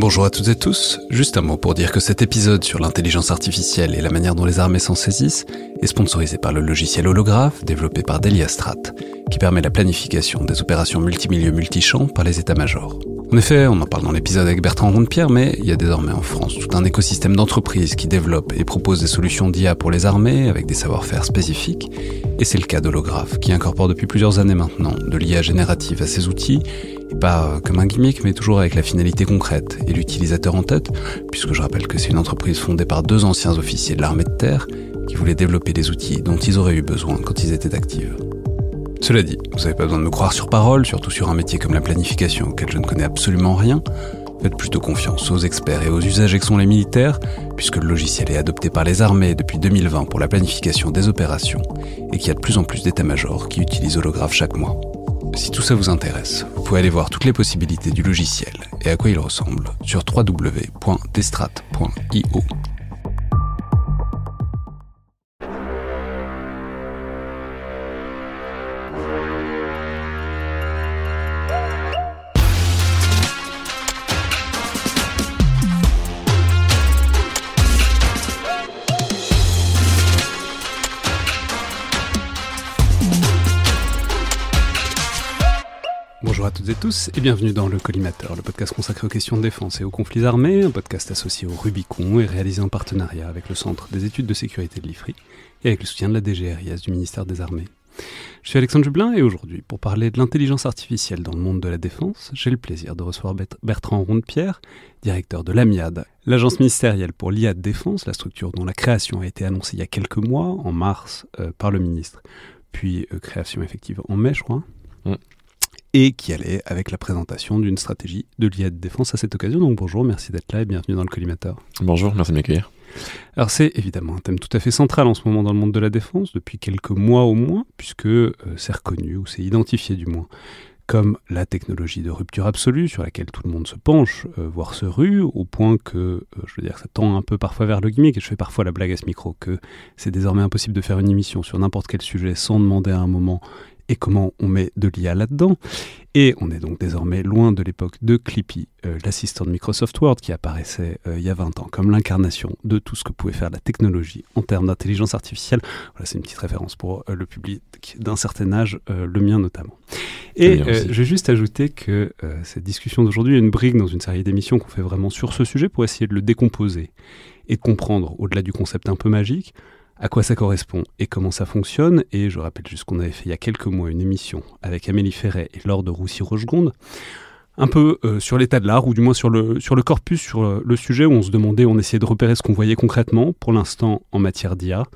Bonjour à toutes et tous, juste un mot pour dire que cet épisode sur l'intelligence artificielle et la manière dont les armées s'en saisissent est sponsorisé par le logiciel Holograph développé par Deliastrat, qui permet la planification des opérations multimilieux multichamps par les états-majors. En effet, on en parle dans l'épisode avec Bertrand Rondepierre, mais il y a désormais en France tout un écosystème d'entreprises qui développent et proposent des solutions d'IA pour les armées avec des savoir-faire spécifiques, et c'est le cas d'Holograph, qui incorpore depuis plusieurs années maintenant de l'IA générative à ses outils, et pas comme un gimmick, mais toujours avec la finalité concrète et l'utilisateur en tête, puisque je rappelle que c'est une entreprise fondée par 2 anciens officiers de l'armée de terre qui voulaient développer des outils dont ils auraient eu besoin quand ils étaient actifs. Cela dit, vous n'avez pas besoin de me croire sur parole, surtout sur un métier comme la planification auquel je ne connais absolument rien. Faites plutôt confiance aux experts et aux usagers que sont les militaires, puisque le logiciel est adopté par les armées depuis 2020 pour la planification des opérations, et qu'il y a de plus en plus d'états-majors qui utilisent Holograph chaque mois. Si tout ça vous intéresse, vous pouvez aller voir toutes les possibilités du logiciel et à quoi il ressemble sur www.destrat.io. Bonjour à toutes et tous et bienvenue dans le Collimateur, le podcast consacré aux questions de défense et aux conflits armés, un podcast associé au Rubicon et réalisé en partenariat avec le Centre des études de sécurité de l'IFRI et avec le soutien de la DGRIS du ministère des Armées. Je suis Alexandre Jublin et aujourd'hui, pour parler de l'intelligence artificielle dans le monde de la défense, j'ai le plaisir de recevoir Bertrand Rondepierre, directeur de l'AMIAD, l'agence ministérielle pour l'IA de défense, la structure dont la création a été annoncée il y a quelques mois, en mars, par le ministre, puis création effective en mai, je crois. Et qui allait avec la présentation d'une stratégie de l'IA de défense à cette occasion. Donc bonjour, merci d'être là et bienvenue dans le Collimateur. Bonjour, merci de m'accueillir. Alors c'est évidemment un thème tout à fait central en ce moment dans le monde de la défense, depuis quelques mois au moins, puisque c'est reconnu, ou c'est identifié du moins, comme la technologie de rupture absolue sur laquelle tout le monde se penche, voire se rue, au point que, je veux dire, ça tend un peu parfois vers le gimmick, et je fais parfois la blague à ce micro, que c'est désormais impossible de faire une émission sur n'importe quel sujet sans demander à un moment et comment on met de l'IA là-dedans. Et on est donc désormais loin de l'époque de Clippy, l'assistant de Microsoft Word qui apparaissait il y a 20 ans comme l'incarnation de tout ce que pouvait faire la technologie en termes d'intelligence artificielle. Voilà, c'est une petite référence pour le public d'un certain âge, le mien notamment. Et je vais juste ajouter que cette discussion d'aujourd'hui est une brique dans une série d'émissions qu'on fait vraiment sur ce sujet pour essayer de le décomposer et de comprendre, au-delà du concept un peu magique, à quoi ça correspond et comment ça fonctionne. Et je rappelle juste qu'on avait fait il y a quelques mois une émission avec Amélie Ferret et Laure de Roussy-Rochegonde, un peu sur l'état de l'art, ou du moins sur le corpus, sur le sujet où on se demandait, on essayait de repérer ce qu'on voyait concrètement, pour l'instant en matière d'IA,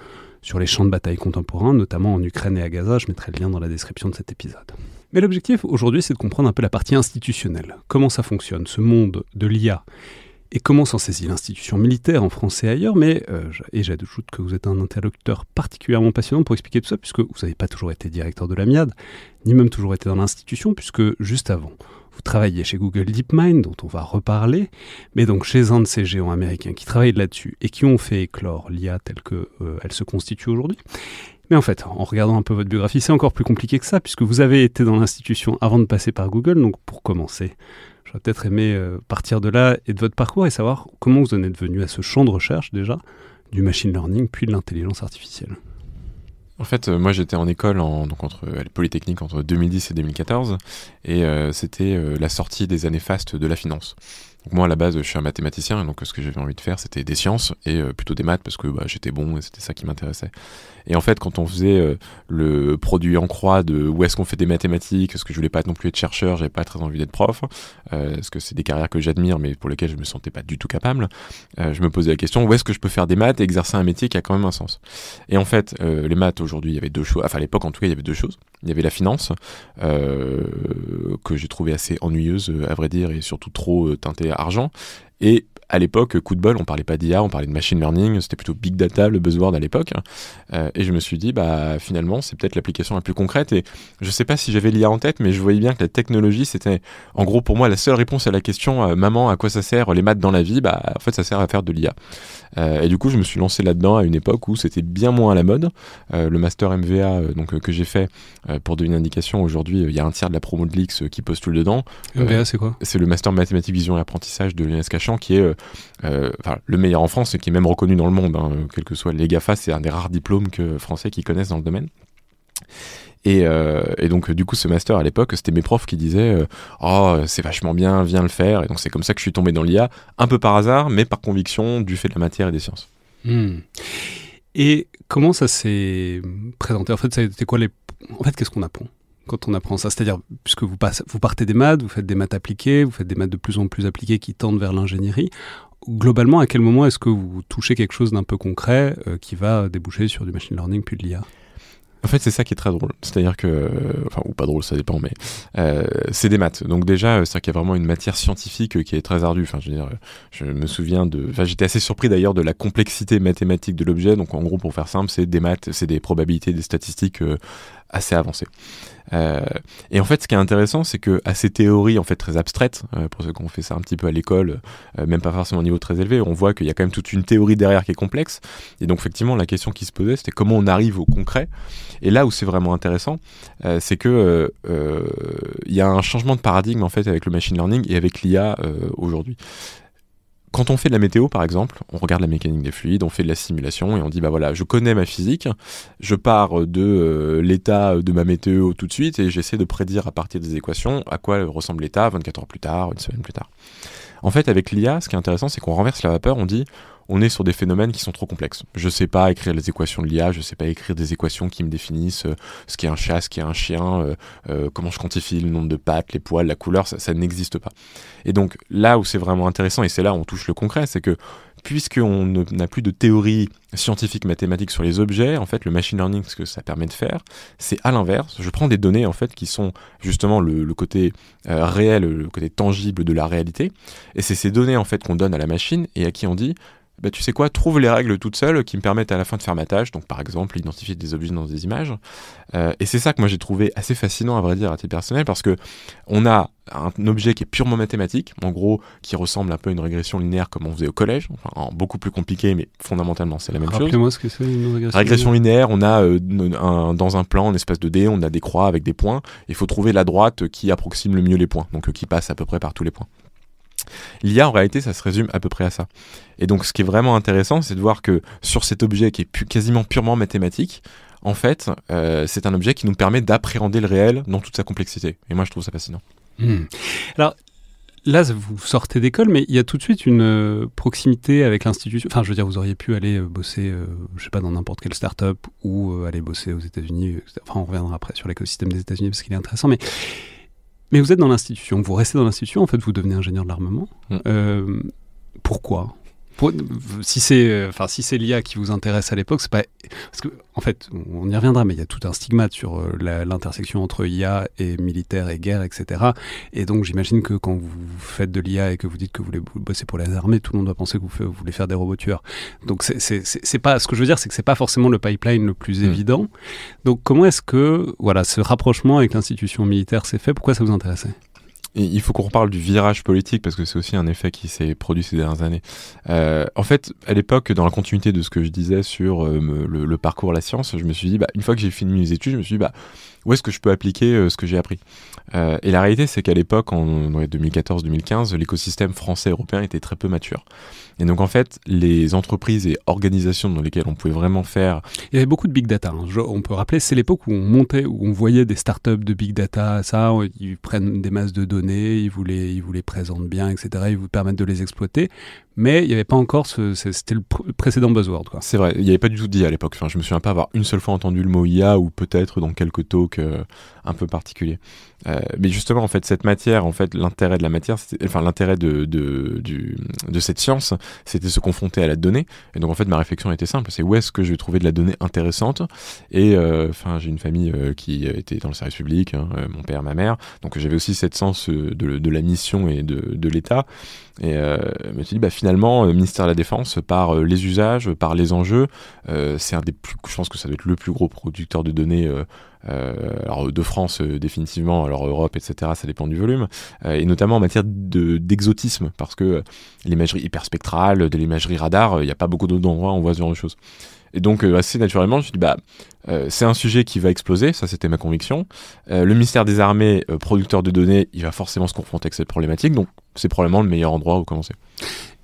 sur les champs de bataille contemporains, notamment en Ukraine et à Gaza. Je mettrai le lien dans la description de cet épisode. Mais l'objectif aujourd'hui, c'est de comprendre un peu la partie institutionnelle. Comment ça fonctionne, ce monde de l'IA, et comment s'en saisit l'institution militaire en France et ailleurs, mais j'ajoute que vous êtes un interlocuteur particulièrement passionnant pour expliquer tout ça, puisque vous n'avez pas toujours été directeur de l'AMIAD, ni même toujours été dans l'institution, puisque juste avant, vous travailliez chez Google DeepMind, dont on va reparler, mais donc chez un de ces géants américains qui travaillent là-dessus et qui ont fait éclore l'IA telle qu'elle se constitue aujourd'hui. Mais en fait, en regardant un peu votre biographie, c'est encore plus compliqué que ça, puisque vous avez été dans l'institution avant de passer par Google. Donc pour commencer, j'aurais peut-être aimé partir de là et de votre parcours et savoir comment vous en êtes venu à ce champ de recherche déjà, du machine learning puis de l'intelligence artificielle. En fait, moi j'étais en école à Polytechnique entre 2010 et 2014 et c'était la sortie des années fastes de la finance. Donc moi à la base je suis un mathématicien et donc ce que j'avais envie de faire c'était des sciences et plutôt des maths parce que j'étais bon et c'était ça qui m'intéressait. Et en fait quand on faisait le produit en croix de où est-ce qu'on fait des mathématiques, parce que je voulais pas non plus être chercheur, j'avais pas très envie d'être prof, parce que c'est des carrières que j'admire mais pour lesquelles je me sentais pas du tout capable, je me posais la question où est-ce que je peux faire des maths et exercer un métier qui a quand même un sens. Et en fait les maths aujourd'hui il y avait 2 choses, enfin à l'époque en tout cas il y avait 2 choses. Il y avait la finance que j'ai trouvé assez ennuyeuse à vrai dire et surtout trop teintée à argent. Et à l'époque, coup de bol, on parlait pas d'IA, on parlait de machine learning, c'était plutôt big data, le buzzword à l'époque. Et je me suis dit, finalement, c'est peut-être l'application la plus concrète. Et je sais pas si j'avais l'IA en tête, mais je voyais bien que la technologie, c'était, en gros, pour moi, la seule réponse à la question, maman, à quoi ça sert les maths dans la vie? En fait, ça sert à faire de l'IA. Et du coup, je me suis lancé là-dedans à une époque où c'était bien moins à la mode. Le master MVA que j'ai fait, pour donner une indication, aujourd'hui, il y a un tiers de la promo de l'X qui postule dedans. MVA, c'est quoi? C'est le master mathématiques, vision et apprentissage de l'INS Cachan, qui est le meilleur en France et qui est même reconnu dans le monde. Quel que soit les GAFA, c'est un des rares diplômes français qui connaissent dans le domaine. Et donc du coup ce master à l'époque, c'était mes profs qui disaient c'est vachement bien, viens le faire. Et donc c'est comme ça que je suis tombé dans l'IA, un peu par hasard, mais par conviction du fait de la matière et des sciences. Et comment ça s'est présenté? En fait, c'était quoi qu'est-ce qu'on apprend quand on apprend ça? C'est-à-dire, puisque vous partez des maths, vous faites des maths appliquées, vous faites des maths de plus en plus appliquées qui tendent vers l'ingénierie. Globalement, à quel moment est-ce que vous touchez quelque chose d'un peu concret qui va déboucher sur du machine learning puis de l'IA? En fait, c'est ça qui est très drôle. C'est-à-dire que, ou pas drôle, ça dépend, mais c'est des maths. Donc déjà, c'est-à-dire qu'il y a vraiment une matière scientifique qui est très ardue. Enfin, je veux dire, je me souviens j'étais assez surpris d'ailleurs de la complexité mathématique de l'objet. Donc en gros, pour faire simple, c'est des maths, c'est des probabilités, des statistiques assez avancées. Et en fait, ce qui est intéressant, c'est que à ces théories en fait très abstraites, pour ceux qui ont fait ça un petit peu à l'école, même pas forcément au niveau très élevé, on voit qu'il y a quand même toute une théorie derrière qui est complexe. Et donc effectivement, la question qui se posait, c'était comment on arrive au concret. Et là où c'est vraiment intéressant, c'est que il y a un changement de paradigme en fait avec le machine learning et avec l'IA aujourd'hui. Quand on fait de la météo, par exemple, on regarde la mécanique des fluides, on fait de la simulation et on dit je connais ma physique, je pars de l'état de ma météo tout de suite et j'essaie de prédire à partir des équations à quoi ressemble l'état 24 heures plus tard, une semaine plus tard. En fait, avec l'IA, ce qui est intéressant, c'est qu'on renverse la vapeur, on dit on est sur des phénomènes qui sont trop complexes. Je sais pas écrire les équations de l'IA, je sais pas écrire des équations qui me définissent ce qu'est un chat, ce qu'est un chien, comment je quantifie le nombre de pattes, les poils, la couleur, ça n'existe pas. Et donc là où c'est vraiment intéressant, et c'est là où on touche le concret, c'est que puisqu'on n'a plus de théorie scientifique mathématique sur les objets, en fait, le machine learning, ce que ça permet de faire, c'est à l'inverse. Je prends des données, en fait, qui sont justement le côté réel, le côté tangible de la réalité, et c'est ces données, en fait, qu'on donne à la machine et à qui on dit tu sais quoi, trouve les règles toutes seules qui me permettent à la fin de faire ma tâche, donc par exemple identifier des objets dans des images. Et c'est ça que moi j'ai trouvé assez fascinant à vrai dire à titre personnel, parce que on a un objet qui est purement mathématique, en gros qui ressemble un peu à une régression linéaire comme on faisait au collège, enfin beaucoup plus compliqué mais fondamentalement c'est la même chose. Rappelez-moi ce que c'est une régression linéaire. On a dans un plan, en espace de D, on a des croix avec des points, il faut trouver la droite qui approxime le mieux les points, donc qui passe à peu près par tous les points. L'IA, en réalité, ça se résume à peu près à ça. Et donc, ce qui est vraiment intéressant, c'est de voir que sur cet objet qui est quasiment purement mathématique, en fait, c'est un objet qui nous permet d'appréhender le réel dans toute sa complexité. Et moi, je trouve ça fascinant. Alors, là, vous sortez d'école, mais il y a tout de suite une proximité avec l'institution. Enfin, je veux dire, vous auriez pu aller bosser, je sais pas, dans n'importe quelle start-up ou aller bosser aux États-Unis. Enfin, on reviendra après sur l'écosystème des États-Unis parce qu'il est intéressant, mais vous êtes dans l'institution, vous restez dans l'institution, en fait, vous devenez ingénieur de l'armement. Pourquoi ? Si c'est l'IA qui vous intéresse à l'époque, c'est pas... Parce que, en fait, on y reviendra, mais il y a tout un stigmate sur l'intersection entre IA et militaire et guerre, etc. Et donc, j'imagine que quand vous faites de l'IA et que vous dites que vous voulez bosser pour les armées, tout le monde va penser que vous voulez faire des robots tueurs. Donc, c'est pas... Ce que je veux dire, c'est que c'est pas forcément le pipeline le plus évident. Donc, comment est-ce que, ce rapprochement avec l'institution militaire s'est fait? Pourquoi ça vous intéressait? Et il faut qu'on reparle du virage politique parce que c'est aussi un effet qui s'est produit ces dernières années. En fait, à l'époque, dans la continuité de ce que je disais sur le parcours à la science, je me suis dit, une fois que j'ai fini mes études, je me suis dit, où est-ce que je peux appliquer ce que j'ai appris ? Et la réalité, c'est qu'à l'époque, dans les 2014-2015, l'écosystème français-européen était très peu mature. Et donc, en fait, les entreprises et organisations dans lesquelles on pouvait vraiment faire... Il y avait beaucoup de big data. On peut rappeler, c'est l'époque où on voyait des startups de big data, ils prennent des masses de données, ils vous les présentent bien, etc. Ils vous permettent de les exploiter. Mais il n'y avait pas encore c'était le précédent buzzword, quoi. C'est vrai, il n'y avait pas du tout d'IA à l'époque. Enfin, je me souviens pas avoir une seule fois entendu le mot IA ou peut-être dans quelques talks truc un peu particulier. Mais justement, en fait, cette matière, en fait, l'intérêt de la matière, l'intérêt de cette science, c'était se confronter à la donnée. Et donc, en fait, ma réflexion était simple, c'est où est-ce que je vais trouver de la donnée intéressante. Et j'ai une famille qui était dans le service public, mon père, ma mère, donc j'avais aussi cette sens de la mission et de l'État. Et je me suis dit, finalement, ministère de la Défense, par les usages, par les enjeux, c'est je pense que ça doit être le plus gros producteur de données alors de France définitivement, alors Europe, etc., ça dépend du volume, et notamment en matière d'exotisme, parce que l'imagerie hyperspectrale, de l'imagerie radar, il n'y a pas beaucoup d'autres endroits où on voit ce genre de choses. Et donc assez naturellement, je me suis dit, c'est un sujet qui va exploser, ça c'était ma conviction. Le ministère des Armées, producteur de données, il va forcément se confronter avec cette problématique, donc c'est probablement le meilleur endroit où commencer.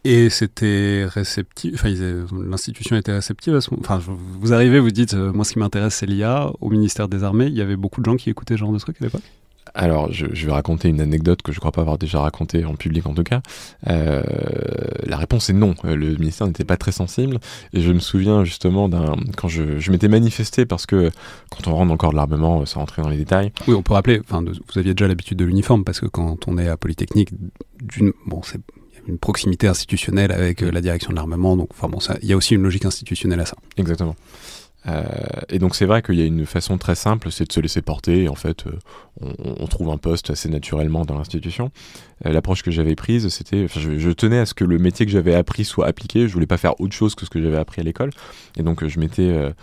Et c'était réceptif, l'institution était réceptive à ce moment. Vous arrivez, vous dites, moi ce qui m'intéresse c'est l'IA, au ministère des Armées, il y avait beaucoup de gens qui écoutaient ce genre de trucs à l'époque? Alors, je vais raconter une anecdote que je crois pas avoir déjà racontée en public en tout cas. La réponse est non. Le ministère n'était pas très sensible. Et je me souviens justement quand je m'étais manifesté parce que quand on rentre encore de l'armement, sans rentrer dans les détails. Oui, on peut rappeler, vous aviez déjà l'habitude de l'uniforme parce que quand on est à Polytechnique, c'est une proximité institutionnelle avec la direction de l'armement. Donc, il y a aussi une logique institutionnelle à ça. Exactement. Et donc c'est vrai qu'il y a une façon très simple, c'est de se laisser porter, et en fait on trouve un poste assez naturellement dans l'institution. L'approche que j'avais prise, c'était, je tenais à ce que le métier que j'avais appris soit appliqué, je voulais pas faire autre chose que ce que j'avais appris à l'école, et donc je m'étais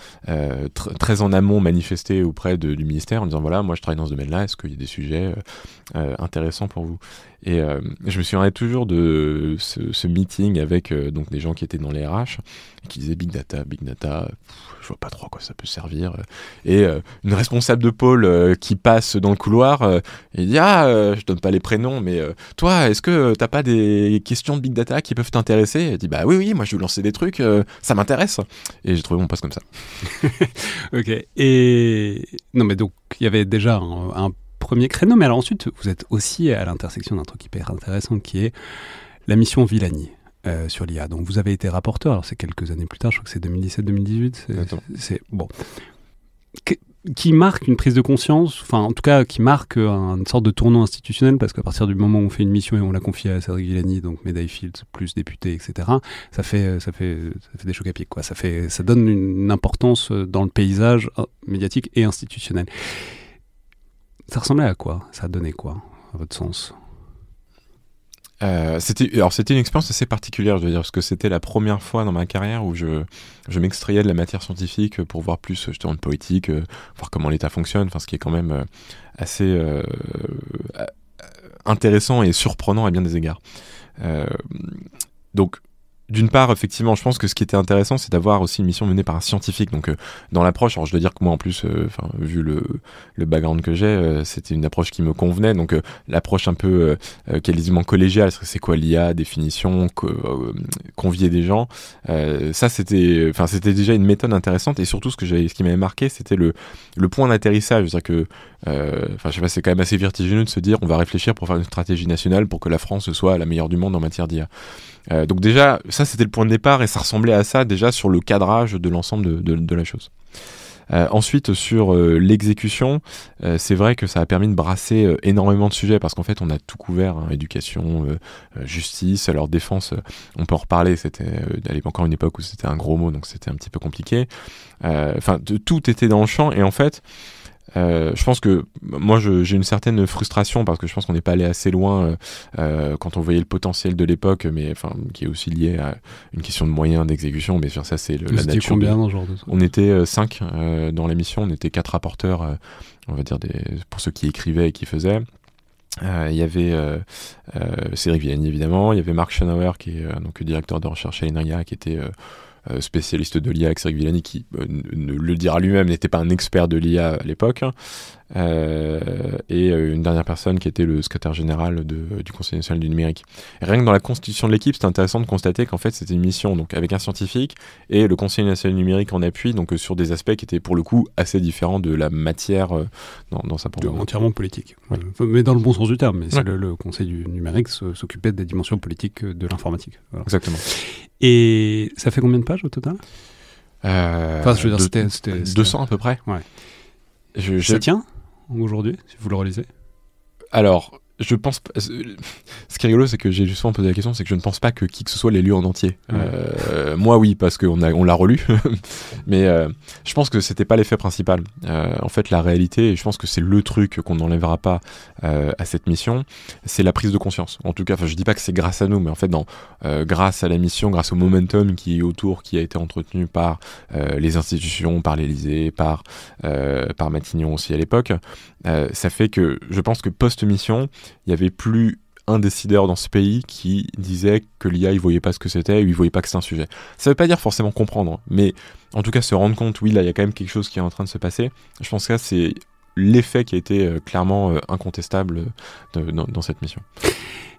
très en amont manifesté auprès du ministère en disant voilà, moi je travaille dans ce domaine-là, est-ce qu'il y a des sujets intéressants pour vous? Et je me souviendrai toujours de ce meeting avec donc des gens qui étaient dans les RH et qui disaient Big Data, je vois pas trop à quoi ça peut servir. Et une responsable de pôle qui passe dans le couloir et dit je donne pas les prénoms, mais toi, est-ce que t'as pas des questions de Big Data qui peuvent t'intéresser? Elle dit oui, moi je veux lancer des trucs, ça m'intéresse. Et j'ai trouvé mon poste comme ça. Ok. Et non, mais donc il y avait déjà un premier créneau, mais alors ensuite vous êtes aussi à l'intersection d'un truc hyper intéressant qui est la mission Villani sur l'IA. Donc vous avez été rapporteur, alors c'est quelques années plus tard, je crois que c'est 2017-2018, c'est bon, qui marque une prise de conscience, enfin en tout cas qui marque une sorte de tournant institutionnel, parce qu'à partir du moment où on fait une mission et on la confie à Cédric Villani, donc médaille Fields plus député, etc., ça fait des chocs à pic, quoi. Ça donne une importance dans le paysage médiatique et institutionnel. Ça ressemblait à quoi? Ça a donné quoi, à votre sens? C'était une expérience assez particulière, je veux dire, parce que c'était la première fois dans ma carrière où je m'extrayais de la matière scientifique pour voir plus justement de politique, voir comment l'État fonctionne, ce qui est quand même assez intéressant et surprenant à bien des égards. Donc d'une part, effectivement, je pense que ce qui était intéressant, c'est d'avoir aussi une mission menée par un scientifique. Donc, dans l'approche, alors je dois dire que moi, en plus, vu le background que j'ai, c'était une approche qui me convenait. Donc, l'approche un peu quasiment collégiale, c'est quoi l'IA, définition, convier des gens. Ça, c'était déjà une méthode intéressante. Et surtout, ce qui m'avait marqué, c'était le point d'atterrissage. C'est-à-dire que, je sais pas, c'est quand même assez vertigineux de se dire, on va réfléchir pour faire une stratégie nationale pour que la France soit la meilleure du monde en matière d'IA. Donc déjà, ça c'était le point de départ et ça ressemblait à ça déjà sur le cadrage de l'ensemble de la chose. Ensuite, sur l'exécution, c'est vrai que ça a permis de brasser énormément de sujets parce qu'en fait, on a tout couvert, éducation, justice, alors défense, on peut en reparler, c'était encore une époque où c'était un gros mot, donc c'était un petit peu compliqué. Tout était dans le champ et en fait, je pense que moi j'ai une certaine frustration parce que je pense qu'on n'est pas allé assez loin quand on voyait le potentiel de l'époque, mais qui est aussi lié à une question de moyens d'exécution. Mais ça c'est la nature. Combien dans ce genre de truc? On était 5 dans la mission, on était 4 rapporteurs, on va dire pour ceux qui écrivaient et qui faisaient. Il y avait Cédric Villani évidemment, il y avait Marc Schonauer qui est donc directeur de recherche à l'INRIA qui était spécialiste de l'IA, avec Cédric Villani qui le dira lui-même n'était pas un expert de l'IA à l'époque, et une dernière personne qui était le secrétaire général du Conseil national du numérique. Et rien que dans la constitution de l'équipe, c'était intéressant de constater qu'en fait c'était une mission donc avec un scientifique et le Conseil national du numérique en appui, donc sur des aspects qui étaient pour le coup assez différents de la matière dans sa profondeur. Entièrement politique, ouais. Mais dans le bon sens du terme. Mais le Conseil du numérique s'occupait des dimensions politiques de l'informatique. Voilà. Exactement. Et ça fait combien de pages au total? Je veux dire, c'était 200 à peu près. Ouais. Ça tient? aujourd'hui, si vous le relisez? Alors, je pense pas... Ce qui est rigolo, c'est que j'ai justement posé la question, c'est que je ne pense pas que qui que ce soit l'ait lu en entier. Moi, oui, parce qu'on l'a relu. Mais je pense que c'était pas l'effet principal. En fait, la réalité, et je pense que c'est le truc qu'on n'enlèvera pas à cette mission, c'est la prise de conscience. En tout cas, je dis pas que c'est grâce à nous, mais en fait, grâce à la mission, grâce au momentum qui est autour, qui a été entretenu par les institutions, par l'Élysée, par Matignon aussi à l'époque, ça fait que je pense que post-mission, il n'y avait plus un décideur dans ce pays qui disait que l'IA, il voyait pas ce que c'était, ou il voyait pas que c'est un sujet. Ça veut pas dire forcément comprendre, mais en tout cas se rendre compte, oui, là, il y a quand même quelque chose qui est en train de se passer. Je pense que ça, c'est l'effet qui a été clairement incontestable dans cette mission.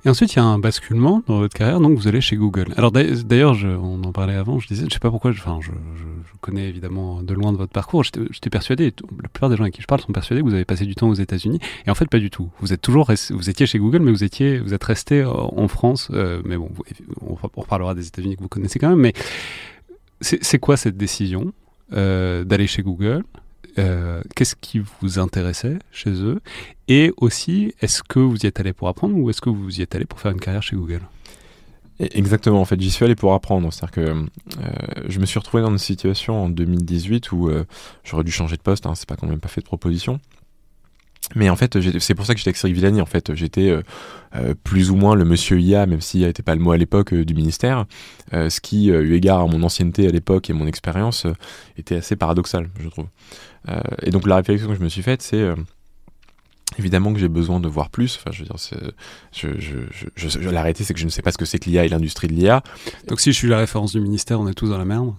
Et ensuite, il y a un basculement dans votre carrière, donc vous allez chez Google. Alors d'ailleurs, on en parlait avant, je disais, je sais pas pourquoi, je connais évidemment de loin de votre parcours, j'étais persuadé, la plupart des gens avec qui je parle sont persuadés que vous avez passé du temps aux États-Unis, et en fait pas du tout. Vous étiez chez Google, mais vous êtes resté en France, mais bon, on reparlera des États-Unis que vous connaissez quand même, mais c'est quoi cette décision d'aller chez Google? Qu'est-ce qui vous intéressait chez eux? Et aussi, est-ce que vous y êtes allé pour apprendre ou est-ce que vous y êtes allé pour faire une carrière chez Google? Exactement, en fait, j'y suis allé pour apprendre. C'est-à-dire que je me suis retrouvé dans une situation en 2018 où j'aurais dû changer de poste, c'est pas quand même pas fait de proposition. Mais en fait, c'est pour ça que j'étais avec Cyril Villani. En fait, j'étais plus ou moins le monsieur IA, même s'il n'était pas le mot à l'époque du ministère, ce qui, eu égard à mon ancienneté à l'époque et mon expérience, était assez paradoxal, je trouve. Et donc la réflexion que je me suis faite, c'est évidemment que j'ai besoin de voir plus. Enfin, je veux dire, la réalité, c'est que je ne sais pas ce que c'est que l'IA et l'industrie de l'IA. Donc si je suis la référence du ministère, on est tous dans la merde.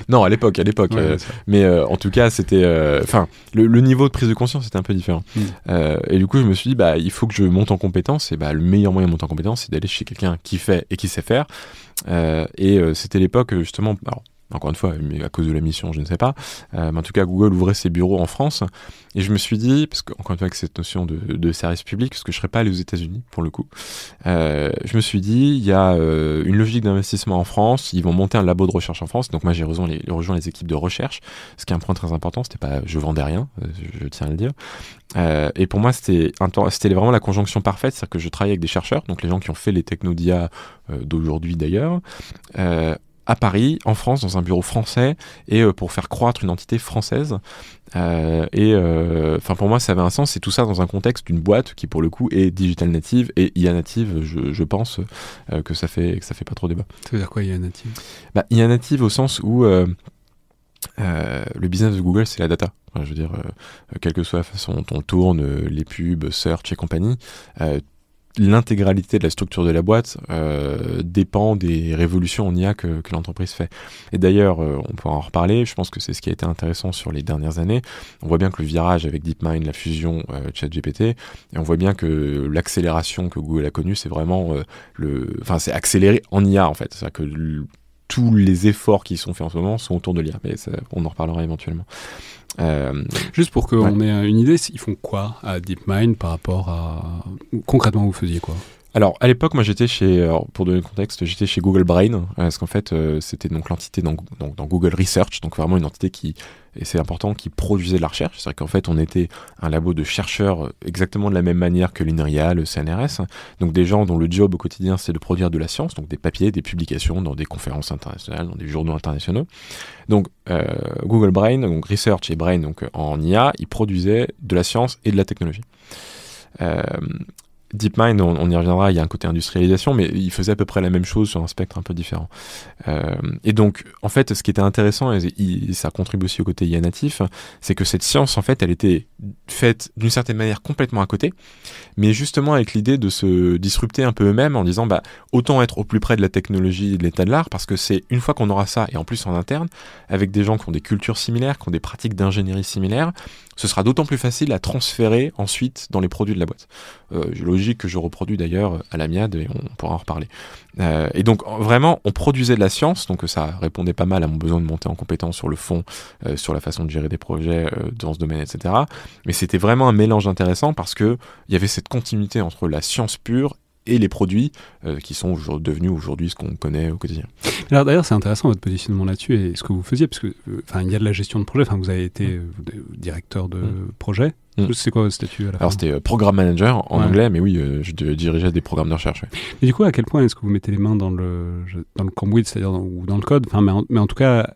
Non, à l'époque. Ouais, mais en tout cas, c'était... le niveau de prise de conscience était un peu différent. Et du coup, je me suis dit, il faut que je monte en compétence. Et le meilleur moyen de monter en compétence, c'est d'aller chez quelqu'un qui fait et qui sait faire. C'était l'époque, justement... Alors, encore une fois, mais à cause de la mission, je ne sais pas. Mais en tout cas, Google ouvrait ses bureaux en France. Et je me suis dit, parce qu'encore une fois, avec cette notion de service public, parce que je ne serais pas allé aux États-Unis, pour le coup, je me suis dit, il y a une logique d'investissement en France. Ils vont monter un labo de recherche en France. Donc moi, j'ai rejoint les équipes de recherche, ce qui est un point très important. C'était pas, je vendais rien, je tiens à le dire. Et pour moi, c'était vraiment la conjonction parfaite. C'est-à-dire que je travaillais avec des chercheurs, donc les gens qui ont fait les technos d'IA d'aujourd'hui d'ailleurs, à Paris, en France, dans un bureau français, et pour faire croître une entité française. Pour moi, ça avait un sens, et tout ça dans un contexte d'une boîte qui, pour le coup, est digital native et IA native. Je pense que ça fait pas trop débat. Ça veut dire quoi, IA native? IA native au sens où le business de Google, c'est la data. Je veux dire, quelle que soit la façon dont on tourne, les pubs, search et compagnie, l'intégralité de la structure de la boîte dépend des révolutions en IA que l'entreprise fait. Et d'ailleurs, on pourra en reparler, je pense que c'est ce qui a été intéressant sur les dernières années. On voit bien que le virage avec DeepMind, la fusion ChatGPT, et on voit bien que l'accélération que Google a connue, c'est vraiment c'est accéléré en IA en fait. C'est-à-dire que tous les efforts qui sont faits en ce moment sont autour de l'IA, mais on en reparlera éventuellement. Juste pour qu'on ait une idée, ils font quoi à DeepMind par rapport à... Concrètement, vous faisiez quoi? Alors, à l'époque, moi, pour donner le contexte, j'étais chez Google Brain, parce qu'en fait, c'était donc l'entité dans Google Research, donc vraiment une entité et c'est important, qui produisait de la recherche. C'est-à-dire qu'en fait, on était un labo de chercheurs exactement de la même manière que l'INRIA, le CNRS, donc des gens dont le job au quotidien, c'est de produire de la science, donc des papiers, des publications dans des conférences internationales, dans des journaux internationaux. Donc, Google Brain, donc Research et Brain, donc en IA, ils produisaient de la science et de la technologie. DeepMind, on y reviendra, il y a un côté industrialisation, mais il faisait à peu près la même chose sur un spectre un peu différent. Et donc, en fait, ce qui était intéressant, et ça contribue aussi au côté IA natif, c'est que cette science, en fait, elle était faite d'une certaine manière complètement à côté, mais justement avec l'idée de se disrupter un peu eux-mêmes en disant, autant être au plus près de la technologie et de l'état de l'art, parce que c'est une fois qu'on aura ça, et en plus en interne, avec des gens qui ont des cultures similaires, qui ont des pratiques d'ingénierie similaires, ce sera d'autant plus facile à transférer ensuite dans les produits de la boîte. Logique que je reproduis d'ailleurs à l'Amiade, et on pourra en reparler. Et donc vraiment, on produisait de la science, donc ça répondait pas mal à mon besoin de monter en compétence sur le fond, sur la façon de gérer des projets dans ce domaine, etc. Mais c'était vraiment un mélange intéressant parce que il y avait cette continuité entre la science pure et les produits qui sont devenus aujourd'hui ce qu'on connaît au quotidien. Alors d'ailleurs, c'est intéressant votre positionnement là-dessus et ce que vous faisiez, parce que il y a de la gestion de projet. Vous avez été directeur de projet C'est quoi votre statut à la fin? Alors c'était Program Manager en anglais, mais oui, je dirigeais des programmes de recherche. Ouais. Et du coup, à quel point est-ce que vous mettez les mains dans le cambouis, c'est-à-dire ou dans le code, mais en tout cas,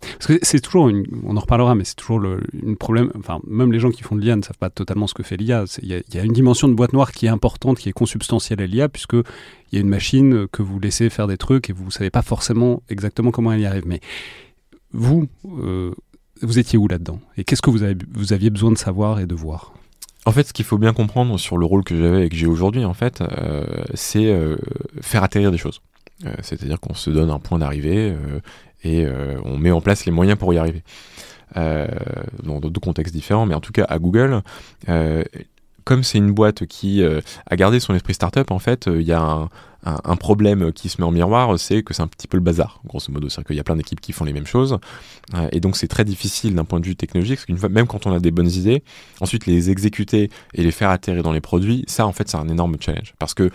parce que c'est toujours on en reparlera, mais c'est toujours une problème. Enfin, même les gens qui font de l'IA ne savent pas totalement ce que fait l'IA. Il y a une dimension de boîte noire qui est importante, qui est consubstantielle à l'IA, puisque il y a une machine que vous laissez faire des trucs et vous savez pas forcément exactement comment elle y arrive. Mais vous étiez où là-dedans? Et qu'est-ce que vous aviez besoin de savoir et de voir? En fait, ce qu'il faut bien comprendre sur le rôle que j'avais et que j'ai aujourd'hui, en fait, c'est faire atterrir des choses. C'est-à-dire qu'on se donne un point d'arrivée et on met en place les moyens pour y arriver. Dans deux contextes différents, mais en tout cas à Google, comme c'est une boîte qui a gardé son esprit startup, en fait, il y a un problème qui se met en miroir, c'est que c'est un petit peu le bazar, grosso modo. C'est-à-dire qu'il y a plein d'équipes qui font les mêmes choses, et donc c'est très difficile d'un point de vue technologique, parce qu'une fois, même quand on a des bonnes idées, ensuite les exécuter et les faire atterrir dans les produits, ça en fait c'est un énorme challenge, parce que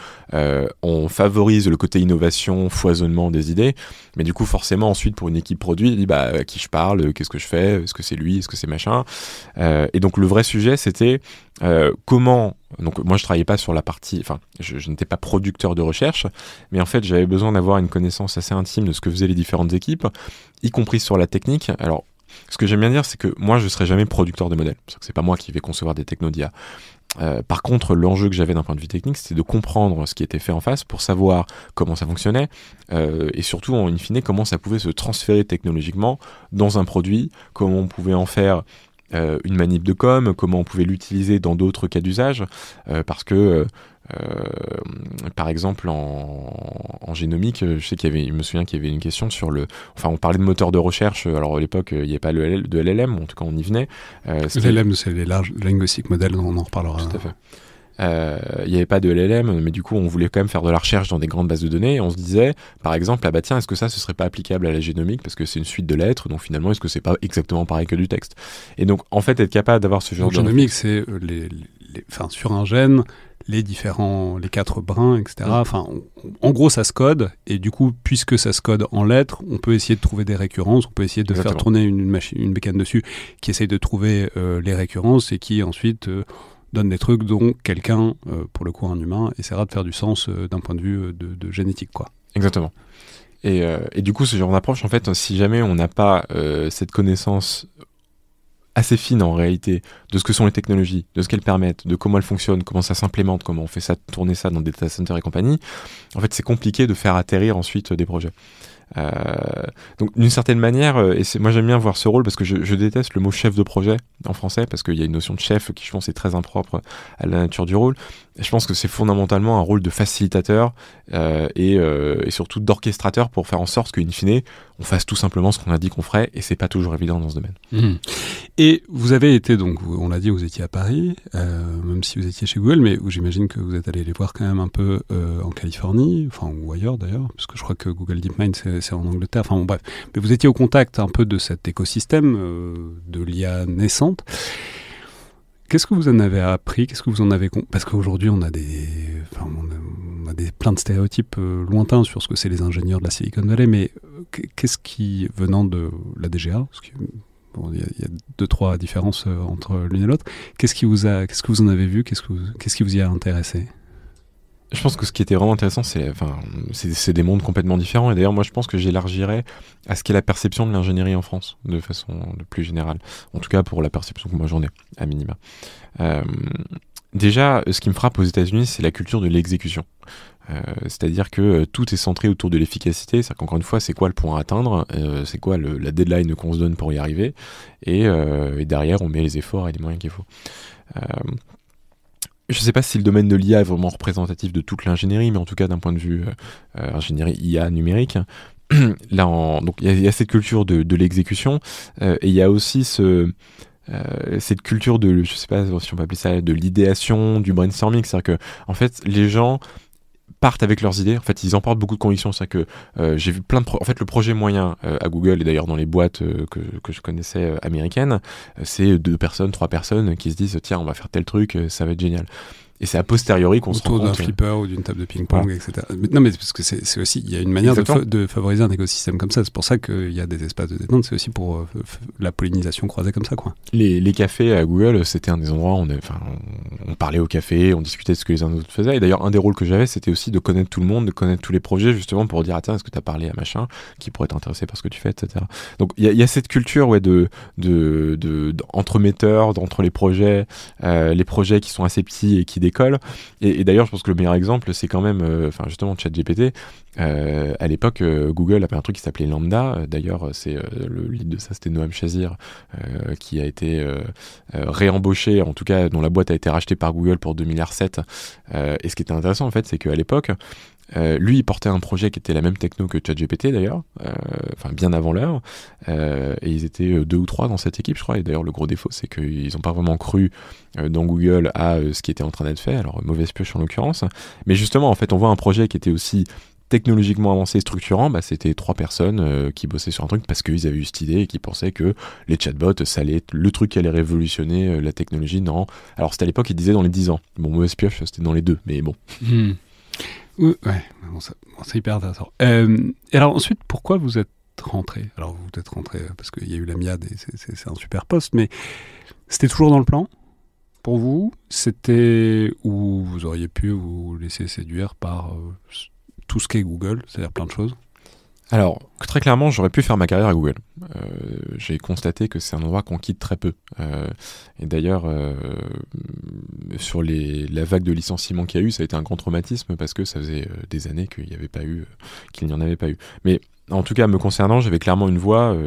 on favorise le côté innovation, foisonnement des idées, mais du coup forcément ensuite pour une équipe produit, il dit à qui je parle, qu'est-ce que je fais, est-ce que c'est lui, est-ce que c'est machin, et donc le vrai sujet c'était comment. Donc moi je travaillais pas sur la partie, enfin je n'étais pas producteur de recherche, mais en fait j'avais besoin d'avoir une connaissance assez intime de ce que faisaient les différentes équipes, y compris sur la technique. Alors ce que j'aime bien dire, c'est que moi je serai jamais producteur de modèles, parce que c'est pas moi qui vais concevoir des technos d'IA. Par contre, l'enjeu que j'avais d'un point de vue technique, c'était de comprendre ce qui était fait en face pour savoir comment ça fonctionnait, et surtout in fine comment ça pouvait se transférer technologiquement dans un produit, comment on pouvait en faire une manip de com, comment on pouvait l'utiliser dans d'autres cas d'usage, parce que par exemple en génomique, je sais je me souviens qu'il y avait une question sur on parlait de moteur de recherche, alors à l'époque il n'y avait pas de LLM, en tout cas on y venait. LLM, c'est les large linguistic models, on en reparlera. Tout à fait. Il n'y avait pas de LLM, mais du coup on voulait quand même faire de la recherche dans des grandes bases de données, et on se disait par exemple tiens, est-ce que ça ce serait pas applicable à la génomique, parce que c'est une suite de lettres, donc finalement est-ce que c'est pas exactement pareil que du texte. Et donc en fait être capable d'avoir ce genre de génomique, c'est sur un gène les 4 brins, etc. Enfin, en gros, ça se code, et du coup, puisque ça se code en lettres, on peut essayer de trouver des récurrences, on peut essayer de faire tourner une bécane dessus qui essaye de trouver les récurrences, et qui ensuite donne des trucs dont quelqu'un, pour le coup un humain, essaiera de faire du sens d'un point de vue de génétique, quoi. Exactement. Et du coup, ce genre d'approche, en fait, si jamais on n'a pas cette connaissance assez fine en réalité de ce que sont les technologies, de ce qu'elles permettent, de comment elles fonctionnent, comment ça s'implémente, comment on fait ça, tourner ça dans des data centers et compagnie, en fait c'est compliqué de faire atterrir ensuite des projets. Donc d'une certaine manière, moi j'aime bien voir ce rôle, parce que je déteste le mot chef de projet en français, parce qu'il y a une notion de chef qui je pense est très impropre à la nature du rôle. Et je pense que c'est fondamentalement un rôle de facilitateur et surtout d'orchestrateur, pour faire en sorte qu'in fine on fasse tout simplement ce qu'on a dit qu'on ferait, et c'est pas toujours évident dans ce domaine. Et vous avez été, donc on l'a dit, vous étiez à Paris, même si vous étiez chez Google, mais j'imagine que vous êtes allé les voir quand même un peu en Californie, ou ailleurs d'ailleurs, parce que je crois que Google DeepMind c'est en Angleterre, bref. Mais vous étiez au contact un peu de cet écosystème de l'IA naissante. Qu'est-ce que vous en avez appris? Qu'est-ce que vous en avez Parce qu'aujourd'hui on a plein de stéréotypes lointains sur ce que c'est les ingénieurs de la Silicon Valley, mais qu'est-ce qui, venant de la DGA, parce que il y a 2-3 différences entre l'une et l'autre, qu'est-ce que vous en avez vu, qu'est-ce qui vous y a intéressé? Je pense que ce qui était vraiment intéressant, c'est des mondes complètement différents. Et d'ailleurs, moi, je pense que j'élargirais à ce qu'est la perception de l'ingénierie en France, de façon plus générale. En tout cas, pour la perception que moi j'en ai, à minima. Déjà, ce qui me frappe aux États-Unis, c'est la culture de l'exécution. C'est-à-dire que tout est centré autour de l'efficacité. C'est-à-dire qu'encore une fois, c'est quoi le point à atteindre, c'est quoi la deadline qu'on se donne pour y arriver, et derrière, on met les efforts et les moyens qu'il faut. Je ne sais pas si le domaine de l'IA est vraiment représentatif de toute l'ingénierie, mais en tout cas d'un point de vue ingénierie IA numérique, donc il y a cette culture de l'exécution, et il y a aussi cette culture de, je ne sais pas si on peut appeler ça, de l'idéation, du brainstorming. C'est-à-dire que en fait, les gens partent avec leurs idées. En fait, ils emportent beaucoup de convictions. C'est-à-dire que j'ai vu plein de en fait, le projet moyen à Google, et d'ailleurs dans les boîtes que je connaissais américaines, c'est 2 personnes, 3 personnes qui se disent tiens, on va faire tel truc, ça va être génial. Et c'est a posteriori qu'on se rend autour d'un compte. flipper ou d'une table de ping-pong, etc. Mais, non, mais parce que c'est aussi, il y a une manière de favoriser un écosystème comme ça. C'est pour ça qu'il y a des espaces de détente. C'est aussi pour la pollinisation croisée comme ça, quoi. Les cafés à Google, c'était un des endroits où on parlait au café, on discutait de ce que les uns et les autres faisaient. Et d'ailleurs, un des rôles que j'avais, c'était aussi de connaître tout le monde, de connaître tous les projets, justement pour dire, tiens, est-ce que tu as parlé à machin qui pourrait t'intéresser par ce que tu fais, etc. Donc il y a cette culture d'entremetteurs, entre les projets qui sont assez petits et qui décollent. Et d'ailleurs, je pense que le meilleur exemple, c'est quand même, justement, ChatGPT. À l'époque, Google avait un truc qui s'appelait Lambda. D'ailleurs, c'est le lead de ça, c'était Noam Chazir, qui a été réembauché, en tout cas, dont la boîte a été rachetée par Google pour 2,7 milliards. Et ce qui était intéressant, en fait, c'est qu'à l'époque, lui, il portait un projet qui était la même techno que ChatGPT d'ailleurs, bien avant l'heure, et ils étaient 2 ou 3 dans cette équipe, je crois. Et d'ailleurs, le gros défaut, c'est qu'ils n'ont pas vraiment cru dans Google à ce qui était en train d'être fait. Alors, mauvaise pioche en l'occurrence. Mais justement, en fait, on voit un projet qui était aussi technologiquement avancé et structurant. C'était 3 personnes qui bossaient sur un truc parce qu'ils avaient eu cette idée et qui pensaient que les chatbots, ça allait être le truc qui allait révolutionner la technologie alors c'était à l'époque, ils disaient dans les 10 ans. Bon, mauvaise pioche, c'était dans les 2, mais bon. Ouais, c'est hyper intéressant. Et alors ensuite, pourquoi vous êtes rentré ? Alors vous êtes rentré parce qu'il y a eu la MIAD et c'est un super poste, mais c'était toujours dans le plan pour vous ? C'était où vous auriez pu vous laisser séduire par tout ce qu'est Google, c'est-à-dire plein de choses ? Alors, très clairement, j'aurais pu faire ma carrière à Google. J'ai constaté que c'est un endroit qu'on quitte très peu. Et d'ailleurs, sur la vague de licenciements qu'il y a eu, ça a été un grand traumatisme parce que ça faisait des années qu'il n'y en avait pas eu. Mais en tout cas, me concernant, j'avais clairement une voie.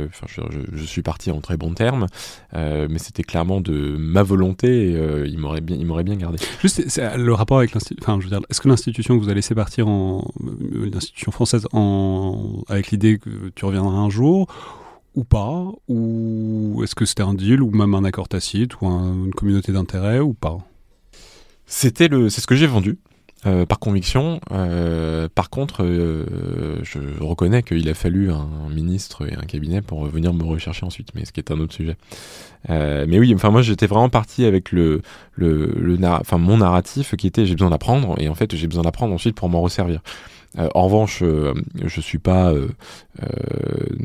Je suis parti en très bons termes, mais c'était clairement de ma volonté. Et, il m'aurait bien gardé. Juste, c'est le rapport avec l'institution. Est-ce que l'institution que vous a laissé partir l'institution française avec l'idée que tu reviendras un jour ou pas, ou est-ce que c'était un deal ou même un accord tacite ou une communauté d'intérêt ou pas ? C'est ce que j'ai vendu. Par conviction. Par contre, je reconnais qu'il a fallu un ministre et un cabinet pour venir me rechercher ensuite, mais ce qui est un autre sujet. Mais oui, moi j'étais vraiment parti avec mon narratif qui était j'ai besoin d'apprendre, et en fait j'ai besoin d'apprendre ensuite pour m'en resservir. En revanche, je suis pas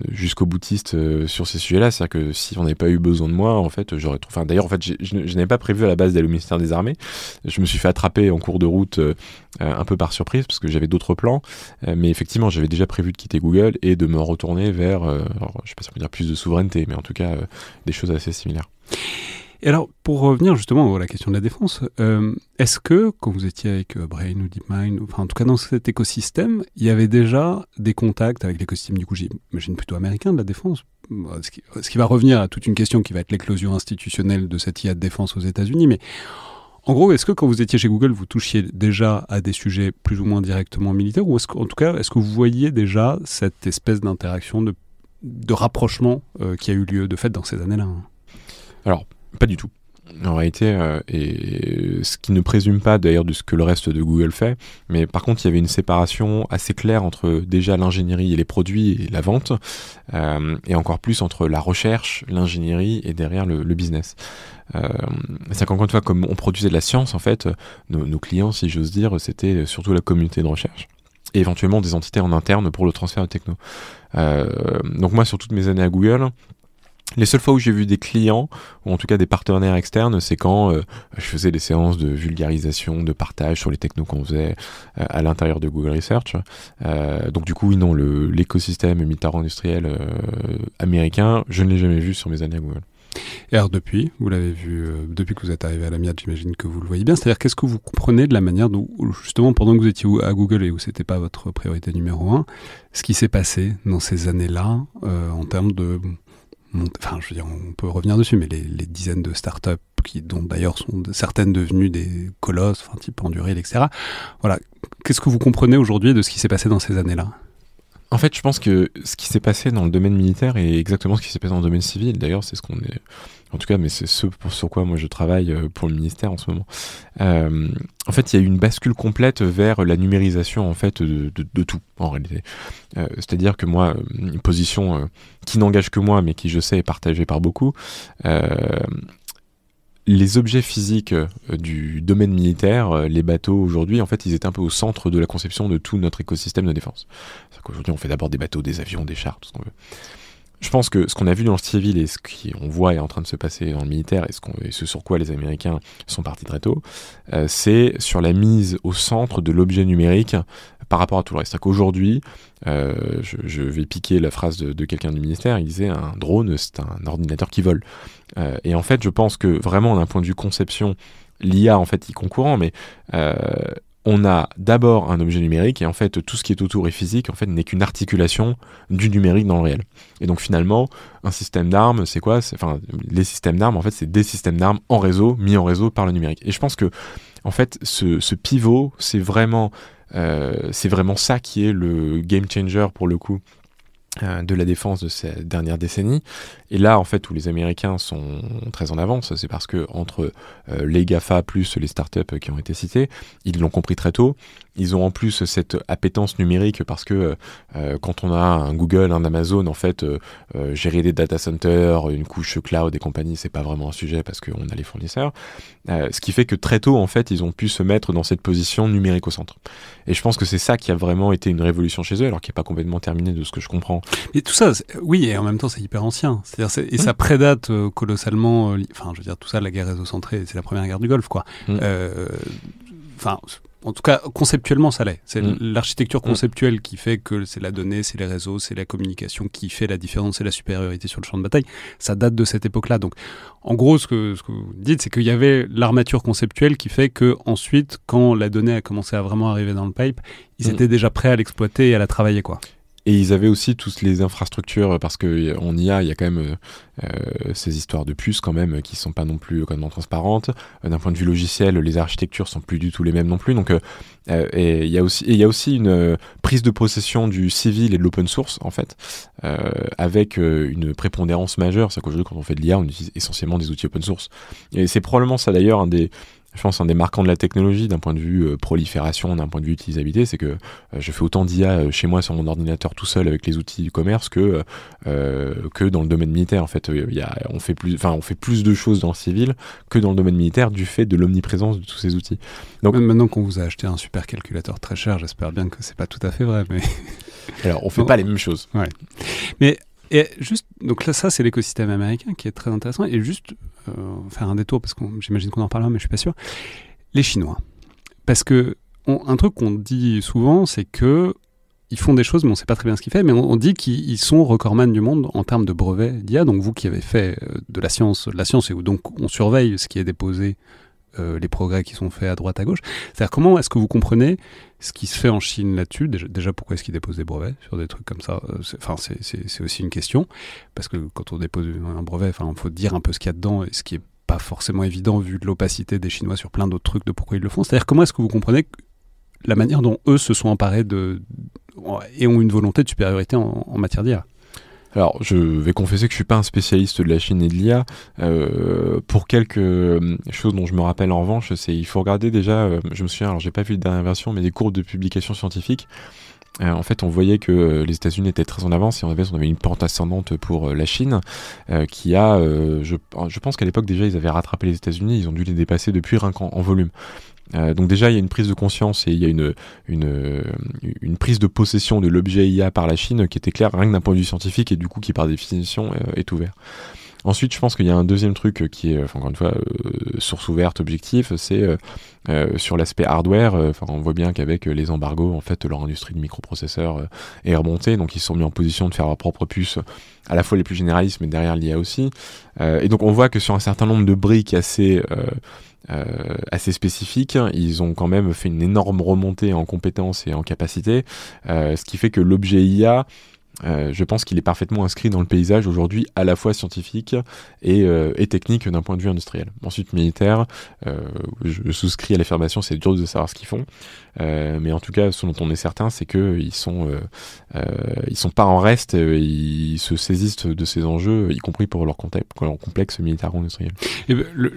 jusqu'au boutiste sur ces sujets-là. C'est-à-dire que si on n'avait pas eu besoin de moi, en fait, j'aurais trouvé. Enfin, d'ailleurs, en fait, je n'avais pas prévu à la base d'aller au ministère des Armées. Je me suis fait attraper en cours de route un peu par surprise parce que j'avais d'autres plans. Mais effectivement, j'avais déjà prévu de quitter Google et de me retourner vers, alors, je sais pas si on peut dire plus de souveraineté, mais en tout cas des choses assez similaires. Et alors, pour revenir justement à la question de la défense, est-ce que, quand vous étiez avec Brain ou DeepMind, enfin en tout cas dans cet écosystème, il y avait déjà des contacts avec l'écosystème, du coup j'imagine plutôt américain de la défense, ce qui va revenir à toute une question qui va être l'éclosion institutionnelle de cette IA de défense aux États-Unis, mais en gros, est-ce que quand vous étiez chez Google, vous touchiez déjà à des sujets plus ou moins directement militaires, ou est-ce que vous voyiez déjà cette espèce d'interaction, de rapprochement qui a eu lieu de fait dans ces années-là ? Alors, pas du tout. En réalité, et ce qui ne présume pas d'ailleurs de ce que le reste de Google fait, mais par contre il y avait une séparation assez claire entre déjà l'ingénierie et les produits et la vente, et encore plus entre la recherche, l'ingénierie et derrière le business. C'est qu'encore une fois, comme on produisait de la science, en fait, nos clients, si j'ose dire, c'était surtout la communauté de recherche et éventuellement des entités en interne pour le transfert de techno. Donc moi, sur toutes mes années à Google, les seules fois où j'ai vu des clients, ou en tout cas des partenaires externes, c'est quand je faisais des séances de vulgarisation, de partage sur les technos qu'on faisait à l'intérieur de Google Research. Donc du coup, oui, non, l'écosystème militaro-industriel américain, je ne l'ai jamais vu sur mes années à Google. Et alors vous l'avez vu, depuis que vous êtes arrivé à la MIAD, j'imagine que vous le voyez bien, c'est-à-dire qu'est-ce que vous comprenez de la manière dont, justement, pendant que vous étiez à Google et où c'était pas votre priorité numéro 1, ce qui s'est passé dans ces années-là, en termes de... Enfin, je veux dire, on peut revenir dessus, mais les dizaines de startups dont d'ailleurs sont certaines devenues des colosses, type Anduril, etc. Voilà. Qu'est-ce que vous comprenez aujourd'hui de ce qui s'est passé dans ces années-là ? En fait, je pense que ce qui s'est passé dans le domaine militaire est exactement ce qui s'est passé dans le domaine civil. D'ailleurs, c'est ce qu'on est... En tout cas, mais c'est sur quoi moi je travaille pour le ministère en ce moment. En fait, il y a eu une bascule complète vers la numérisation en fait de tout en réalité. C'est-à-dire que moi, une position qui n'engage que moi, mais qui je sais est partagée par beaucoup. les objets physiques du domaine militaire, les bateaux aujourd'hui, en fait, ils étaient un peu au centre de la conception de tout notre écosystème de défense. C'est-à-dire qu'aujourd'hui, on fait d'abord des bateaux, des avions, des chars, tout ce qu'on veut. Je pense que ce qu'on a vu dans le civil et ce qu'on voit est en train de se passer dans le militaire et ce sur quoi les Américains sont partis très tôt, c'est sur la mise au centre de l'objet numérique par rapport à tout le reste. C'est-à-dire qu'aujourd'hui, je vais piquer la phrase de quelqu'un du ministère, il disait un drone, c'est un ordinateur qui vole. Et en fait, je pense que vraiment d'un point de vue conception, l'IA en fait y concourant, mais on a d'abord un objet numérique et en fait tout ce qui est autour est physique en fait n'est qu'une articulation du numérique dans le réel. Et donc finalement un système d'armes c'est quoi ? Les systèmes d'armes en fait c'est des systèmes d'armes en réseau mis en réseau par le numérique. Et je pense que en fait ce pivot c'est vraiment ça qui est le game changer pour le coup de la défense de ces dernières décennies. Et là, en fait, où les Américains sont très en avance, c'est parce que entre les GAFA plus les startups qui ont été citées, ils l'ont compris très tôt. Ils ont en plus cette appétence numérique parce que quand on a un Google, un Amazon, en fait, gérer des data centers, une couche cloud et compagnie, c'est pas vraiment un sujet parce qu'on a les fournisseurs. Ce qui fait que très tôt, en fait, ils ont pu se mettre dans cette position numérique au centre. Et je pense que c'est ça qui a vraiment été une révolution chez eux, alors qui n'est pas complètement terminé de ce que je comprends. Et tout ça, oui, et en même temps, c'est hyper ancien. Et ça prédate colossalement. Enfin, je veux dire, tout ça, la guerre réseau-centrée, c'est la première guerre du Golfe, quoi. En tout cas, conceptuellement, ça l'est. C'est l'architecture conceptuelle qui fait que c'est la donnée, c'est les réseaux, c'est la communication qui fait la différence et la supériorité sur le champ de bataille. Ça date de cette époque-là. Donc, en gros, ce que vous dites, c'est qu'il y avait l'armature conceptuelle qui fait que ensuite, quand la donnée a commencé à vraiment arriver dans le pipe, ils étaient déjà prêts à l'exploiter et à la travailler, quoi. Et ils avaient aussi toutes les infrastructures, parce qu'en IA, il y a quand même ces histoires de puces quand même, qui sont pas non plus complètement transparentes. D'un point de vue logiciel, les architectures sont plus du tout les mêmes non plus. Donc, et il y a aussi une prise de possession du civil et de l'open source, en fait, avec une prépondérance majeure. C'est qu'aujourd'hui, quand on fait de l'IA, on utilise essentiellement des outils open source. Et c'est probablement ça d'ailleurs je pense un des marquants de la technologie d'un point de vue prolifération, d'un point de vue utilisabilité, c'est que je fais autant d'IA chez moi sur mon ordinateur tout seul avec les outils du commerce que dans le domaine militaire. En fait, on fait plus de choses dans le civil que dans le domaine militaire du fait de l'omniprésence de tous ces outils. Donc maintenant qu'on vous a acheté un super calculateur très cher, j'espère bien que c'est pas tout à fait vrai. Mais alors on fait pas les mêmes choses. Ouais. Mais et juste, donc là, ça c'est l'écosystème américain qui est très intéressant. Et juste faire un détour parce que j'imagine qu'on en parlera, mais je suis pas sûr. Les Chinois, parce que un truc qu'on dit souvent, c'est que ils font des choses, mais on sait pas très bien ce qu'ils font. Mais on dit qu'ils sont recordman du monde en termes de brevets d'IA. Donc vous qui avez fait de la science, et où donc on surveille ce qui est déposé. Les progrès qui sont faits à droite à gauche. C'est-à-dire comment est-ce que vous comprenez ce qui se fait en Chine là-dessus ? Déjà pourquoi est-ce qu'ils déposent des brevets sur des trucs comme ça ? C'est aussi une question, parce que quand on dépose un brevet, il faut dire un peu ce qu'il y a dedans, et ce qui est pas forcément évident vu de l'opacité des Chinois sur plein d'autres trucs de pourquoi ils le font. C'est-à-dire comment est-ce que vous comprenez la manière dont eux se sont emparés et ont une volonté de supériorité en matière d'IA ? Alors, je vais confesser que je suis pas un spécialiste de la Chine et de l'IA. Pour quelques choses dont je me rappelle en revanche, il faut regarder déjà, je me souviens, alors j'ai pas vu la dernière version, mais des courbes de publication scientifique. En fait, on voyait que les États-Unis étaient très en avance et on avait une pente ascendante pour la Chine, qui a, je pense qu'à l'époque déjà ils avaient rattrapé les États-Unis, ils ont dû les dépasser depuis rien qu'en volume. Donc déjà il y a une prise de conscience et il y a une prise de possession de l'objet IA par la Chine qui était claire rien que d'un point de vue scientifique et du coup qui par définition est ouvert. Ensuite je pense qu'il y a un deuxième truc qui est encore une fois source ouverte, objectif, c'est sur l'aspect hardware. On voit bien qu'avec les embargos en fait leur industrie de microprocesseurs est remontée, donc ils se sont mis en position de faire leurs propres puces à la fois les plus généralistes mais derrière l'IA aussi. Et donc on voit que sur un certain nombre de briques assez spécifiques, ils ont quand même fait une énorme remontée en compétences et en capacité, ce qui fait que l'objet IA, je pense qu'il est parfaitement inscrit dans le paysage aujourd'hui, à la fois scientifique et technique d'un point de vue industriel. Ensuite militaire, je souscris à l'affirmation, c'est dur de savoir ce qu'ils font, mais en tout cas ce dont on est certain, c'est qu'ils sont pas en reste, ils se saisissent de ces enjeux, y compris pour leur complexe militaro-industriel.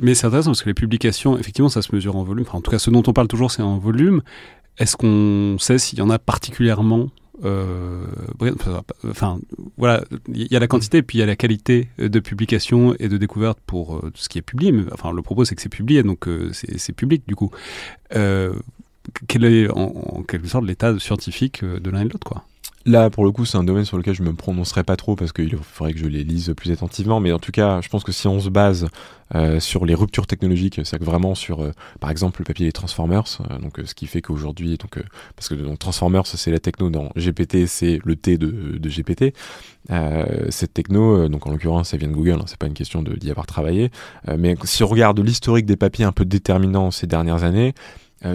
Mais c'est intéressant parce que les publications, effectivement ça se mesure en volume, en tout cas ce dont on parle toujours c'est en volume. Est-ce qu'on sait s'il y en a particulièrement enfin, voilà, il y a la quantité, puis il y a la qualité de publication et de découverte pour ce qui est publié. Mais, enfin, le propos, c'est que c'est publié, donc c'est public, du coup. Quel est, en quelque sorte, l'état scientifique de l'un et de l'autre, quoi? Là, pour le coup, c'est un domaine sur lequel je me prononcerai pas trop parce qu'il faudrait que je les lise plus attentivement. Mais en tout cas, je pense que si on se base sur les ruptures technologiques, c'est que vraiment sur, par exemple, le papier des Transformers, donc ce qui fait qu'aujourd'hui, parce que donc, Transformers, c'est la techno dans GPT, c'est le T de GPT. Cette techno, donc en l'occurrence, ça vient de Google, hein, c'est pas une question d'y avoir travaillé. Mais si on regarde l'historique des papiers un peu déterminants ces dernières années,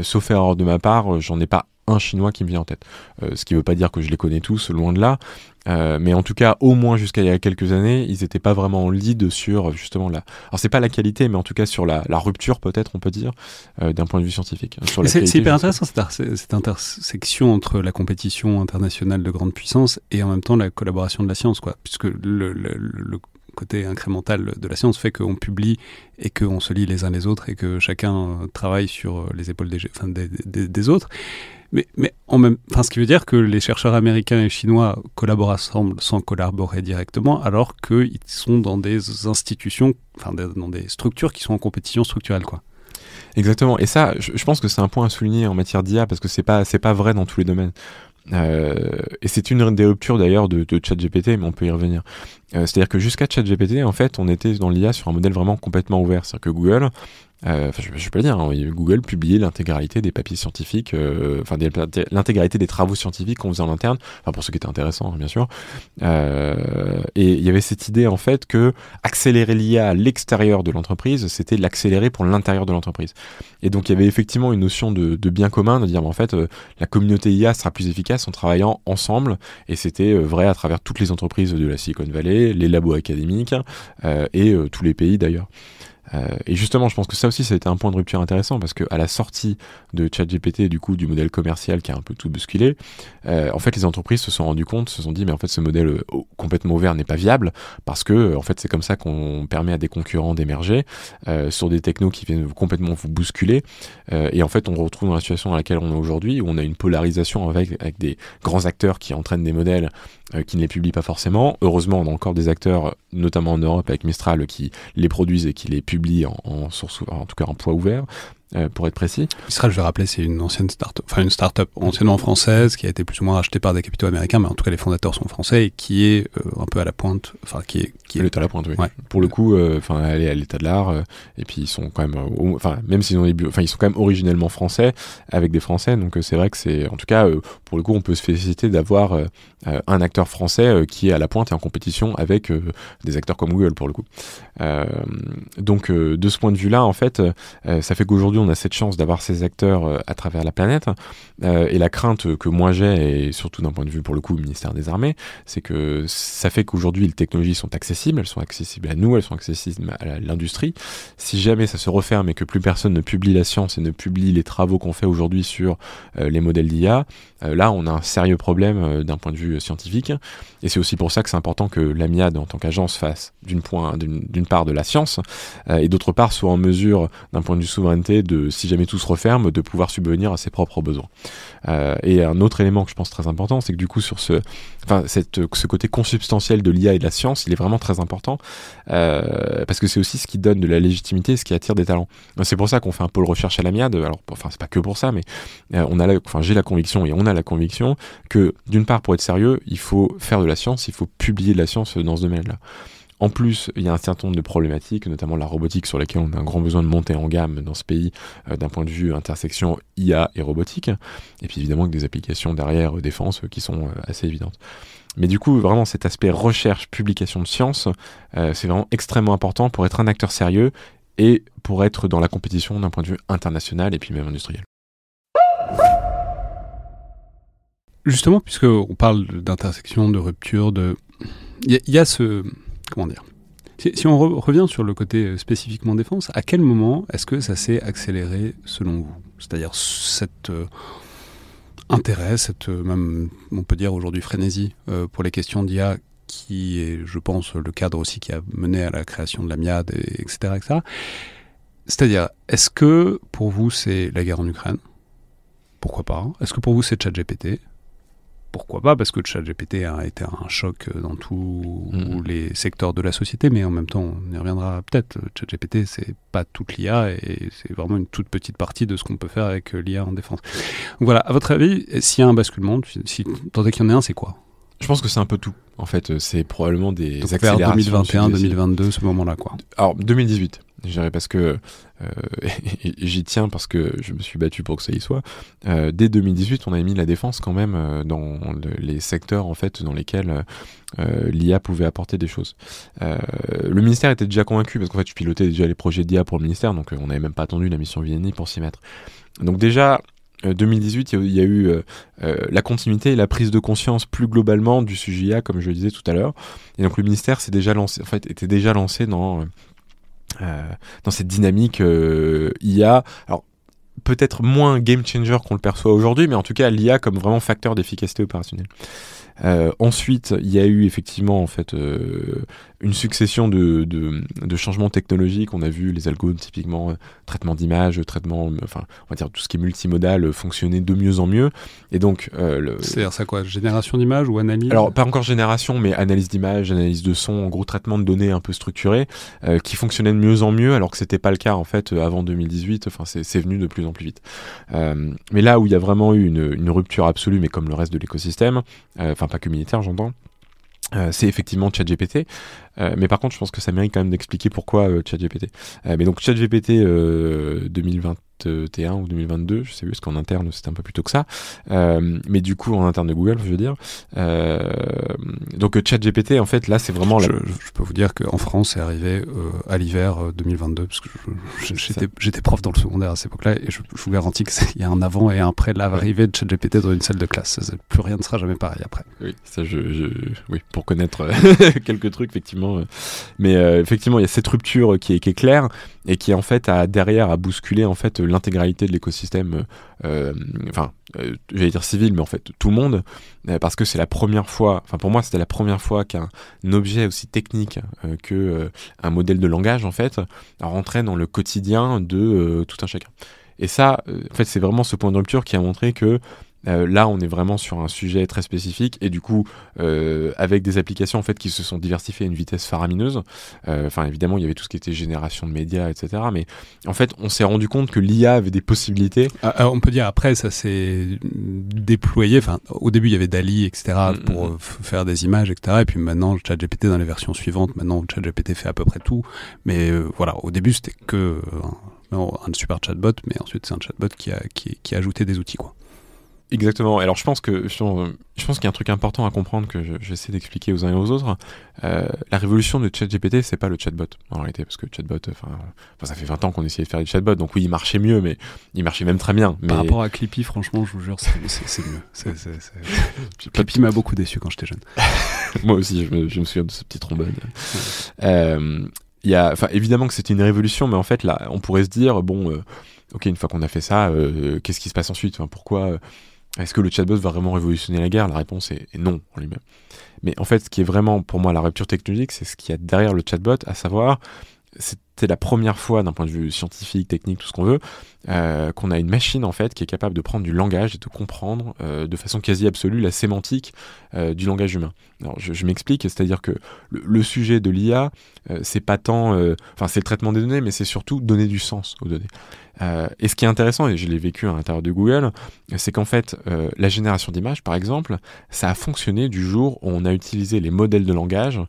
sauf erreur de ma part, j'en ai pas un chinois qui me vient en tête. Ce qui veut pas dire que je les connais tous, loin de là. Mais en tout cas, au moins jusqu'à il y a quelques années, ils étaient pas vraiment en lead sur justement la... Alors c'est pas la qualité, mais en tout cas sur la rupture peut-être, on peut dire, d'un point de vue scientifique. C'est hyper intéressant cette intersection entre la compétition internationale de grande puissance et en même temps la collaboration de la science, quoi. Puisque le côté incrémental de la science fait qu'on publie et qu'on se lit les uns les autres et que chacun travaille sur les épaules des autres. Mais ce qui veut dire que les chercheurs américains et chinois collaborent ensemble sans collaborer directement, alors qu'ils sont dans des institutions, dans des structures qui sont en compétition structurelle, quoi. Exactement. Et ça, je pense que c'est un point à souligner en matière d'IA parce que c'est pas vrai dans tous les domaines. Et c'est une des ruptures d'ailleurs de ChatGPT, mais on peut y revenir. C'est-à-dire que jusqu'à ChatGPT, en fait, on était dans l'IA sur un modèle vraiment complètement ouvert. C'est-à-dire que Google, je peux le dire, hein, Google publiait l'intégralité des papiers scientifiques, l'intégralité des travaux scientifiques qu'on faisait en interne, pour ceux qui étaient intéressants, hein, bien sûr. Et il y avait cette idée, en fait, que accélérer l'IA à l'extérieur de l'entreprise, c'était l'accélérer pour l'intérieur de l'entreprise. Et donc, il y avait effectivement une notion de bien commun, de dire, en fait, la communauté IA sera plus efficace en travaillant ensemble. Et c'était vrai à travers toutes les entreprises de la Silicon Valley, les labos académiques et tous les pays d'ailleurs. Et justement, je pense que ça aussi, ça a été un point de rupture intéressant parce qu'à la sortie de ChatGPT, du coup, du modèle commercial qui a un peu tout bousculé, en fait, les entreprises se sont dit, mais en fait, ce modèle complètement ouvert n'est pas viable parce que, en fait, c'est comme ça qu'on permet à des concurrents d'émerger sur des technos qui viennent complètement vous bousculer. Et en fait, on retrouve dans la situation dans laquelle on est aujourd'hui où on a une polarisation avec des grands acteurs qui entraînent des modèles qui ne les publient pas forcément. Heureusement, on a encore des acteurs, notamment en Europe avec Mistral, qui les produisent et qui les publient en source, en tout cas en poids ouvert. Pour être précis. Mistral, je vais rappeler, c'est une ancienne une start-up anciennement française qui a été plus ou moins rachetée par des capitaux américains, mais en tout cas les fondateurs sont français et qui est un peu à la pointe, qui est à la pointe, oui. Ouais. Pour le coup, elle est à l'état de l'art et puis ils sont quand même, même s'ils ont ils sont quand même originellement français avec des Français, donc c'est vrai que c'est, en tout cas, pour le coup, on peut se féliciter d'avoir un acteur français qui est à la pointe et en compétition avec des acteurs comme Google pour le coup. Donc de ce point de vue-là, en fait, ça fait qu'aujourd'hui on a cette chance d'avoir ces acteurs à travers la planète et la crainte que moi j'ai, et surtout d'un point de vue pour le coup ministère des Armées, c'est que ça fait qu'aujourd'hui les technologies sont accessibles, elles sont accessibles à nous, elles sont accessibles à l'industrie. Si jamais ça se referme et que plus personne ne publie la science et ne publie les travaux qu'on fait aujourd'hui sur les modèles d'IA, là on a un sérieux problème d'un point de vue scientifique, et c'est aussi pour ça que c'est important que l'AMIAD en tant qu'agence fasse d'une part de la science et d'autre part soit en mesure d'un point de vue souveraineté de, si jamais tout se referme, de pouvoir subvenir à ses propres besoins. Et un autre élément que je pense très important, c'est que du coup sur ce côté consubstantiel de l'IA et de la science, il est vraiment très important parce que c'est aussi ce qui donne de la légitimité, ce qui attire des talents. C'est pour ça qu'on fait un pôle recherche à l'AMIAD. Alors, c'est pas que pour ça, mais j'ai la conviction et on a la conviction que d'une part, pour être sérieux, il faut faire de la science, il faut publier de la science dans ce domaine-là. En plus, il y a un certain nombre de problématiques, notamment la robotique, sur laquelle on a un grand besoin de monter en gamme dans ce pays, d'un point de vue intersection IA et robotique, et puis évidemment avec des applications derrière défense qui sont assez évidentes. Mais du coup, vraiment, cet aspect recherche, publication de science, c'est vraiment extrêmement important pour être un acteur sérieux et pour être dans la compétition d'un point de vue international et puis même industriel. Justement, puisqu'on parle d'intersection, de rupture, il y a ce... Comment dire ? Si on revient sur le côté spécifiquement défense, à quel moment est-ce que ça s'est accéléré selon vous ? C'est-à-dire cet intérêt, même, on peut dire aujourd'hui frénésie pour les questions d'IA, qui est, je pense, le cadre aussi qui a mené à la création de l'AMIAD, etc., etc. C'est-à-dire, est-ce que pour vous c'est la guerre en Ukraine ? Pourquoi pas ? Est-ce que pour vous c'est ChatGPT ? pourquoi pas, parce que ChatGPT a été un choc dans tous les secteurs de la société, mais en même temps, on y reviendra peut-être. ChatGPT, c'est pas toute l'IA et c'est vraiment une toute petite partie de ce qu'on peut faire avec l'IA en défense. Donc voilà, à votre avis, s'il y a un basculement, si tant est qu'il y en ait un, c'est quoi ? Je pense que c'est un peu tout. En fait, c'est probablement des donc accélérations. Vers 2021, 2022, ce moment-là, quoi. Alors, 2018, je dirais, parce que j'y tiens, parce que je me suis battu pour que ça y soit. Dès 2018, on avait mis la défense quand même dans les secteurs en fait, dans lesquels l'IA pouvait apporter des choses. Le ministère était déjà convaincu, parce qu'en fait, je pilotais déjà les projets d'IA pour le ministère, donc on n'avait même pas attendu la mission VNI pour s'y mettre. Donc déjà... 2018, il y a eu la continuité et la prise de conscience plus globalement du sujet IA, comme je le disais tout à l'heure. Et donc le ministère était déjà lancé dans cette dynamique IA. Alors peut-être moins game changer qu'on le perçoit aujourd'hui, mais en tout cas l'IA comme vraiment facteur d'efficacité opérationnelle. Ensuite, il y a eu effectivement en fait une succession de changements technologiques. On a vu les algos typiquement traitement d'images, on va dire tout ce qui est multimodal fonctionner de mieux en mieux. Et donc, c'est-à-dire ça quoi, génération d'images ou analyse ? Alors pas encore génération, mais analyse d'images, analyse de son, en gros traitement de données un peu structuré, qui fonctionnait de mieux en mieux, alors que c'était pas le cas en fait avant 2018. Enfin, c'est venu de plus en plus vite. Mais là où il y a vraiment eu une rupture absolue, mais comme le reste de l'écosystème, pas que militaire, j'entends. C'est effectivement ChatGPT, mais par contre je pense que ça mérite quand même d'expliquer pourquoi ChatGPT. Mais donc ChatGPT 2021 ou 2022, je sais plus, parce qu'en interne c'était un peu plus tôt que ça, mais du coup en interne de Google, je veux dire. Donc ChatGPT en fait là c'est vraiment... Je peux vous dire qu'en France c'est arrivé à l'hiver 2022, parce que j'étais prof dans le secondaire à cette époque-là, et je vous garantis qu'il y a un avant et un après l'arrivée de ChatGPT dans une salle de classe. Plus rien ne sera jamais pareil après. Oui, ça oui, pour connaître quelques trucs effectivement. Mais effectivement il y a cette rupture qui est claire, et qui en fait derrière a bousculé en fait l'intégralité de l'écosystème, j'allais dire civil, mais en fait tout le monde, parce que c'est la première fois, pour moi c'était la première fois qu'un objet aussi technique que un modèle de langage en fait rentrait dans le quotidien de tout un chacun. Et ça, en fait, c'est vraiment ce point de rupture qui a montré que là, on est vraiment sur un sujet très spécifique, et du coup, avec des applications en fait qui se sont diversifiées à une vitesse faramineuse. Évidemment, il y avait tout ce qui était génération de médias, etc. Mais en fait, on s'est rendu compte que l'IA avait des possibilités. On peut dire après, ça s'est déployé. Au début, il y avait DALL-E, etc. pour faire des images, etc. Et puis maintenant, ChatGPT dans les versions suivantes. Maintenant, ChatGPT fait à peu près tout. Mais voilà, au début, c'était que un super chatbot, mais ensuite, c'est un chatbot qui a ajouté des outils, quoi. Exactement. Alors je pense qu'il y a un truc important à comprendre que j'essaie d'expliquer aux uns et aux autres. La révolution de ChatGPT, c'est pas le chatbot en réalité, parce que le chatbot, ça fait 20 ans qu'on essayait de faire des chatbots, donc oui, il marchait mieux, mais il marchait même très bien. Par rapport à Clippy, franchement, je vous jure, c'est mieux. Clippy m'a beaucoup déçu quand j'étais jeune. Moi aussi, je me souviens de ce petit trombone. Évidemment que c'était une révolution, mais en fait là, on pourrait se dire ok, une fois qu'on a fait ça, qu'est-ce qui se passe ensuite ? Pourquoi est-ce que le chatbot va vraiment révolutionner la guerre ? La réponse est non en lui-même. Mais en fait, ce qui est vraiment pour moi la rupture technologique, c'est ce qu'il y a derrière le chatbot, à savoir, c'était la première fois d'un point de vue scientifique, technique, tout ce qu'on veut, qu'on a une machine en fait qui est capable de prendre du langage et de comprendre de façon quasi absolue la sémantique du langage humain. Alors je m'explique, c'est-à-dire que le sujet de l'IA, c'est pas tant, c'est le traitement des données, mais c'est surtout donner du sens aux données. Et ce qui est intéressant, et je l'ai vécu à l'intérieur de Google, c'est qu'en fait, la génération d'images, par exemple, ça a fonctionné du jour où on a utilisé les modèles de langage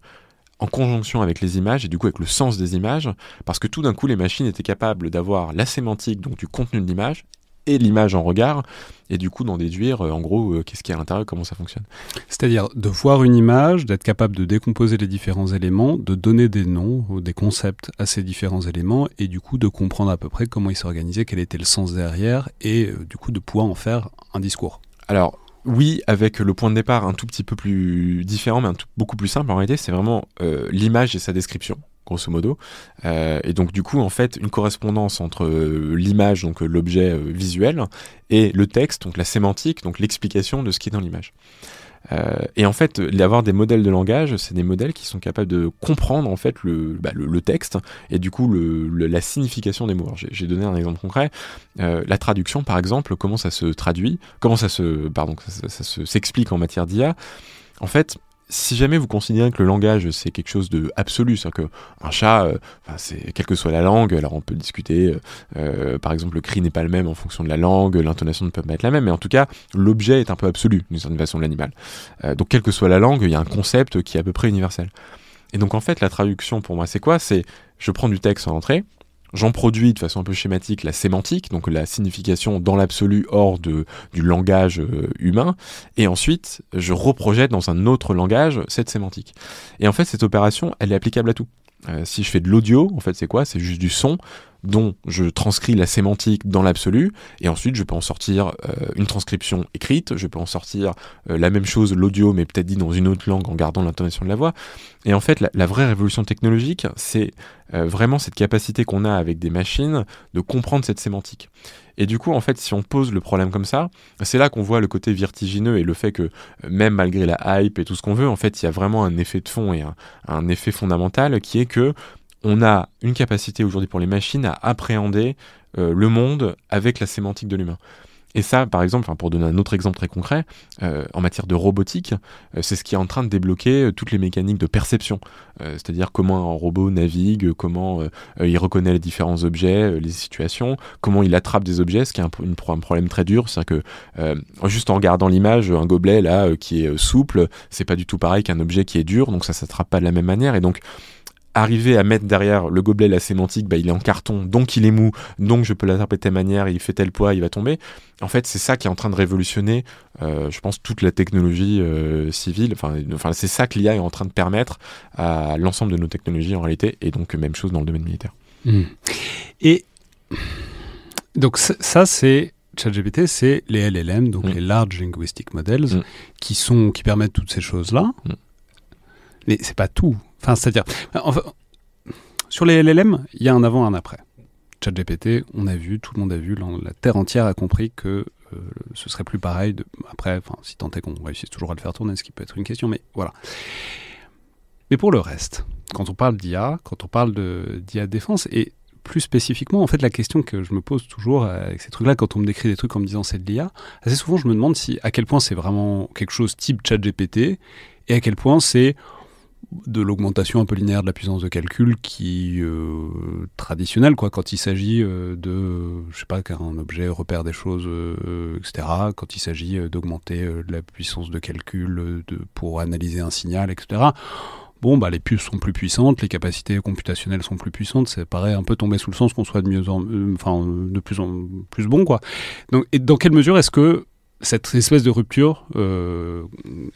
en conjonction avec les images, et du coup avec le sens des images, parce que tout d'un coup, les machines étaient capables d'avoir la sémantique, donc du contenu de l'image, et l'image en regard, et du coup d'en déduire, en gros, qu'est-ce qu'il y a à l'intérieur, comment ça fonctionne. C'est-à-dire de voir une image, d'être capable de décomposer les différents éléments, de donner des noms, ou des concepts à ces différents éléments, et du coup de comprendre à peu près comment ils s'organisaient, quel était le sens derrière, et du coup de pouvoir en faire un discours. Alors, oui, avec le point de départ un tout petit peu plus différent, mais beaucoup plus simple en réalité, c'est vraiment l'image et sa description. grosso modo. Et donc du coup, en fait, une correspondance entre l'image, donc l'objet visuel, et le texte, donc la sémantique, donc l'explication de ce qui est dans l'image. Et en fait, avoir des modèles de langage, c'est des modèles qui sont capables de comprendre en fait le texte et du coup la signification des mots. Alors, j'ai donné un exemple concret. La traduction, par exemple, comment ça se traduit, comment ça s'explique en matière d'IA. En fait, si jamais vous considérez que le langage c'est quelque chose de absolu, c'est-à-dire qu'un chat, c'est quelle que soit la langue, alors on peut discuter, par exemple le cri n'est pas le même en fonction de la langue, l'intonation ne peut pas être la même, mais en tout cas l'objet est un peu absolu d'une certaine façon de l'animal. Donc quelle que soit la langue, il y a un concept qui est à peu près universel. Et donc en fait la traduction pour moi c'est quoi ? C'est je prends du texte en entrée, j'en produis de façon un peu schématique la sémantique, donc la signification dans l'absolu hors du langage humain, et ensuite je reprojette dans un autre langage cette sémantique. Et en fait cette opération, elle est applicable à tout. Si je fais de l'audio, en fait c'est quoi ? C'est juste du son dont je transcris la sémantique dans l'absolu, et ensuite je peux en sortir une transcription écrite, je peux en sortir la même chose, l'audio, mais peut-être dit dans une autre langue en gardant l'intonation de la voix. Et en fait, la vraie révolution technologique, c'est vraiment cette capacité qu'on a avec des machines de comprendre cette sémantique. Et du coup, en fait, si on pose le problème comme ça, c'est là qu'on voit le côté vertigineux et le fait que, même malgré la hype et tout ce qu'on veut, en fait, il y a vraiment un effet de fond et un effet fondamental qui est que on a une capacité aujourd'hui pour les machines à appréhender le monde avec la sémantique de l'humain. Et ça, par exemple, pour donner un autre exemple très concret, en matière de robotique, c'est ce qui est en train de débloquer toutes les mécaniques de perception. C'est-à-dire comment un robot navigue, comment il reconnaît les différents objets, les situations, comment il attrape des objets, ce qui est un problème très dur. C'est-à-dire que juste en regardant l'image, un gobelet là qui est souple, c'est pas du tout pareil qu'un objet qui est dur, donc ça s'attrape pas de la même manière. Et donc arriver à mettre derrière le gobelet la sémantique, il est en carton, donc il est mou, donc je peux l'attraper de telle manière, il fait tel poids, il va tomber. En fait, c'est ça qui est en train de révolutionner, je pense, toute la technologie civile. Enfin, c'est ça que l'IA est en train de permettre à l'ensemble de nos technologies en réalité, et donc même chose dans le domaine militaire. Et donc ça, c'est ChatGPT, c'est les LLM, donc les Large Linguistic Models, qui permettent toutes ces choses-là. Mais c'est pas tout. Enfin, c'est-à-dire, sur les LLM, il y a un avant et un après. ChatGPT, on a vu, tout le monde a vu, la Terre entière a compris que ce serait plus pareil après, si tant est qu'on réussisse toujours à le faire tourner, ce qui peut être une question, mais voilà. Mais pour le reste, quand on parle d'IA, quand on parle d'IA défense, et plus spécifiquement, en fait, la question que je me pose toujours avec ces trucs-là, quand on me décrit des trucs en me disant c'est de l'IA, assez souvent je me demande à quel point c'est vraiment quelque chose type ChatGPT, et à quel point c'est de l'augmentation un peu linéaire de la puissance de calcul qui traditionnelle, quoi, quand il s'agit je sais pas, qu'un objet repère des choses, etc., quand il s'agit d'augmenter la puissance de calcul pour analyser un signal, etc. Bon, les puces sont plus puissantes, les capacités computationnelles sont plus puissantes, ça paraît un peu tomber sous le sens qu'on soit de plus en plus bon, quoi. Donc, et dans quelle mesure est-ce que cette espèce de rupture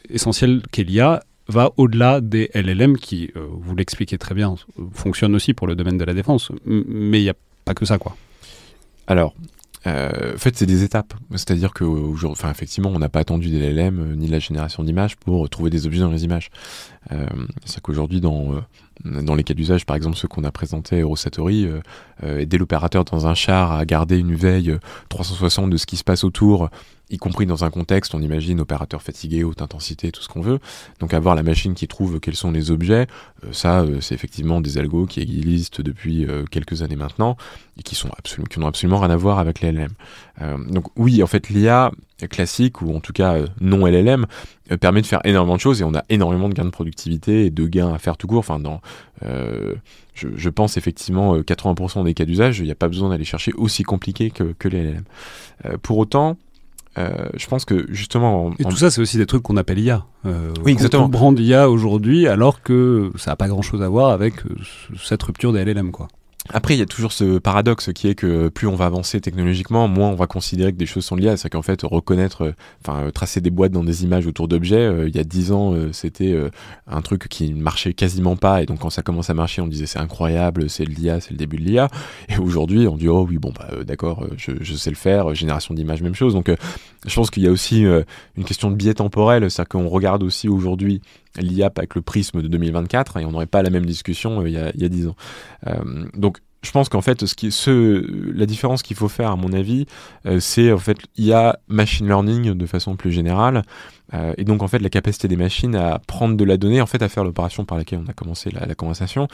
essentielle qu'est l'IA va au-delà des LLM qui, vous l'expliquez très bien, fonctionnent aussi pour le domaine de la défense, mais il n'y a pas que ça, quoi. Alors, en fait, c'est des étapes. C'est-à-dire que, effectivement, on n'a pas attendu des LLM ni de la génération d'images pour trouver des objets dans les images. C'est qu'aujourd'hui, dans les cas d'usage, par exemple, ceux qu'on a présentés à Eurosatori, aider l'opérateur dans un char à garder une veille 360 de ce qui se passe autour, y compris dans un contexte, on imagine opérateur fatigué, haute intensité, tout ce qu'on veut. Donc avoir la machine qui trouve quels sont les objets, c'est effectivement des algos qui existent depuis quelques années maintenant et qui n'ont absolument rien à voir avec les LLM. Donc oui, en fait, l'IA classique, ou en tout cas non LLM, permet de faire énormément de choses et on a énormément de gains de productivité et de gains à faire tout court. Je pense effectivement 80% des cas d'usage, il n'y a pas besoin d'aller chercher aussi compliqué que les LLM. Pour autant, je pense que justement... Et tout ça, c'est aussi des trucs qu'on appelle IA. Oui, exactement. On brande IA aujourd'hui, alors que ça n'a pas grand-chose à voir avec cette rupture des LLM, quoi. Après, il y a toujours ce paradoxe qui est que plus on va avancer technologiquement, moins on va considérer que des choses sont de l'IA. C'est qu'en fait, tracer des boîtes dans des images autour d'objets, il y a 10 ans, c'était un truc qui ne marchait quasiment pas. Et donc, quand ça commence à marcher, on disait c'est incroyable, c'est de l'IA, c'est le début de l'IA. Et aujourd'hui, on dit oh oui, bon, d'accord, je sais le faire, génération d'images, même chose. Donc, je pense qu'il y a aussi une question de biais temporel. C'est-à-dire qu'on regarde aussi aujourd'hui l'IA avec le prisme de 2024 et on n'aurait pas la même discussion il y a 10 ans. Donc je pense qu'en fait la différence qu'il faut faire à mon avis c'est en fait IA machine learning de façon plus générale et donc en fait la capacité des machines à prendre de la donnée, en fait à faire l'opération par laquelle on a commencé la conversation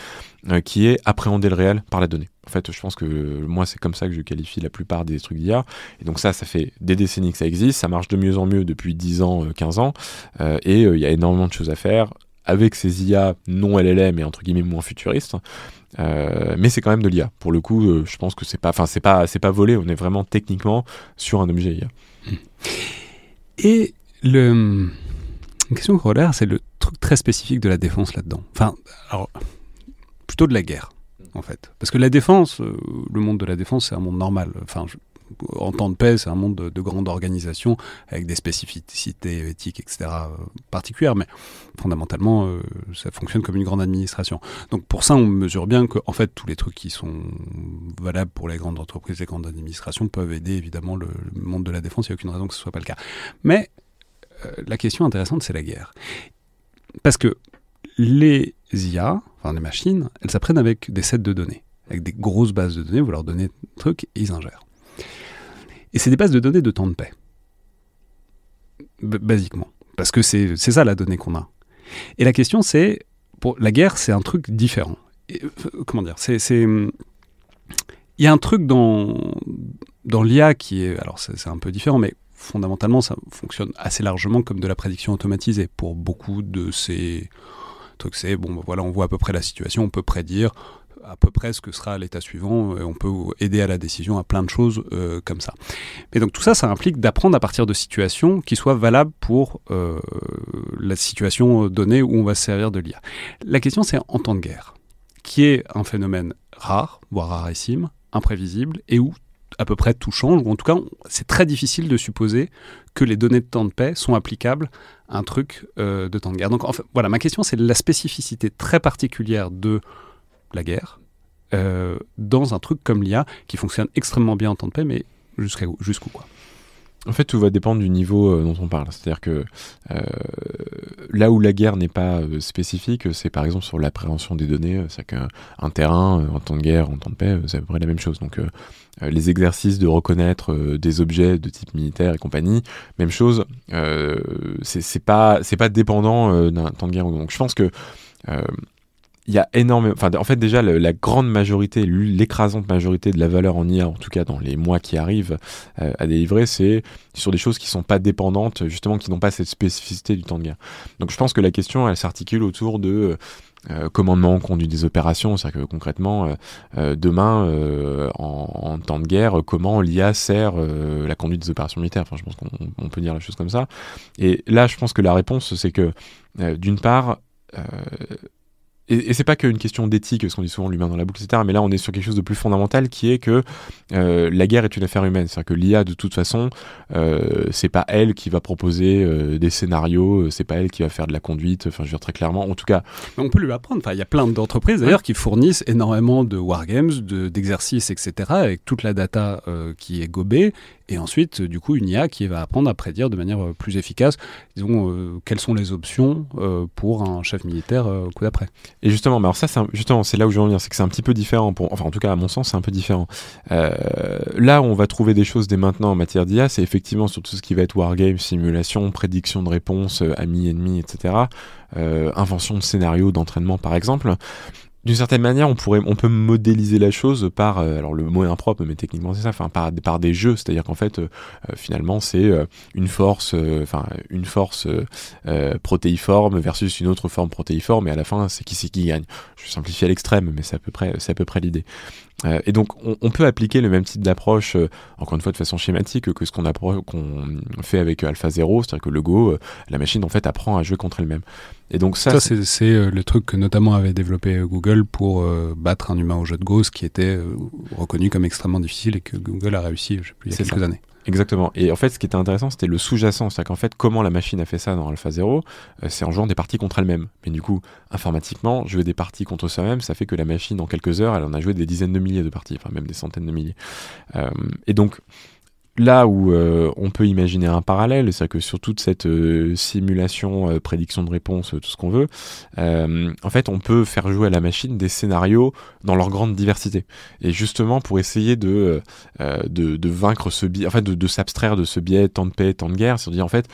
qui est appréhender le réel par la donnée. En fait je pense que moi c'est comme ça que je qualifie la plupart des trucs d'IA et donc ça fait des décennies que ça existe, ça marche de mieux en mieux depuis 10 ans, 15 ans et il y a énormément de choses à faire avec ces IA non LLM et entre guillemets moins futuristes. Mais c'est quand même de l'IA. Pour le coup, je pense que c'est pas volé. On est vraiment techniquement sur un objet IA. Et une question corollaire, c'est le truc très spécifique de la défense là-dedans. Enfin, alors, plutôt de la guerre, en fait. Parce que la défense, le monde de la défense, c'est un monde normal. Enfin, en temps de paix, c'est un monde de grande organisation avec des spécificités éthiques, etc. Particulières, mais fondamentalement, ça fonctionne comme une grande administration. Donc pour ça, on mesure bien que, en fait, tous les trucs qui sont valables pour les grandes entreprises, les grandes administrations peuvent aider évidemment le monde de la défense. Il n'y a aucune raison que ce ne soit pas le cas. Mais la question intéressante, c'est la guerre. Parce que les IA, enfin les machines, elles s'apprennent avec des sets de données, avec des grosses bases de données. Vous leur donnez des trucs et ils ingèrent. Et c'est des bases de données de temps de paix. Basiquement. Parce que c'est ça la donnée qu'on a. Et la question c'est, pour la guerre, c'est un truc différent. Et, comment dire, il y a un truc dans l'IA qui est, alors c'est un peu différent, mais fondamentalement ça fonctionne assez largement comme de la prédiction automatisée. Pour beaucoup de ces trucs, c'est, voilà, on voit à peu près la situation, on peut prédire à peu près ce que sera l'état suivant, et on peut aider à la décision à plein de choses comme ça. Et donc tout ça, ça implique d'apprendre à partir de situations qui soient valables pour la situation donnée où on va se servir de l'IA. La question, c'est en temps de guerre, qui est un phénomène rare, voire rarissime, imprévisible, et où à peu près tout change, ou en tout cas, c'est très difficile de supposer que les données de temps de paix sont applicables à un truc de temps de guerre. Donc en fait, voilà, ma question, c'est la spécificité très particulière de la guerre, dans un truc comme l'IA qui fonctionne extrêmement bien en temps de paix, mais jusqu'où quoi. En fait, tout va dépendre du niveau dont on parle. C'est-à-dire que là où la guerre n'est pas spécifique, c'est par exemple sur l'appréhension des données. C'est-à-dire qu'un terrain, en temps de guerre, en temps de paix, c'est à peu près la même chose. Donc les exercices de reconnaître des objets de type militaire et compagnie, même chose. C'est pas dépendant d'un temps de guerre. Donc je pense que il y a énormément... Enfin, en fait, déjà, la grande majorité, l'écrasante majorité de la valeur en IA, en tout cas dans les mois qui arrivent à délivrer, c'est sur des choses qui ne sont pas dépendantes, justement, qui n'ont pas cette spécificité du temps de guerre. Donc, je pense que la question, elle s'articule autour de commandement, conduit des opérations. C'est-à-dire que, concrètement, demain, en temps de guerre, comment l'IA sert la conduite des opérations militaires. Enfin, je pense qu'on peut dire la chose comme ça. Et là, je pense que la réponse, c'est que, d'une part... Et c'est pas qu'une question d'éthique, ce qu'on dit souvent, l'humain dans la boucle, etc. Mais là, on est sur quelque chose de plus fondamental qui est que la guerre est une affaire humaine. C'est-à-dire que l'IA, de toute façon, c'est pas elle qui va proposer des scénarios, c'est pas elle qui va faire de la conduite, enfin, je veux dire très clairement. En tout cas... On peut lui apprendre. Enfin, il y a plein d'entreprises, d'ailleurs, qui fournissent énormément de wargames, d'exercices, etc., avec toute la data qui est gobée. Et ensuite, du coup, une IA qui va apprendre à prédire de manière plus efficace, disons, quelles sont les options pour un chef militaire au coup d'après. Et justement, alors ça, c'est là où je veux en venir, c'est que c'est un petit peu différent. Enfin, en tout cas, à mon sens, c'est un peu différent. Là où on va trouver des choses dès maintenant en matière d'IA, c'est effectivement sur tout ce qui va être wargame, simulation, prédiction de réponse, amis-ennemis, etc. Invention de scénarios, d'entraînement, par exemple. D'une certaine manière, on peut modéliser la chose par, alors le mot est impropre, mais techniquement c'est ça, enfin par des jeux, c'est-à-dire qu'en fait, finalement, c'est une force protéiforme versus une autre forme protéiforme, et à la fin, c'est qui gagne. Je simplifie à l'extrême, mais c'est à peu près l'idée. Et donc, on peut appliquer le même type d'approche, encore une fois de façon schématique, que ce qu'on fait avec AlphaZero, c'est-à-dire que le Go, la machine en fait apprend à jouer contre elle-même. Et donc ça c'est le truc que notamment avait développé Google pour battre un humain au jeu de Go, qui était reconnu comme extrêmement difficile et que Google a réussi, je sais plus, il y a quelques années. Exactement. Et en fait, ce qui était intéressant, c'était le sous-jacent. C'est-à-dire qu'en fait, comment la machine a fait ça dans AlphaZero, c'est en jouant des parties contre elle-même. Mais du coup, informatiquement, jouer des parties contre soi-même, ça fait que la machine, en quelques heures, elle en a joué des dizaines de milliers de parties, enfin même des centaines de milliers. Et donc, là où on peut imaginer un parallèle, c'est que sur toute cette simulation, prédiction de réponse, tout ce qu'on veut, en fait, on peut faire jouer à la machine des scénarios dans leur grande diversité. Et justement, pour essayer de vaincre ce biais, en fait, de s'abstraire de ce biais temps de paix, temps de guerre, c'est-à-dire en fait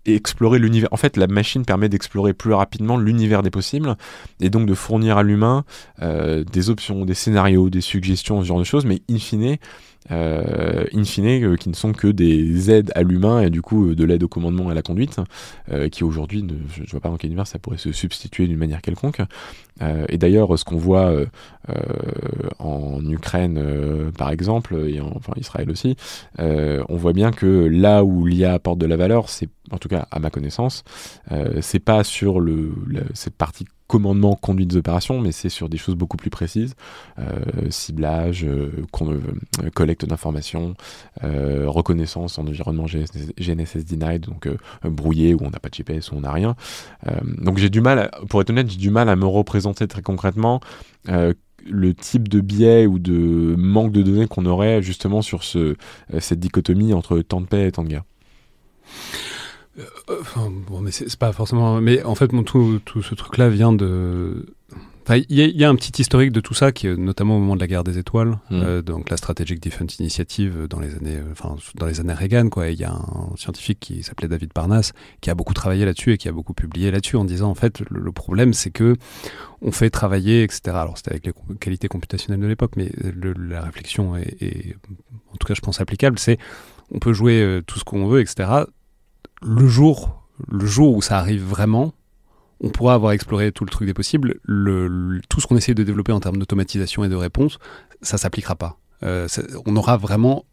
explorer l'univers. En fait, la machine permet d'explorer plus rapidement l'univers des possibles et donc de fournir à l'humain des options, des scénarios, des suggestions, ce genre de choses, mais in fine, qui ne sont que des aides à l'humain et du coup de l'aide au commandement et à la conduite, qui aujourd'hui, je ne vois pas dans quel univers ça pourrait se substituer d'une manière quelconque. Et d'ailleurs, ce qu'on voit en Ukraine, par exemple, et enfin Israël aussi, on voit bien que là où l'IA apporte de la valeur, c'est, en tout cas à ma connaissance, c'est pas sur cette partie commandement, conduite des opérations, mais c'est sur des choses beaucoup plus précises, ciblage, collecte d'informations, reconnaissance en environnement GNSS denied, donc brouillé, où on n'a pas de GPS, où on n'a rien. Donc j'ai du mal, pour être honnête, j'ai du mal à me représenter très concrètement le type de biais ou de manque de données qu'on aurait justement sur cette dichotomie entre temps de paix et temps de guerre. Bon, mais c'est pas forcément. Mais en fait, tout ce truc-là vient de. Enfin, il y a un petit historique de tout ça, qui est notamment au moment de la guerre des étoiles, donc la Strategic Defense Initiative dans les années Reagan, quoi. Il y a un scientifique qui s'appelait David Parnas qui a beaucoup travaillé là-dessus et qui a beaucoup publié là-dessus en disant en fait le problème c'est que on fait travailler, etc. Alors c'était avec les qualités computationnelles de l'époque, mais la réflexion est en tout cas je pense applicable. C'est on peut jouer tout ce qu'on veut, etc. Le jour où ça arrive vraiment, on pourra avoir exploré tout le truc des possibles. Tout ce qu'on essaie de développer en termes d'automatisation et de réponse, ça s'appliquera pas. On aura vraiment...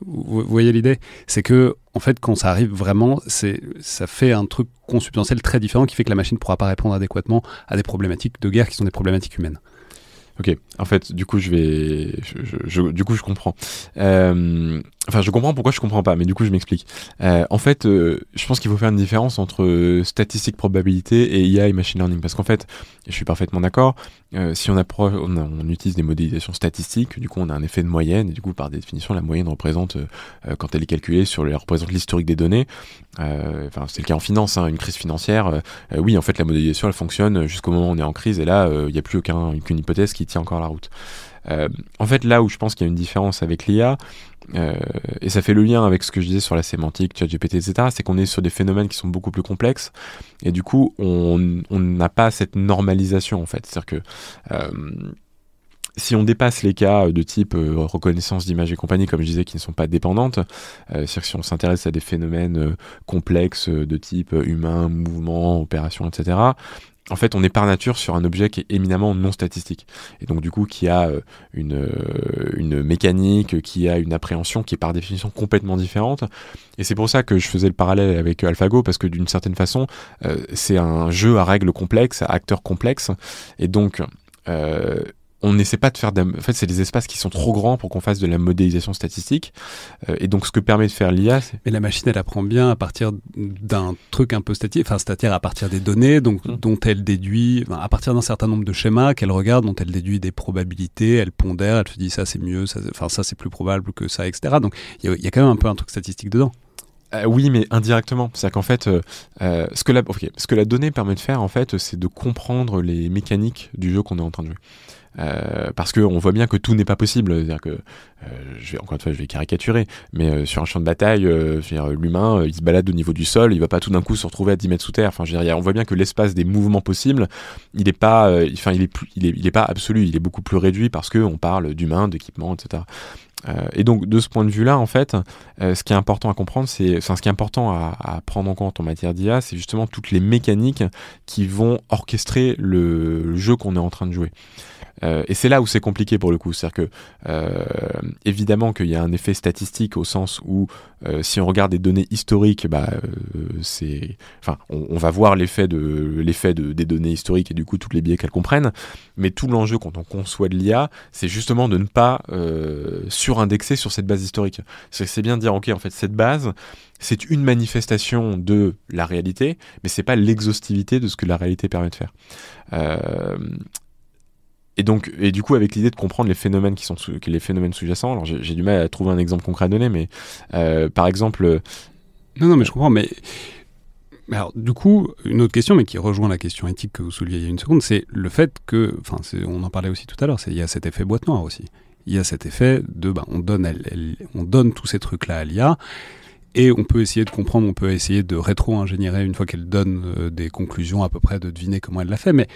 Vous voyez l'idée ? C'est que, en fait, quand ça arrive vraiment, ça fait un truc consubstantiel très différent qui fait que la machine ne pourra pas répondre adéquatement à des problématiques de guerre qui sont des problématiques humaines. Ok, en fait, du coup, je comprends. Enfin, je comprends pourquoi je comprends pas, mais du coup, je m'explique. En fait, je pense qu'il faut faire une différence entre statistique probabilité et IA et machine learning, parce qu'en fait, je suis parfaitement d'accord. Si on utilise des modélisations statistiques, du coup, on a un effet de moyenne, et du coup, par définition, la moyenne représente, quand elle est calculée, elle représente l'historique des données. Enfin, c'est le cas en finance, hein, une crise financière. Oui, en fait, la modélisation, elle fonctionne jusqu'au moment où on est en crise, et là, il n'y a plus aucune hypothèse qui tient encore la route. En fait, là où je pense qu'il y a une différence avec l'IA, et ça fait le lien avec ce que je disais sur la sémantique, ChatGPT, etc., c'est qu'on est sur des phénomènes qui sont beaucoup plus complexes, et du coup, on n'a pas cette normalisation, en fait. C'est-à-dire que si on dépasse les cas de type reconnaissance d'images et compagnie, comme je disais, qui ne sont pas dépendantes, c'est-à-dire que si on s'intéresse à des phénomènes complexes de type humain, mouvement, opération, etc., en fait, on est par nature sur un objet qui est éminemment non statistique. Et donc, du coup, qui a une mécanique, qui a une appréhension qui est par définition complètement différente. Et c'est pour ça que je faisais le parallèle avec AlphaGo, parce que d'une certaine façon, c'est un jeu à règles complexes, à acteurs complexes. Et donc, on n'essaie pas de faire... En fait, c'est des espaces qui sont trop grands pour qu'on fasse de la modélisation statistique. Et donc, ce que permet de faire l'IA... Mais la machine, elle apprend bien à partir d'un truc un peu statique, enfin, c'est-à-dire à partir des données dont elle déduit... Enfin, à partir d'un certain nombre de schémas qu'elle regarde, dont elle déduit des probabilités, elle pondère, elle se dit ça c'est mieux, ça c'est plus probable que ça, etc. Donc, il y a quand même un peu un truc statistique dedans. Oui, mais indirectement. C'est-à-dire qu'en fait, ce que la donnée permet de faire, en fait, c'est de comprendre les mécaniques du jeu qu'on est en train de jouer. Parce qu'on voit bien que tout n'est pas possible. C'est-à-dire que, encore une fois, je vais caricaturer, mais sur un champ de bataille, l'humain, il se balade au niveau du sol, il va pas tout d'un coup se retrouver à 10 mètres sous terre. Enfin, on voit bien que l'espace des mouvements possibles, il est pas absolu, il est beaucoup plus réduit parce qu'on parle d'humains, d'équipements, etc. Et donc, de ce point de vue-là, en fait, ce qui est important à comprendre, ce qui est important à prendre en compte en matière d'IA, c'est justement toutes les mécaniques qui vont orchestrer le jeu qu'on est en train de jouer. Et c'est là où c'est compliqué pour le coup. C'est-à-dire que, évidemment qu'il y a un effet statistique au sens où si on regarde des données historiques, on va voir l'effet des données historiques et du coup tous les biais qu'elles comprennent. Mais tout l'enjeu quand on conçoit de l'IA, c'est justement de ne pas surindexer sur cette base historique. C'est bien de dire, ok, en fait, cette base, c'est une manifestation de la réalité, mais c'est pas l'exhaustivité de ce que la réalité permet de faire. Et du coup, avec l'idée de comprendre les phénomènes les phénomènes sous-jacents, alors j'ai du mal à trouver un exemple concret à donner, mais par exemple... Non, mais je comprends, mais alors, du coup, une autre question, mais qui rejoint la question éthique que vous souleviez il y a une seconde, c'est le fait que, on en parlait aussi tout à l'heure, il y a cet effet boîte noire aussi. Il y a cet effet de, on donne tous ces trucs-là à l'IA, et on peut essayer de comprendre, on peut essayer de rétro-ingénierer une fois qu'elle donne des conclusions à peu près, de deviner comment elle l'a fait. Mais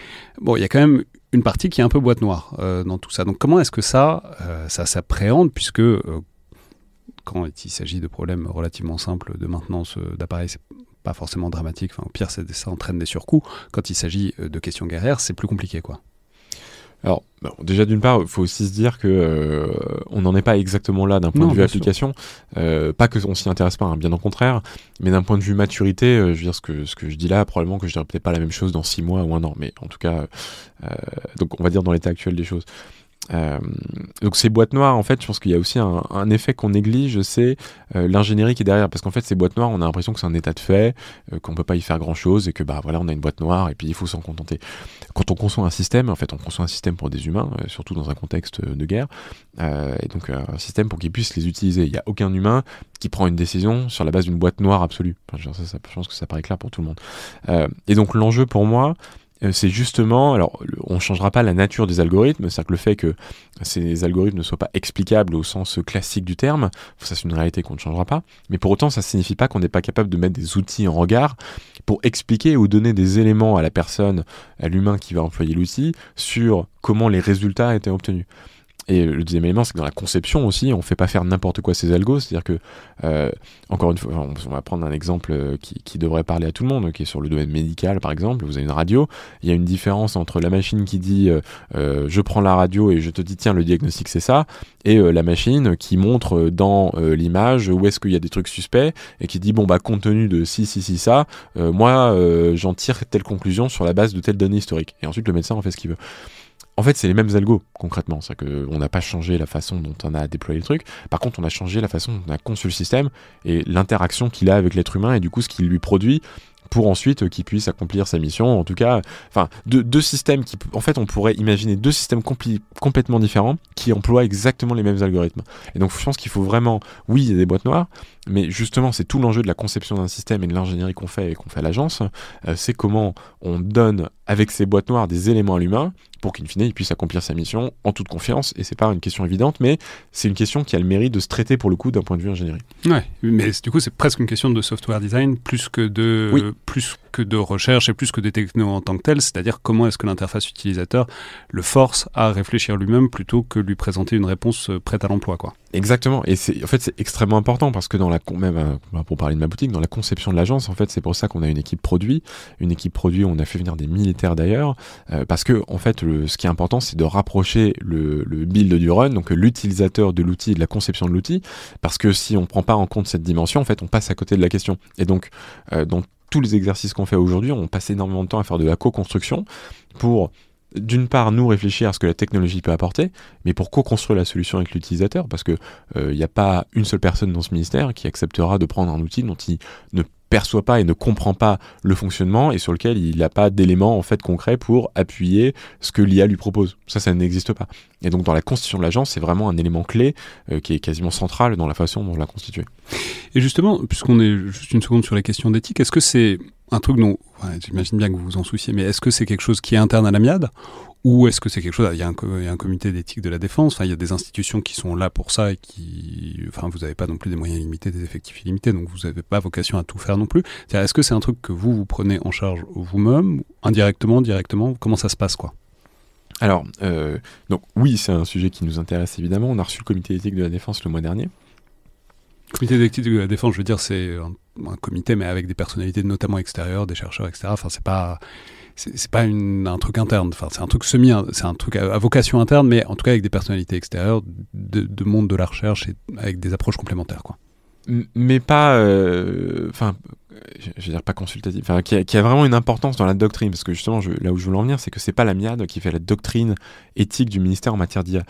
bon, il y a quand même une partie qui est un peu boîte noire dans tout ça. Donc comment est-ce que ça s'appréhende, puisque quand il s'agit de problèmes relativement simples de maintenance d'appareils, c'est pas forcément dramatique. Au pire, ça entraîne des surcoûts. Quand il s'agit de questions guerrières, c'est plus compliqué, quoi. Alors, déjà d'une part, il faut aussi se dire que on n'en est pas exactement là d'un point de vue application. Pas qu'on s'y intéresse pas, bien au contraire, mais d'un point de vue maturité, je veux dire ce que je dis là, probablement que je dirais peut-être pas la même chose dans 6 mois ou 1 an, mais en tout cas, donc on va dire dans l'état actuel des choses. Donc ces boîtes noires, en fait, je pense qu'il y a aussi un effet qu'on néglige, c'est l'ingénierie qui est derrière, parce qu'en fait ces boîtes noires, on a l'impression que c'est un état de fait, qu'on peut pas y faire grand chose et que voilà, on a une boîte noire et puis il faut s'en contenter. Quand on conçoit un système, en fait, on conçoit un système pour des humains, surtout dans un contexte de guerre, et donc un système pour qu'ils puissent les utiliser. Il y a aucun humain qui prend une décision sur la base d'une boîte noire absolue. Enfin, je pense que ça paraît clair pour tout le monde. Et donc l'enjeu pour moi, c'est justement, alors on ne changera pas la nature des algorithmes, c'est-à-dire que le fait que ces algorithmes ne soient pas explicables au sens classique du terme, ça c'est une réalité qu'on ne changera pas, mais pour autant ça ne signifie pas qu'on n'est pas capable de mettre des outils en regard pour expliquer ou donner des éléments à la personne, à l'humain qui va employer l'outil, sur comment les résultats étaient obtenus. Et le deuxième élément, c'est que dans la conception aussi, on ne fait pas faire n'importe quoi ces algos. C'est-à-dire que, encore une fois, on va prendre un exemple qui devrait parler à tout le monde, qui est sur le domaine médical, par exemple. Vous avez une radio. Il y a une différence entre la machine qui dit je prends la radio et je te dis tiens, le diagnostic c'est ça, et la machine qui montre dans l'image où est-ce qu'il y a des trucs suspects et qui dit compte tenu de ça, moi j'en tire telle conclusion sur la base de telle donnée historique. Et ensuite le médecin en fait ce qu'il veut. En fait, c'est les mêmes algos, concrètement. C'est-à-dire qu'on n'a pas changé la façon dont on a déployé le truc. Par contre, on a changé la façon dont on a conçu le système et l'interaction qu'il a avec l'être humain et du coup, ce qu'il lui produit pour ensuite qu'il puisse accomplir sa mission. En tout cas, deux systèmes qui... En fait, on pourrait imaginer deux systèmes complètement différents qui emploient exactement les mêmes algorithmes. Et donc, je pense qu'il faut vraiment... Oui, il y a des boîtes noires, mais justement, c'est tout l'enjeu de la conception d'un système et de l'ingénierie qu'on fait à l'agence. C'est comment on donne, avec ces boîtes noires, des éléments à l'humain pour qu'in fine, il puisse accomplir sa mission en toute confiance. Et c'est pas une question évidente, mais c'est une question qui a le mérite de se traiter, pour le coup, d'un point de vue ingénierie. Ouais, mais du coup, c'est presque une question de software design plus que de recherche et plus que des technos en tant que tels, c'est-à-dire comment est-ce que l'interface utilisateur le force à réfléchir lui-même plutôt que lui présenter une réponse prête à l'emploi, quoi. Exactement, et c'est extrêmement important parce que pour parler de ma boutique, dans la conception de l'agence, en fait, c'est pour ça qu'on a une équipe produit où on a fait venir des militaires d'ailleurs, parce que en fait, ce qui est important, c'est de rapprocher le build du run, donc l'utilisateur de l'outil, de la conception de l'outil, parce que si on prend pas en compte cette dimension, en fait, on passe à côté de la question. Et donc, dans tous les exercices qu'on fait aujourd'hui, on passe énormément de temps à faire de la co-construction pour, d'une part, nous réfléchir à ce que la technologie peut apporter, mais pour co-construire la solution avec l'utilisateur, parce que il n'y a pas une seule personne dans ce ministère qui acceptera de prendre un outil dont il ne perçoit pas et ne comprend pas le fonctionnement et sur lequel il n'a pas d'éléments en fait concrets pour appuyer ce que l'IA lui propose. Ça n'existe pas. Et donc dans la constitution de l'agence, c'est vraiment un élément clé qui est quasiment central dans la façon dont on l'a constitué. Et justement, puisqu'on est juste une seconde sur les questions d'éthique, est-ce que c'est un truc dont, j'imagine bien que vous vous en souciez, mais est-ce que c'est quelque chose qui est interne à la MIAD ou est-ce que c'est quelque chose, il y a un comité d'éthique de la défense, il y a des institutions qui sont là pour ça et vous n'avez pas non plus des moyens limités, des effectifs illimités, donc vous n'avez pas vocation à tout faire non plus. C'est-à-dire, est-ce que c'est un truc que vous prenez en charge vous-même, indirectement, directement, comment ça se passe, quoi ? Alors, donc oui, c'est un sujet qui nous intéresse évidemment. On a reçu le comité d'éthique de la défense le mois dernier. Le comité d'éthique de la défense, je veux dire, c'est un comité, mais avec des personnalités notamment extérieures, des chercheurs, etc. Enfin, c'est pas un truc interne. Enfin, c'est un truc c'est un truc à vocation interne, mais en tout cas avec des personnalités extérieures, de monde de la recherche et avec des approches complémentaires, quoi. Mais pas, enfin, je veux dire pas consultative, enfin, qui a vraiment une importance dans la doctrine, parce que justement, là où je voulais en venir, c'est que c'est pas la MIAD qui fait la doctrine éthique du ministère en matière d'IA.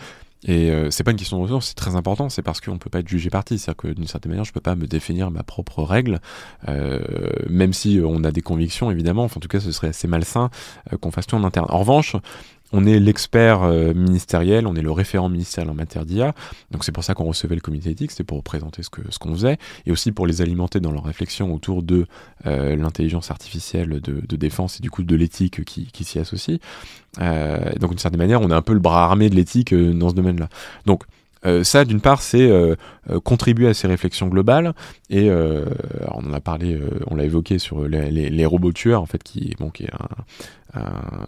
Et c'est pas une question de ressources, c'est très important, c'est parce qu'on peut pas être jugé parti, c'est-à-dire que d'une certaine manière, je peux pas me définir ma propre règle, même si on a des convictions, évidemment, enfin, en tout cas, ce serait assez malsain qu'on fasse tout en interne. En revanche, on est l'expert ministériel, on est le référent ministériel en matière d'IA, donc c'est pour ça qu'on recevait le comité éthique, c'était pour présenter ce qu'on faisait, et aussi pour les alimenter dans leur réflexion autour de l'intelligence artificielle de défense et du coup de l'éthique qui s'y associe. Donc d'une certaine manière, on est un peu le bras armé de l'éthique dans ce domaine-là. Donc ça, d'une part, c'est contribuer à ces réflexions globales, et on en a parlé, on l'a évoqué sur les robots tueurs, en fait, qui est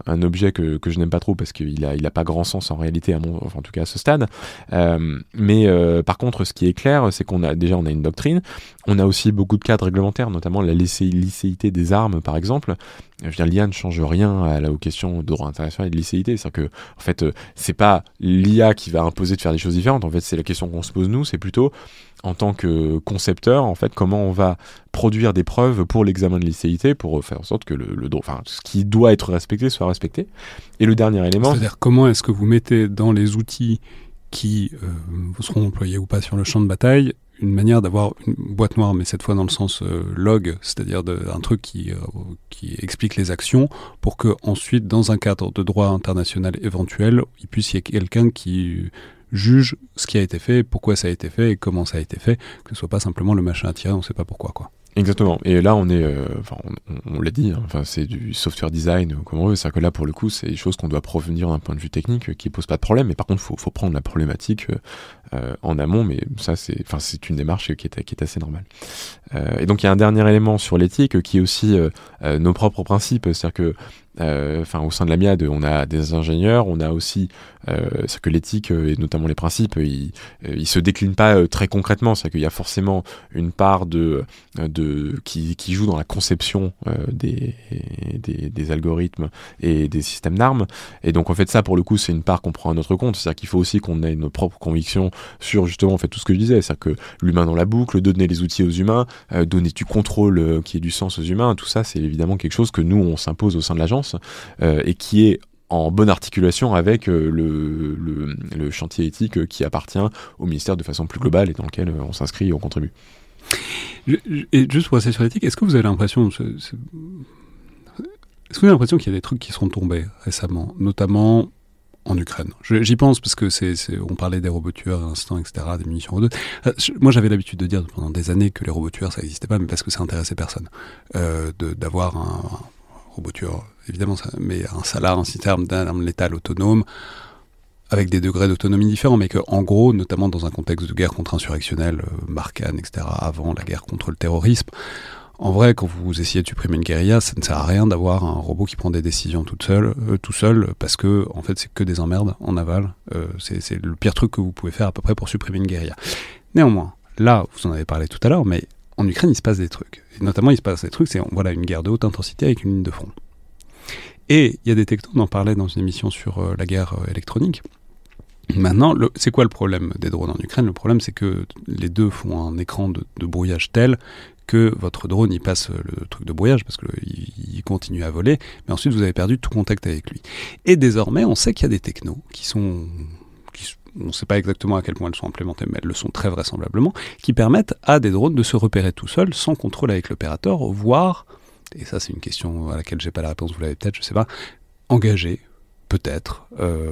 un objet que je n'aime pas trop parce qu'il a pas grand sens en réalité, enfin, en tout cas à ce stade. Mais par contre, ce qui est clair, c'est qu'on a une doctrine, on a aussi beaucoup de cadres réglementaires, notamment la licéité des armes, par exemple. Je veux dire, l'IA ne change rien aux questions de droit international et de licéité. C'est-à-dire que, en fait, c'est pas l'IA qui va imposer de faire des choses différentes. En fait, c'est la question qu'on se pose nous, c'est plutôt en tant que concepteur, en fait, comment on va produire des preuves pour l'examen de licéité pour faire en sorte que le droit, enfin, ce qui doit être respecté soit respecté. Et le dernier élément, c'est-à-dire comment est-ce que vous mettez dans les outils qui seront employés ou pas sur le champ de bataille une manière d'avoir une boîte noire, mais cette fois dans le sens log, c'est-à-dire un truc qui explique les actions, pour que ensuite, dans un cadre de droit international éventuel, il puisse y avoir quelqu'un qui juge ce qui a été fait, pourquoi ça a été fait et comment ça a été fait, que ce soit pas simplement le machin à tirer, on ne sait pas pourquoi, quoi. Exactement. Et là, on est, on l'a dit, hein, enfin, c'est du software design, comme on veut. C'est-à-dire que là, pour le coup, c'est des choses qu'on doit provenir d'un point de vue technique qui pose pas de problème. Mais par contre, faut prendre la problématique en amont. Mais ça, c'est une démarche qui est assez normale. Et donc, il y a un dernier élément sur l'éthique qui est aussi nos propres principes. C'est-à-dire que au sein de la MIAD, on a des ingénieurs, on a aussi c'est que l'éthique et notamment les principes, ils se déclinent pas très concrètement. C'est qu'il y a forcément une part qui joue dans la conception des algorithmes et des systèmes d'armes. Et donc en fait ça, pour le coup, c'est une part qu'on prend à notre compte. C'est-à-dire qu'il faut aussi qu'on ait nos propres convictions sur justement en fait tout ce que je disais. C'est-à-dire que l'humain dans la boucle, donner les outils aux humains, donner du contrôle qui ait du sens aux humains, tout ça, c'est évidemment quelque chose que nous on s'impose au sein de l'agence. Et qui est en bonne articulation avec le chantier éthique qui appartient au ministère de façon plus globale et dans lequel on s'inscrit et on contribue. Et juste pour rester sur l'éthique, est-ce que vous avez l'impression qu'il y a des trucs qui sont tombés récemment, notamment en Ukraine? J'y pense parce que on parlait des robots tueurs à l'instant, etc., des munitions robots. Moi, j'avais l'habitude de dire pendant des années que les robots tueurs, ça n'existait pas, mais parce que ça intéressait personne. D'avoir un robot tueur, évidemment, mais un SALAR, un système d'armes létales autonome, avec des degrés d'autonomie différents, mais qu'en gros, notamment dans un contexte de guerre contre-insurrectionnelle, Barkhane, etc., avant la guerre contre le terrorisme, en vrai, quand vous essayez de supprimer une guérilla, ça ne sert à rien d'avoir un robot qui prend des décisions tout seul, parce que, en fait, c'est que des emmerdes en aval. C'est le pire truc que vous pouvez faire à peu près pour supprimer une guérilla. Néanmoins, là, vous en avez parlé tout à l'heure, mais en Ukraine, il se passe des trucs. Et notamment, il se passe des trucs, c'est une guerre de haute intensité avec une ligne de front. Et il y a des technos, on en parlait dans une émission sur la guerre électronique. Maintenant, c'est quoi le problème des drones en Ukraine? Le problème, c'est que les deux font un écran de brouillage tel que votre drone, il passe le truc de brouillage parce qu'il continue à voler, mais ensuite, vous avez perdu tout contact avec lui. Et désormais, on sait qu'il y a des technos on ne sait pas exactement à quel point elles sont implémentées, mais elles le sont très vraisemblablement, qui permettent à des drones de se repérer tout seuls, sans contrôle avec l'opérateur, voire, et ça c'est une question à laquelle j'ai pas la réponse, vous l'avez peut-être, je sais pas, engager, peut-être,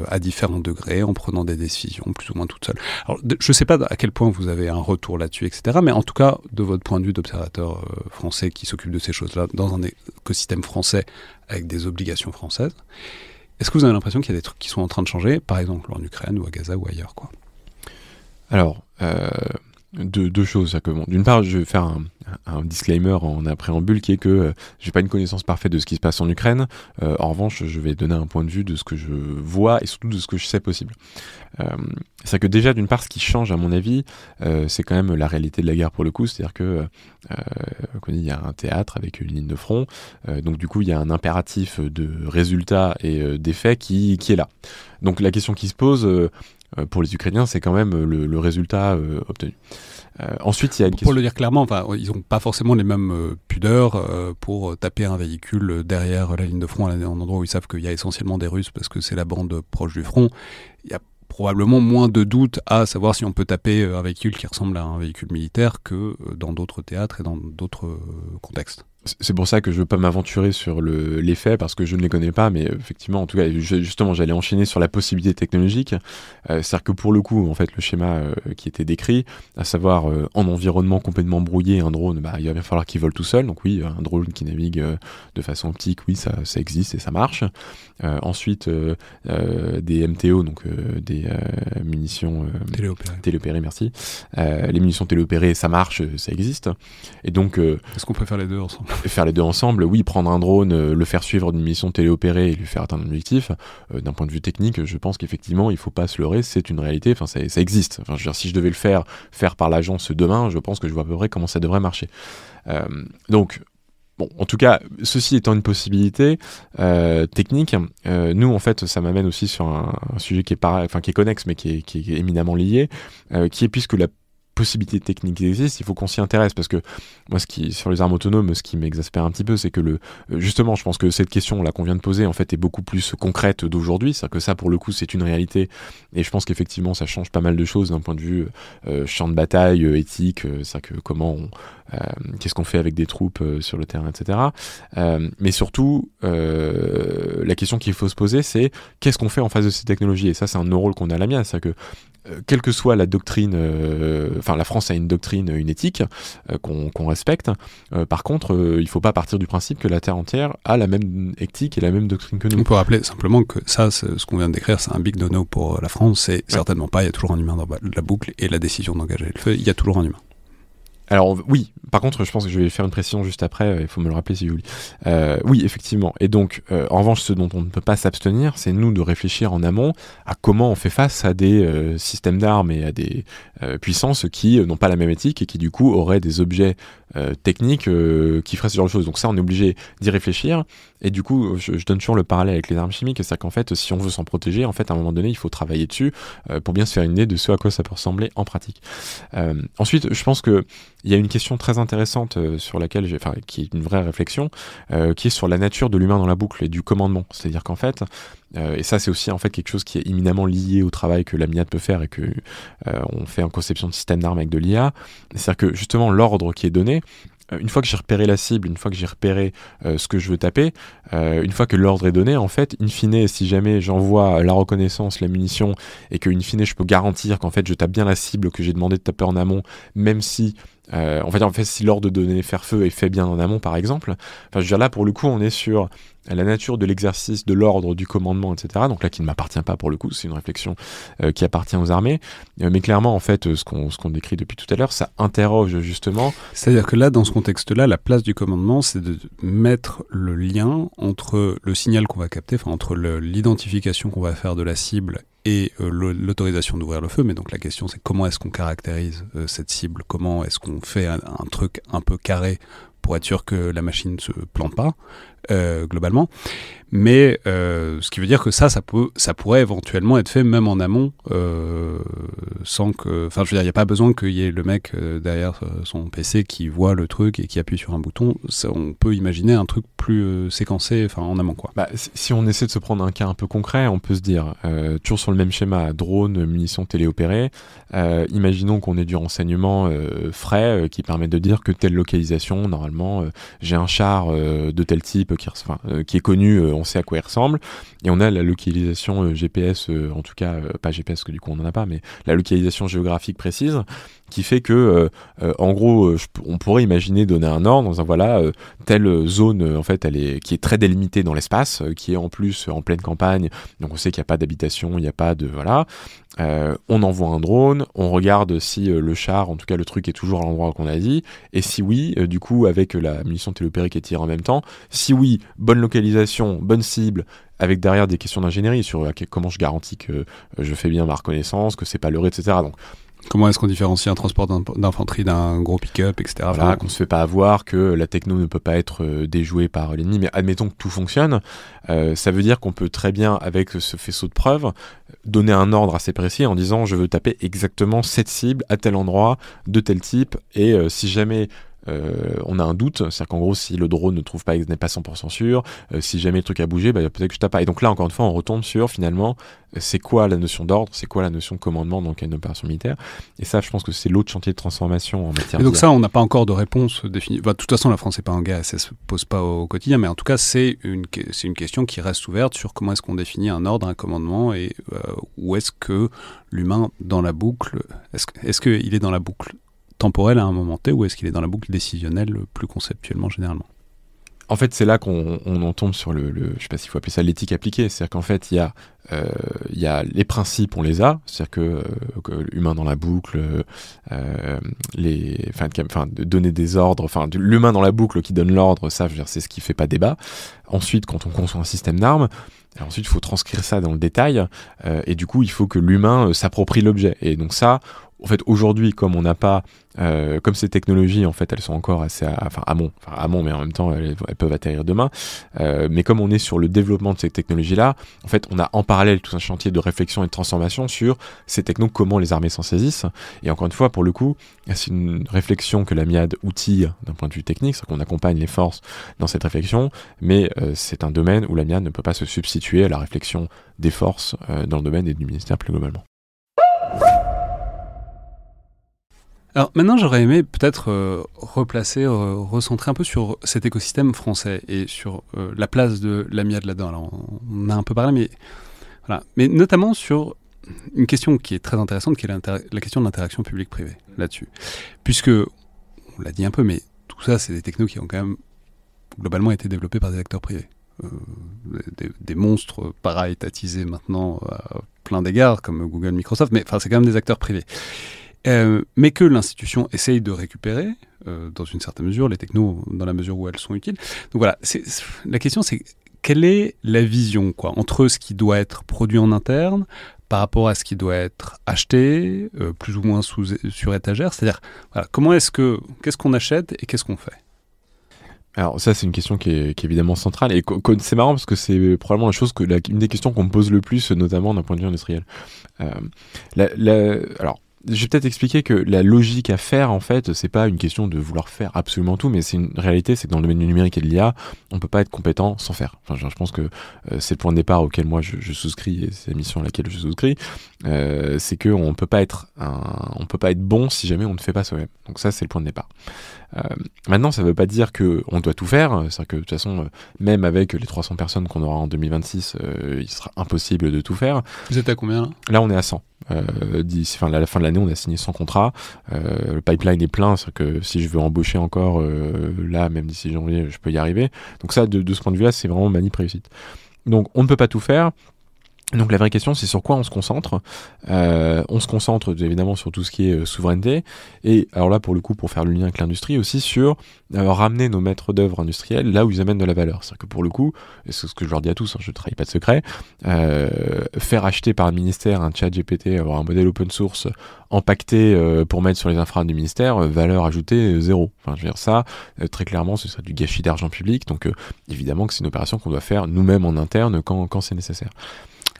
à différents degrés, en prenant des décisions plus ou moins toutes seules. Alors, je sais pas à quel point vous avez un retour là-dessus, etc., mais en tout cas, de votre point de vue d'observateur français qui s'occupe de ces choses-là, dans un écosystème français, avec des obligations françaises, est-ce que vous avez l'impression qu'il y a des trucs qui sont en train de changer, par exemple en Ukraine ou à Gaza ou ailleurs, quoi? Alors, deux choses. Bon, d'une part, je vais faire un disclaimer en préambule qui est que j'ai pas une connaissance parfaite de ce qui se passe en Ukraine. En revanche, je vais donner un point de vue de ce que je vois et surtout de ce que je sais possible. C'est que déjà, d'une part, ce qui change à mon avis, c'est quand même la réalité de la guerre pour le coup. C'est-à-dire que il y a un théâtre avec une ligne de front, donc du coup il y a un impératif de résultats et d'effets qui est là. Donc la question qui se pose pour les Ukrainiens, c'est quand même le résultat obtenu. Ensuite, il y a une question... Pour le dire clairement, ils n'ont pas forcément les mêmes pudeurs pour taper un véhicule derrière la ligne de front, à un endroit où ils savent qu'il y a essentiellement des Russes parce que c'est la bande proche du front. Il y a probablement moins de doutes à savoir si on peut taper un véhicule qui ressemble à un véhicule militaire que dans d'autres théâtres et dans d'autres contextes. C'est pour ça que je ne veux pas m'aventurer sur les faits parce que je ne les connais pas, mais effectivement, en tout cas, justement, j'allais enchaîner sur la possibilité technologique. C'est-à-dire que pour le coup, en fait, le schéma qui était décrit, à savoir en environnement complètement brouillé, un drone, il va bien falloir qu'il vole tout seul. Donc oui, un drone qui navigue de façon optique, oui, ça existe et ça marche. Ensuite, des MTO, donc des munitions téléopérées, merci. Les munitions téléopérées, ça marche, ça existe. Et donc, est-ce qu'on peut faire les deux ensemble ? Faire les deux ensemble, oui, prendre un drone, le faire suivre d'une mission téléopérée et lui faire atteindre un objectif, d'un point de vue technique, je pense qu'effectivement, il faut pas se leurrer, c'est une réalité, ça existe. Je veux dire, si je devais le faire par l'agence demain, je pense que je vois à peu près comment ça devrait marcher. Donc, bon, en tout cas, ceci étant une possibilité technique, nous, en fait, ça m'amène aussi sur un sujet qui est connexe, mais qui est éminemment lié, qui est puisque la possibilités techniques existent, il faut qu'on s'y intéresse parce que moi, sur les armes autonomes, ce qui m'exaspère un petit peu, c'est que justement, je pense que cette question là qu'on vient de poser en fait est beaucoup plus concrète d'aujourd'hui, c'est-à-dire que ça pour le coup c'est une réalité et je pense qu'effectivement ça change pas mal de choses d'un point de vue champ de bataille, éthique, c'est-à-dire que qu'est-ce qu'on fait avec des troupes sur le terrain, etc. Mais surtout, la question qu'il faut se poser, c'est qu'est-ce qu'on fait en face de ces technologies, et ça c'est un rôle qu'on a à l'AMIA, c'est-à-dire que quelle que soit la doctrine, la France a une doctrine, une éthique qu'on respecte. Par contre, il ne faut pas partir du principe que la Terre entière a la même éthique et la même doctrine que nous. On peut rappeler simplement que ça, ce qu'on vient de décrire, c'est un big no-no pour la France. C'est certainement pas, il y a toujours un humain dans la boucle et la décision d'engager le feu, il y a toujours un humain. Alors oui, par contre, je pense que je vais faire une précision juste après, il faut me le rappeler si j'oublie. Oui, effectivement. Et donc, en revanche, ce dont on ne peut pas s'abstenir, c'est nous de réfléchir en amont à comment on fait face à des systèmes d'armes et à des puissances qui n'ont pas la même éthique et qui du coup auraient des objets techniques qui feraient ce genre de choses. Donc ça, on est obligé d'y réfléchir. Et du coup, je donne toujours le parallèle avec les armes chimiques, c'est-à-dire qu'en fait, si on veut s'en protéger, en fait, à un moment donné, il faut travailler dessus pour bien se faire une idée de ce à quoi ça peut ressembler en pratique. Ensuite, je pense que il y a une question très intéressante sur laquelle qui est une vraie réflexion, qui est sur la nature de l'humain dans la boucle et du commandement. C'est-à-dire qu'en fait, et ça c'est aussi en fait quelque chose qui est éminemment lié au travail que l'AMIAT peut faire et que on fait en conception de système d'armes avec de l'IA. C'est-à-dire que justement l'ordre qui est donné, une fois que j'ai repéré la cible, une fois que j'ai repéré ce que je veux taper, une fois que l'ordre est donné, en fait, in fine, si jamais j'envoie la reconnaissance, la munition, et que in fine je peux garantir qu'en fait je tape bien la cible que j'ai demandé de taper en amont, même si en fait, si l'ordre de donner faire feu est fait bien en amont, par exemple, je veux dire là pour le coup on est sur la nature de l'exercice de l'ordre, du commandement, etc. Donc là qui ne m'appartient pas pour le coup, c'est une réflexion qui appartient aux armées, mais clairement en fait ce qu'on décrit depuis tout à l'heure, ça interroge justement. C'est-à-dire que là dans ce contexte-là, la place du commandement, c'est de mettre le lien entre le signal qu'on va capter, entre l'identification qu'on va faire de la cible et l'autorisation d'ouvrir le feu. Mais donc la question c'est comment est-ce qu'on caractérise cette cible, comment est-ce qu'on fait un truc un peu carré pour être sûr que la machine ne se plante pas globalement. Mais ce qui veut dire que ça pourrait éventuellement être fait même en amont sans que... je veux dire, il n'y a pas besoin qu'il y ait le mec derrière son PC qui voit le truc et qui appuie sur un bouton. On peut imaginer un truc plus séquencé en amont, quoi. Si on essaie de se prendre un cas un peu concret, on peut se dire, toujours sur le même schéma, drone, munitions téléopérées, imaginons qu'on ait du renseignement frais qui permet de dire que telle localisation, normalement, j'ai un char de tel type qui est connu, on sait à quoi il ressemble, et on a la localisation GPS, en tout cas pas GPS parce que du coup on n'en a pas, mais la localisation géographique précise qui fait que, en gros, on pourrait imaginer donner un ordre en disant voilà, telle zone, en fait, qui est très délimitée dans l'espace, qui est en plus en pleine campagne, donc on sait qu'il n'y a pas d'habitation, il n'y a pas de... Voilà. On envoie un drone, on regarde si le char, en tout cas le truc, est toujours à l'endroit qu'on a dit, et si oui, du coup, avec la munition télépérique qui tire en même temps, si oui, bonne localisation, bonne cible, avec derrière des questions d'ingénierie sur comment je garantis que je fais bien ma reconnaissance, que c'est pas leurré, etc. Donc, comment est-ce qu'on différencie un transport d'infanterie d'un gros pick-up, etc. Voilà, qu'on se fait pas avoir, que la techno ne peut pas être déjouée par l'ennemi, mais admettons que tout fonctionne, ça veut dire qu'on peut très bien, avec ce faisceau de preuves, donner un ordre assez précis en disant je veux taper exactement cette cible à tel endroit, de tel type, et si jamais... on a un doute, c'est-à-dire qu'en gros si le drone n'est pas 100% sûr, si jamais le truc a bougé, peut-être que je tape pas. Et donc là encore une fois on retombe sur finalement c'est quoi la notion d'ordre, c'est quoi la notion de commandement dans une opération militaire, et ça je pense que c'est l'autre chantier de transformation en matière. Et donc ça on n'a pas encore de réponse définie. De toute façon la France n'est pas un gars, ça se pose pas au quotidien, mais en tout cas c'est une question qui reste ouverte sur comment est-ce qu'on définit un ordre, un commandement, et où est-ce que l'humain dans la boucle, est-ce qu'il est dans la boucle temporel à un moment T, ou est-ce qu'il est dans la boucle décisionnelle plus conceptuellement, généralement? En fait, c'est là qu'on en tombe sur je sais pas s'il faut appeler ça l'éthique appliquée. C'est-à-dire qu'en fait, il y a les principes, on les a. C'est-à-dire que l'humain dans la boucle, de donner des ordres, l'humain dans la boucle qui donne l'ordre, ça, je veux dire, c'est ce qui fait pas débat. Ensuite, quand on conçoit un système d'armes, ensuite, il faut transcrire ça dans le détail, et du coup, il faut que l'humain s'approprie l'objet. Et donc ça, en fait, aujourd'hui, comme on n'a pas, comme ces technologies, en fait, elles sont encore assez amont, mais en même temps, elles peuvent atterrir demain. Mais comme on est sur le développement de ces technologies-là, en fait, on a en parallèle tout un chantier de réflexion et de transformation sur ces technos, comment les armées s'en saisissent. Et encore une fois, pour le coup, c'est une réflexion que la MIAD outille d'un point de vue technique, c'est-à-dire qu'on accompagne les forces dans cette réflexion, mais c'est un domaine où la MIAD ne peut pas se substituer à la réflexion des forces dans le domaine et du ministère plus globalement. Alors maintenant, j'aurais aimé peut-être recentrer un peu sur cet écosystème français et sur la place de la MIAD là-dedans. Alors, on a un peu parlé, mais voilà. Mais notamment sur une question qui est très intéressante, qui est la question de l'interaction publique-privée là-dessus. Puisque, on l'a dit un peu, mais tout ça, c'est des technos qui ont quand même globalement été développés par des acteurs privés. Des monstres para-étatisés maintenant à plein d'égards, comme Google, Microsoft, mais c'est quand même des acteurs privés. Mais que l'institution essaye de récupérer, dans une certaine mesure, les technos, dans la mesure où elles sont utiles. Donc voilà, la question c'est, quelle est la vision entre ce qui doit être produit en interne par rapport à ce qui doit être acheté, plus ou moins sur étagère, c'est-à-dire, voilà, qu'est-ce qu'on achète et qu'est-ce qu'on fait? Alors ça c'est une question qui est évidemment centrale, et c'est marrant parce que c'est probablement une des questions qu'on me pose le plus, notamment d'un point de vue industriel. Alors je vais peut-être expliquer que la logique à faire, en fait, c'est pas une question de vouloir faire absolument tout, mais c'est une réalité, c'est que dans le domaine du numérique et de l'IA, on peut pas être compétent sans faire. Je pense que c'est le point de départ auquel moi je souscris, et c'est la mission à laquelle je souscris, c'est que on peut pas être bon si jamais on ne fait pas soi-même. Donc ça, c'est le point de départ. Maintenant, ça veut pas dire qu'on doit tout faire, c'est-à-dire que de toute façon, même avec les 300 personnes qu'on aura en 2026, il sera impossible de tout faire. Vous êtes à combien là ? Là, on est à 100. À la fin de l'année, on a signé 100 contrats. Le pipeline est plein, c'est-à-dire que si je veux embaucher encore là, même d'ici janvier, je peux y arriver. Donc ça, de ce point de vue-là, c'est vraiment manip réussite. Donc on ne peut pas tout faire. Donc la vraie question, c'est sur quoi on se concentre. On se concentre évidemment sur tout ce qui est souveraineté, et alors là pour le coup, pour faire le lien avec l'industrie aussi, sur ramener nos maîtres d'œuvre industriels là où ils amènent de la valeur. C'est-à-dire que pour le coup, et c'est ce que je leur dis à tous, je ne trahis pas de secret, faire acheter par le ministère un chat GPT, avoir un modèle open source empaqueté pour mettre sur les infras du ministère, valeur ajoutée zéro. Je veux dire ça, très clairement, ce serait du gâchis d'argent public, donc évidemment que c'est une opération qu'on doit faire nous-mêmes en interne quand c'est nécessaire.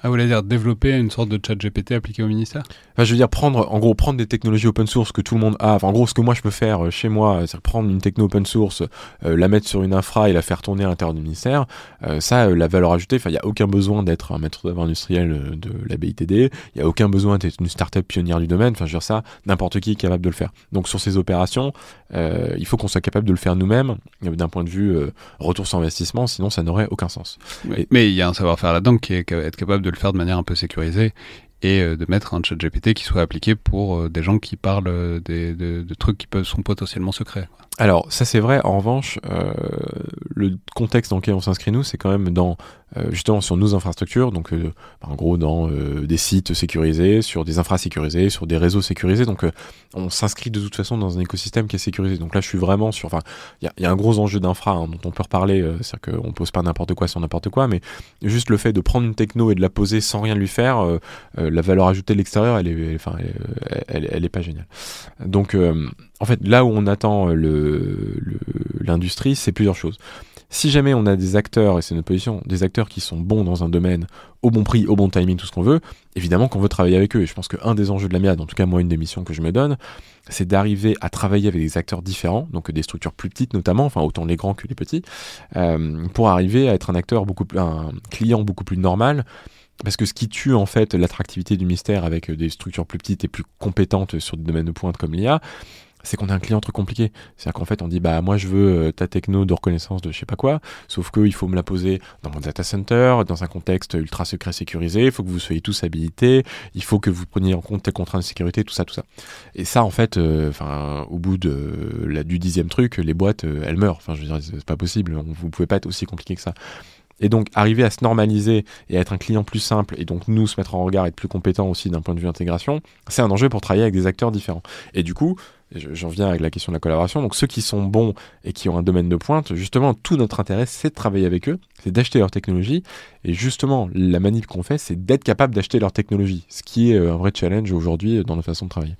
Ah, vous voulez dire développer une sorte de chat GPT appliqué au ministère ? Je veux dire prendre des technologies open source que tout le monde a. En gros, ce que moi je peux faire chez moi, c'est prendre une techno open source, la mettre sur une infra et la faire tourner à l'intérieur du ministère. La valeur ajoutée, il n'y a aucun besoin d'être un maître d'œuvre industriel de la BITD. Il n'y a aucun besoin d'être une start-up pionnière du domaine. Je veux dire ça, n'importe qui est capable de le faire. Donc sur ces opérations, il faut qu'on soit capable de le faire nous-mêmes d'un point de vue retour sur investissement, sinon ça n'aurait aucun sens. Mais il y a un savoir-faire là-dedans qui est être capable de le faire de manière un peu sécurisée et de mettre un ChatGPT qui soit appliqué pour des gens qui parlent de trucs qui sont potentiellement secrets. Alors, ça c'est vrai. En revanche, le contexte dans lequel on s'inscrit, nous, c'est quand même justement sur nos infrastructures, donc en gros dans des sites sécurisés, sur des infras sécurisés, sur des réseaux sécurisés. Donc, on s'inscrit de toute façon dans un écosystème qui est sécurisé. Donc là, je suis vraiment sur... Enfin, il y a un gros enjeu d'infra dont on peut reparler. C'est-à-dire qu'on pose pas n'importe quoi sur n'importe quoi, mais juste le fait de prendre une techno et de la poser sans rien lui faire, la valeur ajoutée de l'extérieur, elle est pas géniale. Donc, en fait, là où on attend l'industrie, c'est plusieurs choses. Si jamais on a des acteurs, et c'est notre position, des acteurs qui sont bons dans un domaine, au bon prix, au bon timing, tout ce qu'on veut, évidemment qu'on veut travailler avec eux. Et je pense qu'un des enjeux de la MIAD, en tout cas moi une des missions que je me donne, c'est d'arriver à travailler avec des acteurs différents, donc des structures plus petites notamment, enfin autant les grands que les petits, pour arriver à être un client beaucoup plus normal. Parce que ce qui tue en fait l'attractivité du mystère avec des structures plus petites et plus compétentes sur des domaines de pointe comme l'IA, c'est qu'on a un client trop compliqué. C'est-à-dire qu'en fait, on dit, moi, je veux ta techno de reconnaissance de je sais pas quoi, sauf qu'il faut me la poser dans mon data center, dans un contexte ultra secret sécurisé, il faut que vous soyez tous habilités, il faut que vous preniez en compte tes contraintes de sécurité, tout ça. Et ça, en fait, au bout du 10e truc, les boîtes, elles meurent. Enfin, je veux dire, c'est pas possible. Vous pouvez pas être aussi compliqué que ça. Et donc, arriver à se normaliser et à être un client plus simple, et donc nous se mettre en regard, être plus compétent aussi d'un point de vue intégration, c'est un enjeu pour travailler avec des acteurs différents. Et du coup, j'en viens avec la question de la collaboration, donc ceux qui sont bons et qui ont un domaine de pointe, justement, tout notre intérêt, c'est de travailler avec eux, c'est d'acheter leur technologie, et justement, la manip qu'on fait, c'est d'être capable d'acheter leur technologie, ce qui est un vrai challenge aujourd'hui dans notre façon de travailler.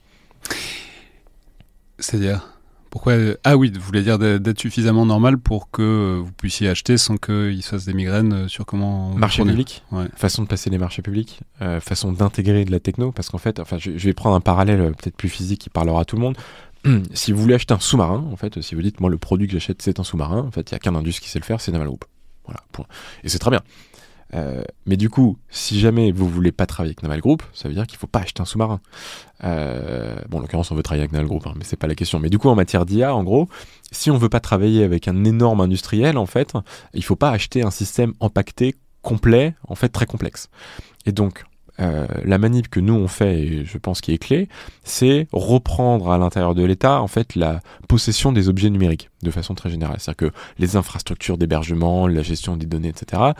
C'est-à-dire ? Pourquoi oui, vous voulez dire d'être suffisamment normal pour que vous puissiez acheter sans qu'il se fasse des migraines sur comment... Marché public, ouais. Façon de passer les marchés publics, façon d'intégrer de la techno, parce qu'en fait, je vais prendre un parallèle peut-être plus physique qui parlera à tout le monde. Si vous voulez acheter un sous-marin, en fait, si vous dites, moi, le produit que j'achète, c'est un sous-marin, en fait, il n'y a qu'un indus qui sait le faire, c'est Naval Group. Voilà, point. Et c'est très bien. Mais du coup, si jamais vous voulez pas travailler avec Naval Group, ça veut dire qu'il faut pas acheter un sous-marin. En l'occurrence, on veut travailler avec Naval Group, mais c'est pas la question. Mais du coup, en matière d'IA, en gros, si on veut pas travailler avec un énorme industriel, en fait, il faut pas acheter un système empaqueté, complet, en fait, très complexe. Et donc, la manip que nous on fait, et je pense qui est clé, c'est reprendre à l'intérieur de l'État en fait la possession des objets numériques de façon très générale. C'est-à-dire que les infrastructures d'hébergement, la gestion des données, etc.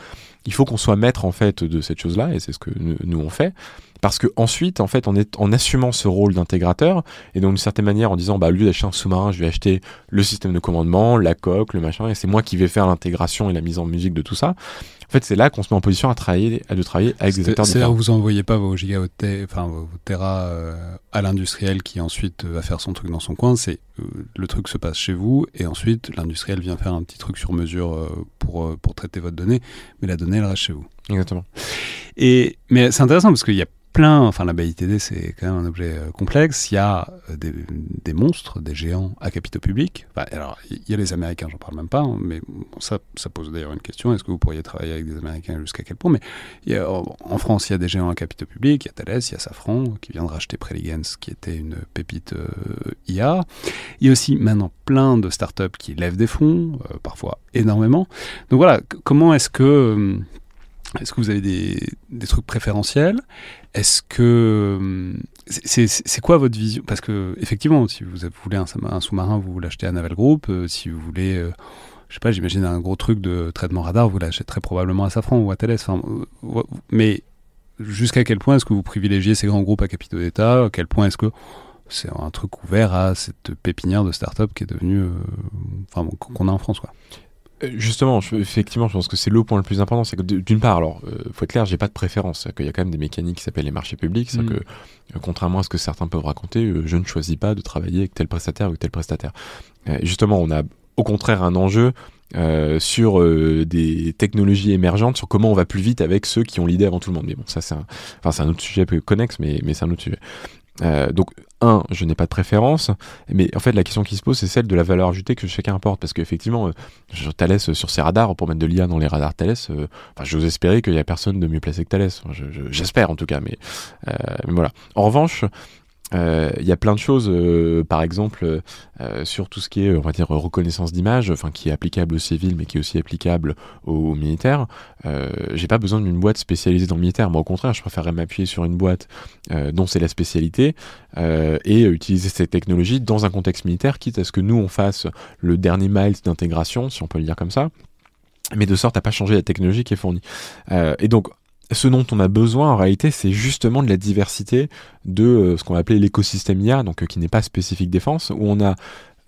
Il faut qu'on soit maître en fait de cette chose-là, et c'est ce que nous on fait. Parce que ensuite, en fait, en assumant ce rôle d'intégrateur, et donc d'une certaine manière en disant, au lieu d'acheter un sous-marin, je vais acheter le système de commandement, la coque, le machin, et c'est moi qui vais faire l'intégration et la mise en musique de tout ça. En fait, c'est là qu'on se met en position de travailler avec des acteurs différents. C'est-à-dire que vous n'envoyez pas vos gigaoctets, vos terras à l'industriel qui ensuite va faire son truc dans son coin. C'est le truc se passe chez vous et ensuite l'industriel vient faire un petit truc sur mesure pour traiter votre donnée, mais la donnée elle reste chez vous. Exactement. Mais c'est intéressant parce qu'il y a la BITD c'est quand même un objet complexe, il y a des monstres, des géants à capitaux publics. Alors il y a les Américains, j'en parle même pas, mais ça pose d'ailleurs une question, est-ce que vous pourriez travailler avec des Américains, jusqu'à quel point? Mais en France il y a des géants à capitaux publics, il y a Thales, il y a Safran qui vient de racheter Preligens qui était une pépite IA. Il y a aussi maintenant plein de startups qui lèvent des fonds, parfois énormément. Donc voilà, comment est-ce que vous avez des trucs préférentiels? Est-ce que c'est quoi votre vision? Parce que effectivement, si vous voulez un sous-marin, vous l'achetez à Naval Group. Si vous voulez, je sais pas, j'imagine un gros truc de traitement radar, vous l'achèterez probablement à Safran ou à Thales. Mais jusqu'à quel point est-ce que vous privilégiez ces grands groupes à capitaux d'État? À quel point est-ce que c'est un truc ouvert à cette pépinière de start-up qui est devenue, qu'on a en France, quoi? Justement, effectivement, je pense que c'est le point le plus important, c'est que d'une part, alors, faut être clair, j'ai pas de préférence, c'est qu'il y a quand même des mécaniques qui s'appellent les marchés publics, c'est que, contrairement à ce que certains peuvent raconter, je ne choisis pas de travailler avec tel prestataire ou avec tel prestataire. Justement, on a au contraire un enjeu sur des technologies émergentes, sur comment on va plus vite avec ceux qui ont l'idée avant tout le monde. Mais bon, ça c'est un autre sujet un peu connexe, mais c'est un autre sujet. Donc, je n'ai pas de préférence, mais en fait, la question qui se pose, c'est celle de la valeur ajoutée que chacun apporte. Parce qu'effectivement, Thales, sur ses radars, pour mettre de l'IA dans les radars Thales, j'ose espérer qu'il n'y a personne de mieux placé que Thales. J'espère en tout cas, mais voilà. En revanche, Il y a plein de choses, par exemple, sur tout ce qui est, on va dire, reconnaissance d'image, enfin, qui est applicable aux civils, mais qui est aussi applicable aux militaires. J'ai pas besoin d'une boîte spécialisée dans le militaire. Moi, au contraire, je préférerais m'appuyer sur une boîte dont c'est la spécialité et utiliser cette technologie dans un contexte militaire, quitte à ce que nous, on fasse le dernier mile d'intégration, si on peut le dire comme ça, mais de sorte à pas changer la technologie qui est fournie. Et donc, ce dont on a besoin en réalité, c'est justement de la diversité de ce qu'on va appeler l'écosystème IA, donc qui n'est pas spécifique défense, où on a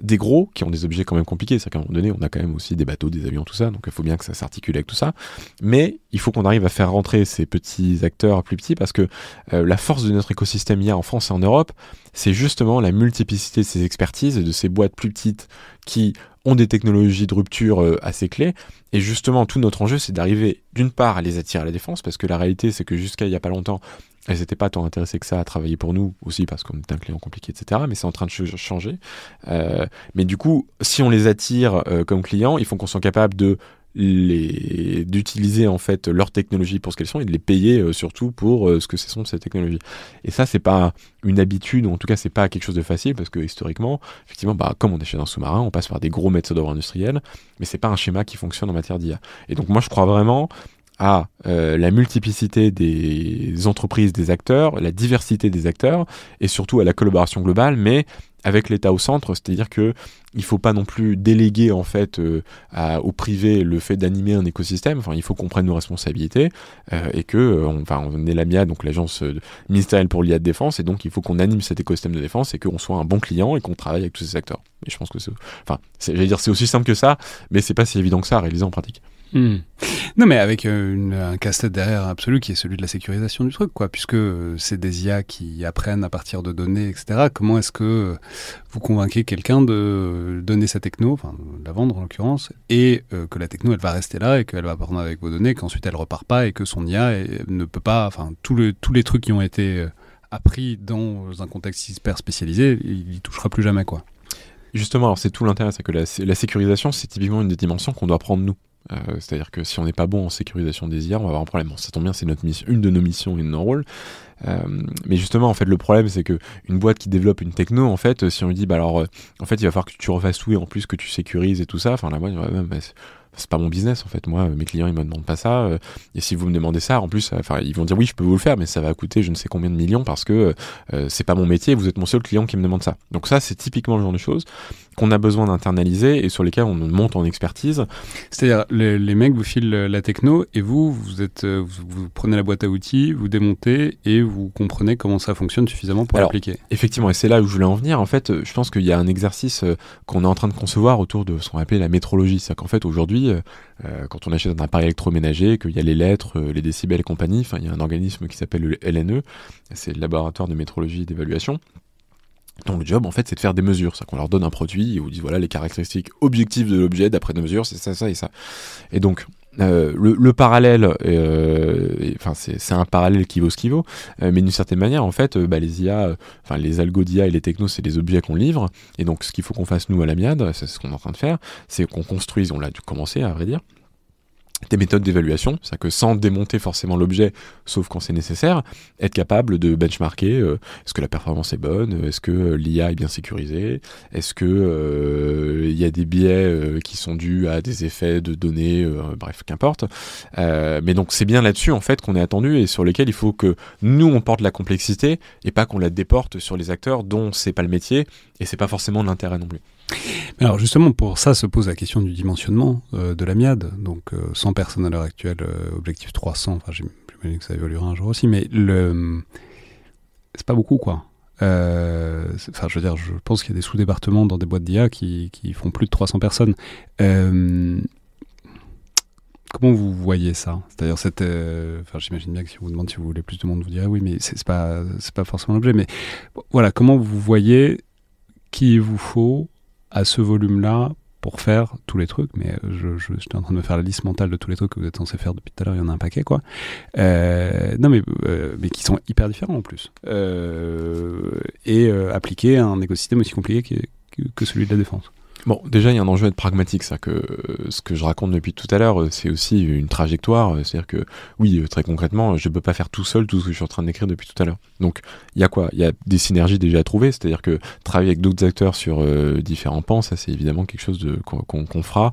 des gros qui ont des objets quand même compliqués, c'est-à-dire qu'à un moment donné, on a quand même aussi des bateaux, des avions, tout ça, donc il faut bien que ça s'articule avec tout ça, mais il faut qu'on arrive à faire rentrer ces petits acteurs plus petits, parce que la force de notre écosystème IA en France et en Europe, c'est justement la multiplicité de ces expertises et de ces boîtes plus petites qui ont des technologies de rupture assez clés, et justement tout notre enjeu c'est d'arriver d'une part à les attirer à la défense, parce que la réalité c'est que jusqu'à il n'y a pas longtemps, elles n'étaient pas tant intéressées que ça à travailler pour nous, aussi parce qu'on est un client compliqué, etc. Mais c'est en train de changer. Mais du coup, si on les attire comme clients, il faut qu'on soit capable d'utiliser en fait leurs technologies pour ce qu'elles sont et de les payer surtout pour ce que ce sont ces technologies. Et ça, c'est pas une habitude, ou en tout cas, c'est pas quelque chose de facile parce que historiquement, effectivement, comme on est chez un sous-marin, on passe par des gros maîtres d'œuvre industriels, mais c'est pas un schéma qui fonctionne en matière d'IA. Et donc, moi, je crois vraiment à la multiplicité des entreprises, des acteurs, la diversité des acteurs, et surtout à la collaboration globale, mais avec l'État au centre, c'est-à-dire que il faut pas non plus déléguer en fait au privé le fait d'animer un écosystème. Enfin, il faut qu'on prenne nos responsabilités et que on est l'AMIA, donc l'agence ministérielle pour l'IA de défense, et donc il faut qu'on anime cet écosystème de défense et qu'on soit un bon client et qu'on travaille avec tous ces acteurs. Et je pense que c'est aussi simple que ça, mais c'est pas si évident que ça à réaliser en pratique. Non, mais avec un casse-tête derrière absolu qui est celui de la sécurisation du truc, quoi, puisque c'est des IA qui apprennent à partir de données, etc. Comment est-ce que vous convainquez quelqu'un de donner sa techno, enfin de la vendre en l'occurrence, et que la techno elle va rester là et qu'elle va apprendre avec vos données, qu'ensuite elle repart pas et que son IA ne peut pas, enfin tous les trucs qui ont été appris dans un contexte hyper spécialisé, il y touchera plus jamais, quoi. Justement, alors c'est tout l'intérêt, c'est que la sécurisation, c'est typiquement une des dimensions qu'on doit prendre nous. C'est-à-dire que si on n'est pas bon en sécurisation des IA, on va avoir un problème. Bon, ça tombe bien, c'est notre mission, une de nos missions et de nos rôles. Mais justement, en fait, le problème, c'est que une boîte qui développe une techno, en fait, si on lui dit, en fait, il va falloir que tu refasses tout et en plus que tu sécurises et tout ça. Enfin, la boîte, c'est pas mon business en fait. Moi, mes clients ils me demandent pas ça. Et si vous me demandez ça, en plus, ils vont dire oui, je peux vous le faire, mais ça va coûter je ne sais combien de millions parce que c'est pas mon métier. Vous êtes mon seul client qui me demande ça. Donc ça, c'est typiquement le genre de choses qu'on a besoin d'internaliser et sur lesquelles on monte en expertise. C'est-à-dire les mecs vous filent la techno et vous prenez la boîte à outils, vous démontez et vous comprenez comment ça fonctionne suffisamment pour l'appliquer. Effectivement, et c'est là où je voulais en venir. En fait, je pense qu'il y a un exercice qu'on est en train de concevoir autour de ce qu'on appelle la métrologie. C'est qu'en fait, aujourd'hui, quand on achète un appareil électroménager, qu'il y a les lettres, les décibels et compagnie, il y a un organisme qui s'appelle le LNE, c'est le laboratoire de métrologie et d'évaluation, dont le job, en fait, c'est de faire des mesures. C'est-à-dire qu'on leur donne un produit et on dit voilà les caractéristiques objectives de l'objet d'après nos mesures, c'est ça, ça et ça. Et donc, le parallèle, c'est un parallèle qui vaut ce qui vaut, mais d'une certaine manière, en fait, les IA, les algos d'IA et les technos, c'est des objets qu'on livre, et donc ce qu'il faut qu'on fasse nous à l'Amiade, c'est ce qu'on est en train de faire, c'est qu'on construise, on l'a dû commencer à vrai dire, des méthodes d'évaluation, c'est-à-dire que sans démonter forcément l'objet, sauf quand c'est nécessaire, être capable de benchmarker est-ce que la performance est bonne, est-ce que l'IA est bien sécurisée, est-ce que y a des biais qui sont dus à des effets de données, bref, qu'importe. Mais donc c'est bien là-dessus en fait qu'on est attendu et sur lesquels il faut que nous on porte la complexité et pas qu'on la déporte sur les acteurs dont c'est pas le métier et c'est pas forcément l'intérêt non plus. Alors justement, pour ça se pose la question du dimensionnement de l'Amiade. Donc 100 personnes à l'heure actuelle, objectif 300, j'imagine que ça évoluera un jour aussi, mais c'est pas beaucoup, quoi. Je pense qu'il y a des sous-départements dans des boîtes d'IA qui font plus de 300 personnes. Comment vous voyez ça ? C'est-à-dire, j'imagine bien que si on vous demande si vous voulez plus de monde, vous direz oui, mais c'est pas forcément l'objet. Mais voilà, comment vous voyez qu'il vous faut à ce volume-là pour faire tous les trucs, mais j'étais en train de me faire la liste mentale de tous les trucs que vous êtes censé faire depuis tout à l'heure, il y en a un paquet, quoi. Mais qui sont hyper différents en plus. Et appliquer à un écosystème aussi compliqué que celui de la défense. Bon, déjà, il y a un enjeu à être pragmatique, c'est-à-dire que ce que je raconte depuis tout à l'heure, c'est aussi une trajectoire, c'est-à-dire que, oui, très concrètement, je ne peux pas faire tout seul tout ce que je suis en train d'écrire depuis tout à l'heure. Donc, il y a quoi ? Il y a des synergies déjà à trouver, c'est-à-dire que travailler avec d'autres acteurs sur différents pans, ça c'est évidemment quelque chose qu'on fera.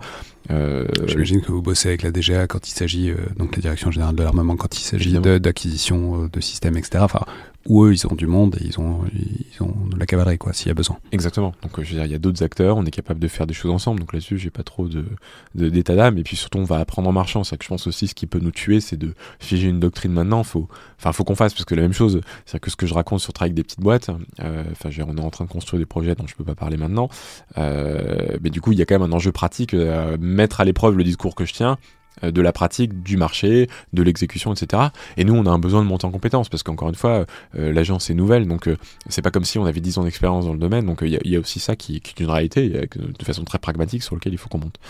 J'imagine que vous bossez avec la DGA quand il s'agit, donc la Direction Générale de l'Armement, quand il s'agit d'acquisition de systèmes, etc. Enfin, où eux, ils ont du monde et ils ont de la cavalerie, quoi, s'il y a besoin. Exactement. Donc, je veux dire, il y a d'autres acteurs, on est capable de faire des choses ensemble. Donc là-dessus, j'ai pas trop d'état d'âme. Et puis surtout, on va apprendre en marchant. C'est que je pense aussi, ce qui peut nous tuer, c'est de figer une doctrine maintenant. Faut qu'on fasse, parce que la même chose, c'est que ce que je raconte sur travail avec des petites boîtes, on est en train de construire des projets dont je peux pas parler maintenant. Mais du coup, il y a quand même un enjeu pratique, mettre à l'épreuve le discours que je tiens, de la pratique, du marché, de l'exécution, etc. Et nous, on a un besoin de monter en compétences, parce qu'encore une fois, l'agence est nouvelle, donc c'est pas comme si on avait 10 ans d'expérience dans le domaine, donc il y a aussi ça qui est une réalité, de façon très pragmatique, sur lequel il faut qu'on monte.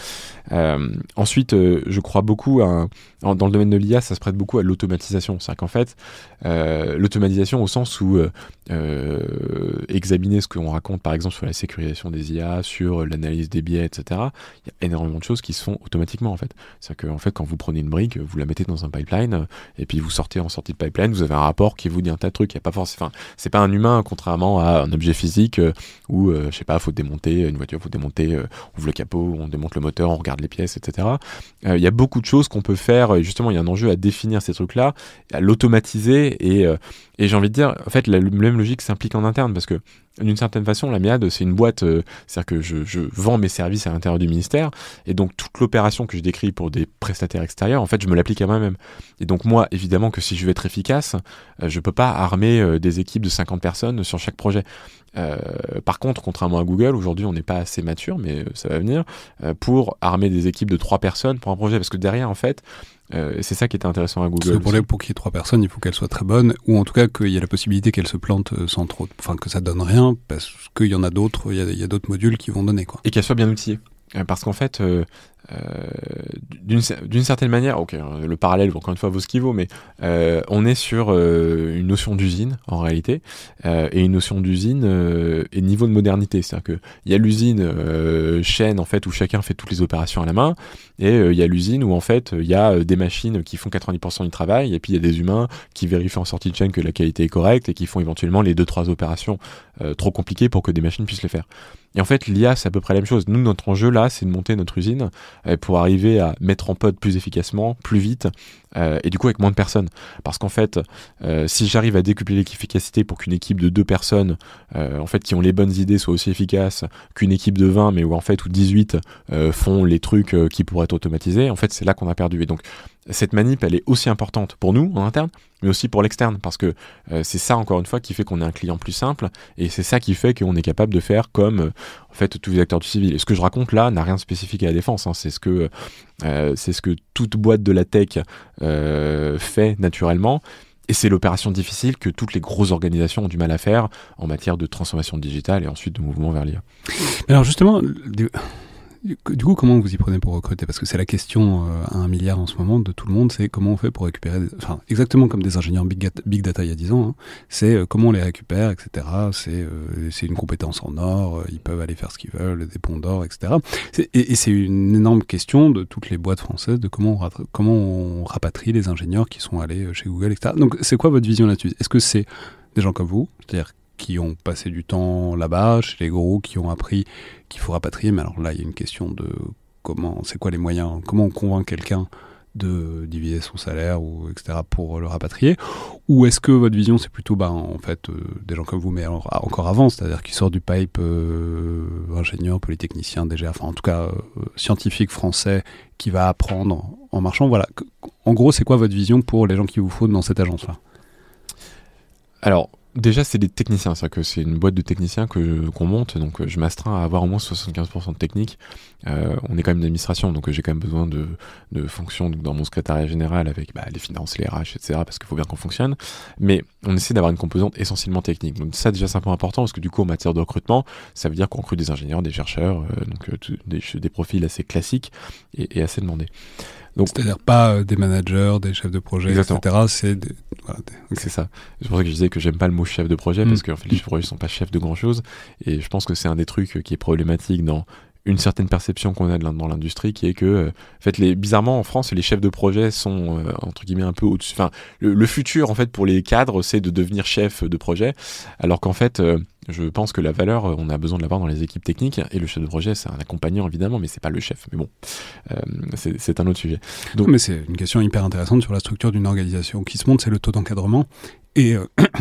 Ensuite, je crois beaucoup dans le domaine de l'IA, ça se prête beaucoup à l'automatisation. C'est-à-dire qu'en fait, l'automatisation au sens où examiner ce qu'on raconte, par exemple, sur la sécurisation des IA, sur l'analyse des biais, etc., il y a énormément de choses qui se font automatiquement, en fait. C'est-à-dire qu'en fait, quand vous prenez une brique, vous la mettez dans un pipeline, et puis vous sortez en sortie de pipeline, vous avez un rapport qui vous dit un tas de trucs. Il y a pas forcément, c'est pas un humain, contrairement à un objet physique où, je sais pas, faut démonter une voiture, on ouvre le capot, on démonte le moteur, on regarde les pièces, etc. Il y a beaucoup de choses qu'on peut faire, et justement, il y a un enjeu à définir ces trucs-là, à l'automatiser, et j'ai envie de dire, en fait, la même logique s'implique en interne, parce que d'une certaine façon, la MIAD, c'est une boîte, c'est-à-dire que je vends mes services à l'intérieur du ministère, et donc toute l'opération que je décris pour des prestataires extérieurs, en fait, je me l'applique à moi-même. Et donc moi, évidemment que si je veux être efficace, je peux pas armer des équipes de 50 personnes sur chaque projet. Par contre, contrairement à Google, aujourd'hui on n'est pas assez mature, mais ça va venir, pour armer des équipes de 3 personnes pour un projet, parce que derrière, en fait, c'est ça qui était intéressant à Google. Pour qu'il y ait 3 personnes, il faut qu'elles soient très bonnes, ou en tout cas qu'il y ait la possibilité qu'elles se plantent sans trop, enfin que ça donne rien, parce qu'il y en a d'autres, il y a d'autres modules qui vont donner, quoi. Et qu'elles soient bien outillées. Parce qu'en fait, d'une certaine manière, ok, le parallèle encore une fois vaut ce qu'il vaut, mais on est sur une notion d'usine en réalité, et une notion d'usine et niveau de modernité, c'est-à-dire que il y a l'usine chaîne en fait où chacun fait toutes les opérations à la main, et il y a l'usine où en fait il y a des machines qui font 90% du travail, et puis il y a des humains qui vérifient en sortie de chaîne que la qualité est correcte et qui font éventuellement les 2-3 opérations trop compliquées pour que des machines puissent les faire. Et en fait, l'IA, c'est à peu près la même chose. Nous, notre enjeu là, c'est de monter notre usine pour arriver à mettre en pod plus efficacement, plus vite, et du coup avec moins de personnes. Parce qu'en fait, si j'arrive à décupler l'efficacité pour qu'une équipe de 2 personnes, en fait, qui ont les bonnes idées, soit aussi efficace qu'une équipe de 20, mais où 18 font les trucs qui pourraient être automatisés, en fait, c'est là qu'on a perdu. Et donc, cette manip, elle est aussi importante pour nous, en interne, mais aussi pour l'externe, parce que c'est ça, encore une fois, qui fait qu'on est un client plus simple, et c'est ça qui fait qu'on est capable de faire comme, en fait, tous les acteurs du civil. Et ce que je raconte là n'a rien de spécifique à la défense, hein, c'est ce que toute boîte de la tech fait naturellement, et c'est l'opération difficile que toutes les grosses organisations ont du mal à faire en matière de transformation digitale et ensuite de mouvement vers l'IA. Alors justement, du coup, comment vous y prenez pour recruter ? Parce que c'est la question à 1 milliard en ce moment de tout le monde, c'est comment on fait pour récupérer, enfin exactement comme des ingénieurs big data il y a 10 ans, hein, c'est comment on les récupère, etc. C'est une compétence en or, ils peuvent aller faire ce qu'ils veulent, des ponts d'or, etc. Et c'est une énorme question de toutes les boîtes françaises, de comment on rapatrie les ingénieurs qui sont allés chez Google, etc. Donc c'est quoi votre vision là-dessus ? Est-ce que c'est des gens comme vous, c'est-à-dire qui ont passé du temps là-bas, chez les gros, qui ont appris qu'il faut rapatrier, mais alors là, il y a une question de c'est quoi les moyens, comment on convainc quelqu'un de diviser son salaire, ou etc., pour le rapatrier, ou est-ce que votre vision, c'est plutôt, en fait, des gens comme vous, mais alors, encore avant, c'est-à-dire qui sortent du pipe ingénieur, polytechnicien, déjà, enfin, en tout cas, scientifique français, qui va apprendre en marchant, voilà. En gros, c'est quoi votre vision pour les gens qu'il vous faut dans cette agence-là ? Alors, déjà, c'est des techniciens, c'est-à-dire que c'est une boîte de techniciens qu'on monte, donc je m'astreins à avoir au moins 75% de technique. On est quand même une administration, donc j'ai quand même besoin de fonctions dans mon secrétariat général avec les finances, les RH, etc., parce qu'il faut bien qu'on fonctionne. Mais on essaie d'avoir une composante essentiellement technique. Donc ça, déjà, c'est un point important, parce que du coup, en matière de recrutement, ça veut dire qu'on recrute des ingénieurs, des chercheurs, des profils assez classiques et assez demandés. Donc, c'est-à-dire pas des managers, des chefs de projet, exactement. etc. C'est ça. C'est pour ça que je disais que j'aime pas le mot chef de projet, parce qu'en fait, les chefs de projet ne sont pas chefs de grand-chose. Et je pense que c'est un des trucs qui est problématique dans une certaine perception qu'on a dans l'industrie qui est que, en fait, bizarrement en France, les chefs de projet sont entre guillemets un peu au-dessus. Enfin, le futur en fait pour les cadres, c'est de devenir chef de projet, alors qu'en fait, je pense que la valeur, on a besoin de l'avoir dans les équipes techniques, et le chef de projet, c'est un accompagnant évidemment, mais c'est pas le chef. Mais bon, c'est un autre sujet. Donc, mais c'est une question hyper intéressante sur la structure d'une organisation qui se monte, c'est le taux d'encadrement. Et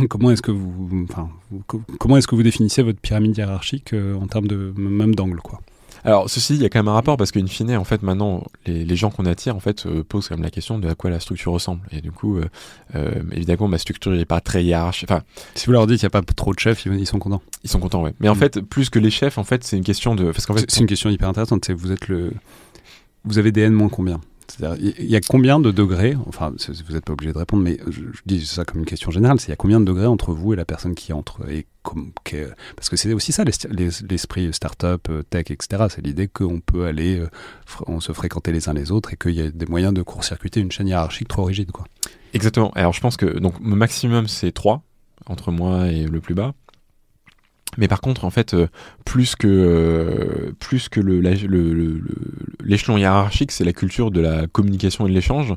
comment est-ce que vous définissez votre pyramide hiérarchique en termes de même d'angle, quoi? Alors, ceci, il y a quand même un rapport parce qu'in fine, en fait, maintenant, les gens qu'on attire, en fait, posent quand même la question de à quoi la structure ressemble. Et du coup, évidemment, ma structure n'est pas très hiérarchique. Enfin, si vous leur dites qu'il n'y a pas trop de chefs, ils sont contents. Ils sont contents, ouais. Mais en fait, plus que les chefs, en fait, c'est une question de. Parce qu'en fait, c'est une question hyper intéressante. Vous avez des N moins combien? C'est-à-dire, il y a combien de degrés, enfin, vous n'êtes pas obligé de répondre, mais je dis ça comme une question générale, il y a combien de degrés entre vous et la personne qui entre parce que c'est aussi ça l'esprit start-up, tech, etc. C'est l'idée qu'on peut aller, on se fréquenter les uns les autres et qu'il y a des moyens de court-circuiter une chaîne hiérarchique trop rigide, quoi. Exactement. Alors je pense que donc, le maximum c'est 3, entre moi et le plus bas. Mais par contre, en fait, plus que l'échelon hiérarchique, c'est la culture de la communication et de l'échange.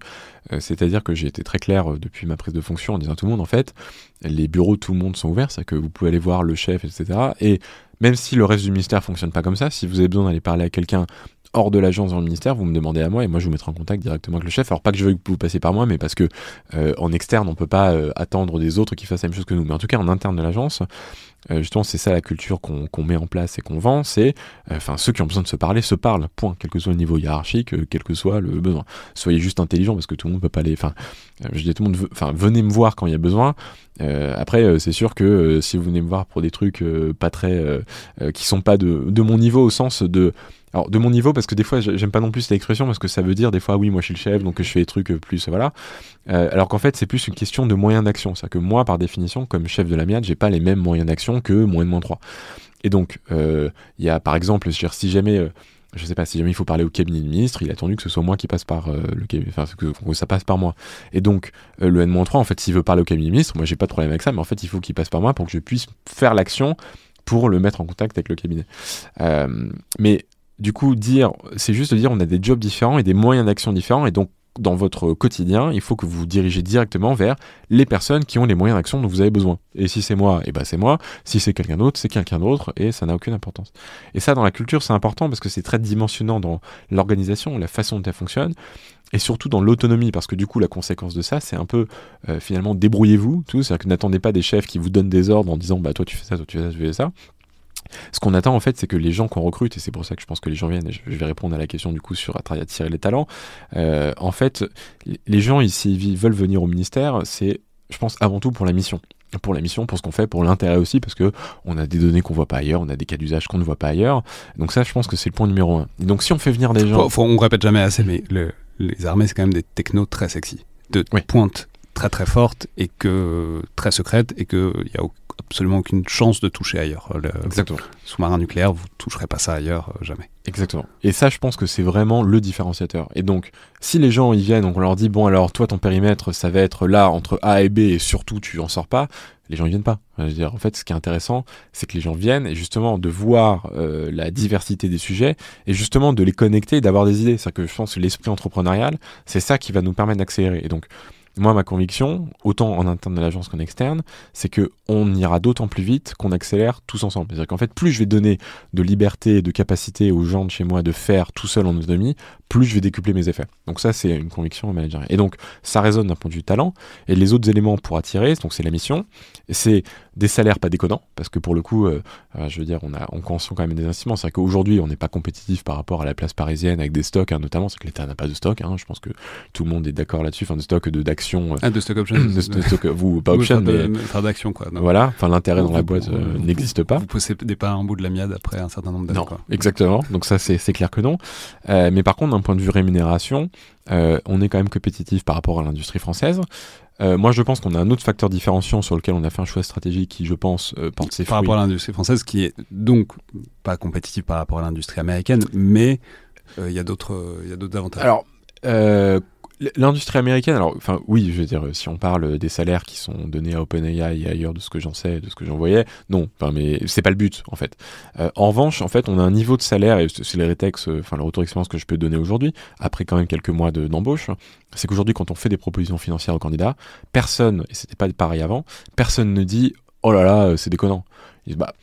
C'est-à-dire que j'ai été très clair depuis ma prise de fonction en disant à tout le monde, en fait, les bureaux de tout le monde sont ouverts, c'est-à-dire que vous pouvez aller voir le chef, etc. Et même si le reste du ministère fonctionne pas comme ça, si vous avez besoin d'aller parler à quelqu'un hors de l'agence dans le ministère, vous me demandez à moi et moi je vous mettrai en contact directement avec le chef. Alors pas que je veuille que vous passiez par moi, mais parce que en externe on peut pas attendre des autres qui fassent la même chose que nous. Mais en tout cas en interne de l'agence, justement c'est ça la culture qu'on met en place et qu'on vend, c'est ceux qui ont besoin de se parler se parlent, point, quel que soit le niveau hiérarchique, quel que soit le besoin. Soyez juste intelligent parce que tout le monde peut pas aller, je dis à tout le monde, venez me voir quand il y a besoin. Après c'est sûr que si vous venez me voir pour des trucs pas très qui sont pas de mon niveau au sens de. Alors de mon niveau, parce que des fois j'aime pas non plus cette expression parce que ça veut dire des fois oui moi je suis le chef donc je fais des trucs plus voilà, alors qu'en fait c'est plus une question de moyens d'action, c'est-à-dire que moi par définition comme chef de la MIAD j'ai pas les mêmes moyens d'action que moins de moins 3 et donc il y a par exemple si jamais je sais pas, si jamais il faut parler au cabinet du ministre, il a attendu que ce soit moi qui passe par le cabinet, que ça passe par moi. Et donc, le N-3, en fait, s'il veut parler au cabinet du ministre, moi j'ai pas de problème avec ça, mais en fait, il faut qu'il passe par moi pour que je puisse faire l'action pour le mettre en contact avec le cabinet. Mais du coup, c'est juste de dire on a des jobs différents et des moyens d'action différents, et donc dans votre quotidien, il faut que vous vous dirigez directement vers les personnes qui ont les moyens d'action dont vous avez besoin. Et si c'est moi, et ben c'est moi. Si c'est quelqu'un d'autre, c'est quelqu'un d'autre, et ça n'a aucune importance. Et ça, dans la culture, c'est important parce que c'est très dimensionnant dans l'organisation, la façon dont elle fonctionne, et surtout dans l'autonomie, parce que du coup, la conséquence de ça, c'est un peu, finalement, débrouillez-vous, tout. C'est-à-dire que n'attendez pas des chefs qui vous donnent des ordres en disant, bah toi tu fais ça, toi tu fais ça, tu fais ça. Ce qu'on attend en fait, c'est que les gens qu'on recrute, et c'est pour ça que je pense que les gens viennent, et je vais répondre à la question du coup sur attirer les talents, en fait, les gens ici, ils veulent venir au ministère, c'est, je pense, avant tout pour la mission. Pour la mission, pour ce qu'on fait, pour l'intérêt aussi, parce que on a des données qu'on voit pas ailleurs, on a des cas d'usage qu'on ne voit pas ailleurs. Donc ça, je pense que c'est le point numéro 1. Et donc si on fait venir des gens... on répète jamais assez, mais les armées, c'est quand même des technos très sexy, de pointe très très forte, et que très secrète, et qu'il n'y a absolument aucune chance de toucher ailleurs. Exactement. Sous-marin nucléaire, vous ne toucherez pas ça ailleurs, jamais. Exactement. Et ça, je pense que c'est vraiment le différenciateur. Et donc, si les gens ils viennent, on leur dit, bon alors, toi, ton périmètre, ça va être là, entre A et B, et surtout, tu en sors pas, les gens ils viennent pas. Je veux dire, en fait, ce qui est intéressant, c'est que les gens viennent, et justement, de voir la diversité des sujets, et justement, de les connecter, et d'avoir des idées. C'est-à-dire que je pense que l'esprit entrepreneurial, c'est ça qui va nous permettre d'accélérer. Et donc, moi, ma conviction, autant en interne de l'agence qu'en externe, c'est qu'on ira d'autant plus vite qu'on accélère tous ensemble. C'est-à-dire qu'en fait, plus je vais donner de liberté et de capacité aux gens de chez moi de faire tout seul en autonomie, plus je vais décupler mes effets. Donc ça, c'est une conviction managériale. Et donc, ça résonne d'un point de vue talent. Et les autres éléments pour attirer, donc c'est la mission, c'est des salaires pas déconnants, parce que pour le coup, je veux dire, on consomme quand même des investissements. C'est-à-dire qu'aujourd'hui, on n'est pas compétitif par rapport à la place parisienne avec des stocks, notamment, c'est que l'État n'a pas de stock. Je pense que tout le monde est d'accord là-dessus. Enfin, de stock d'actions. De stock options. de stock, vous, pas options, mais... Enfin, d'actions, quoi. Non. Voilà, enfin, l'intérêt dans la boîte n'existe pas. Vous possédez pas un bout de la MIAD après un certain nombre d'années, non, quoi. Exactement. Donc ça, c'est clair que non. Mais par contre, d'un point de vue rémunération, on est quand même compétitif par rapport à l'industrie française. Moi, je pense qu'on a un autre facteur différenciant sur lequel on a fait un choix stratégique qui, je pense, porte ses fruits. Par rapport à l'industrie française, qui est donc pas compétitive par rapport à l'industrie américaine, mais il y a d'autres avantages. Alors, L'industrie américaine, alors, enfin, oui, je veux dire, si on parle des salaires qui sont donnés à OpenAI et ailleurs, de ce que j'en sais, de ce que j'en voyais, non, enfin, mais c'est pas le but, en fait. En revanche, en fait, on a un niveau de salaire, et c'est les rétex, enfin, le retour d'expérience que je peux donner aujourd'hui, après quand même quelques mois d'embauche, c'est qu'aujourd'hui, quand on fait des propositions financières aux candidats, personne, et c'était pas pareil avant, personne ne dit, oh là là, c'est déconnant. Ils disent, bah,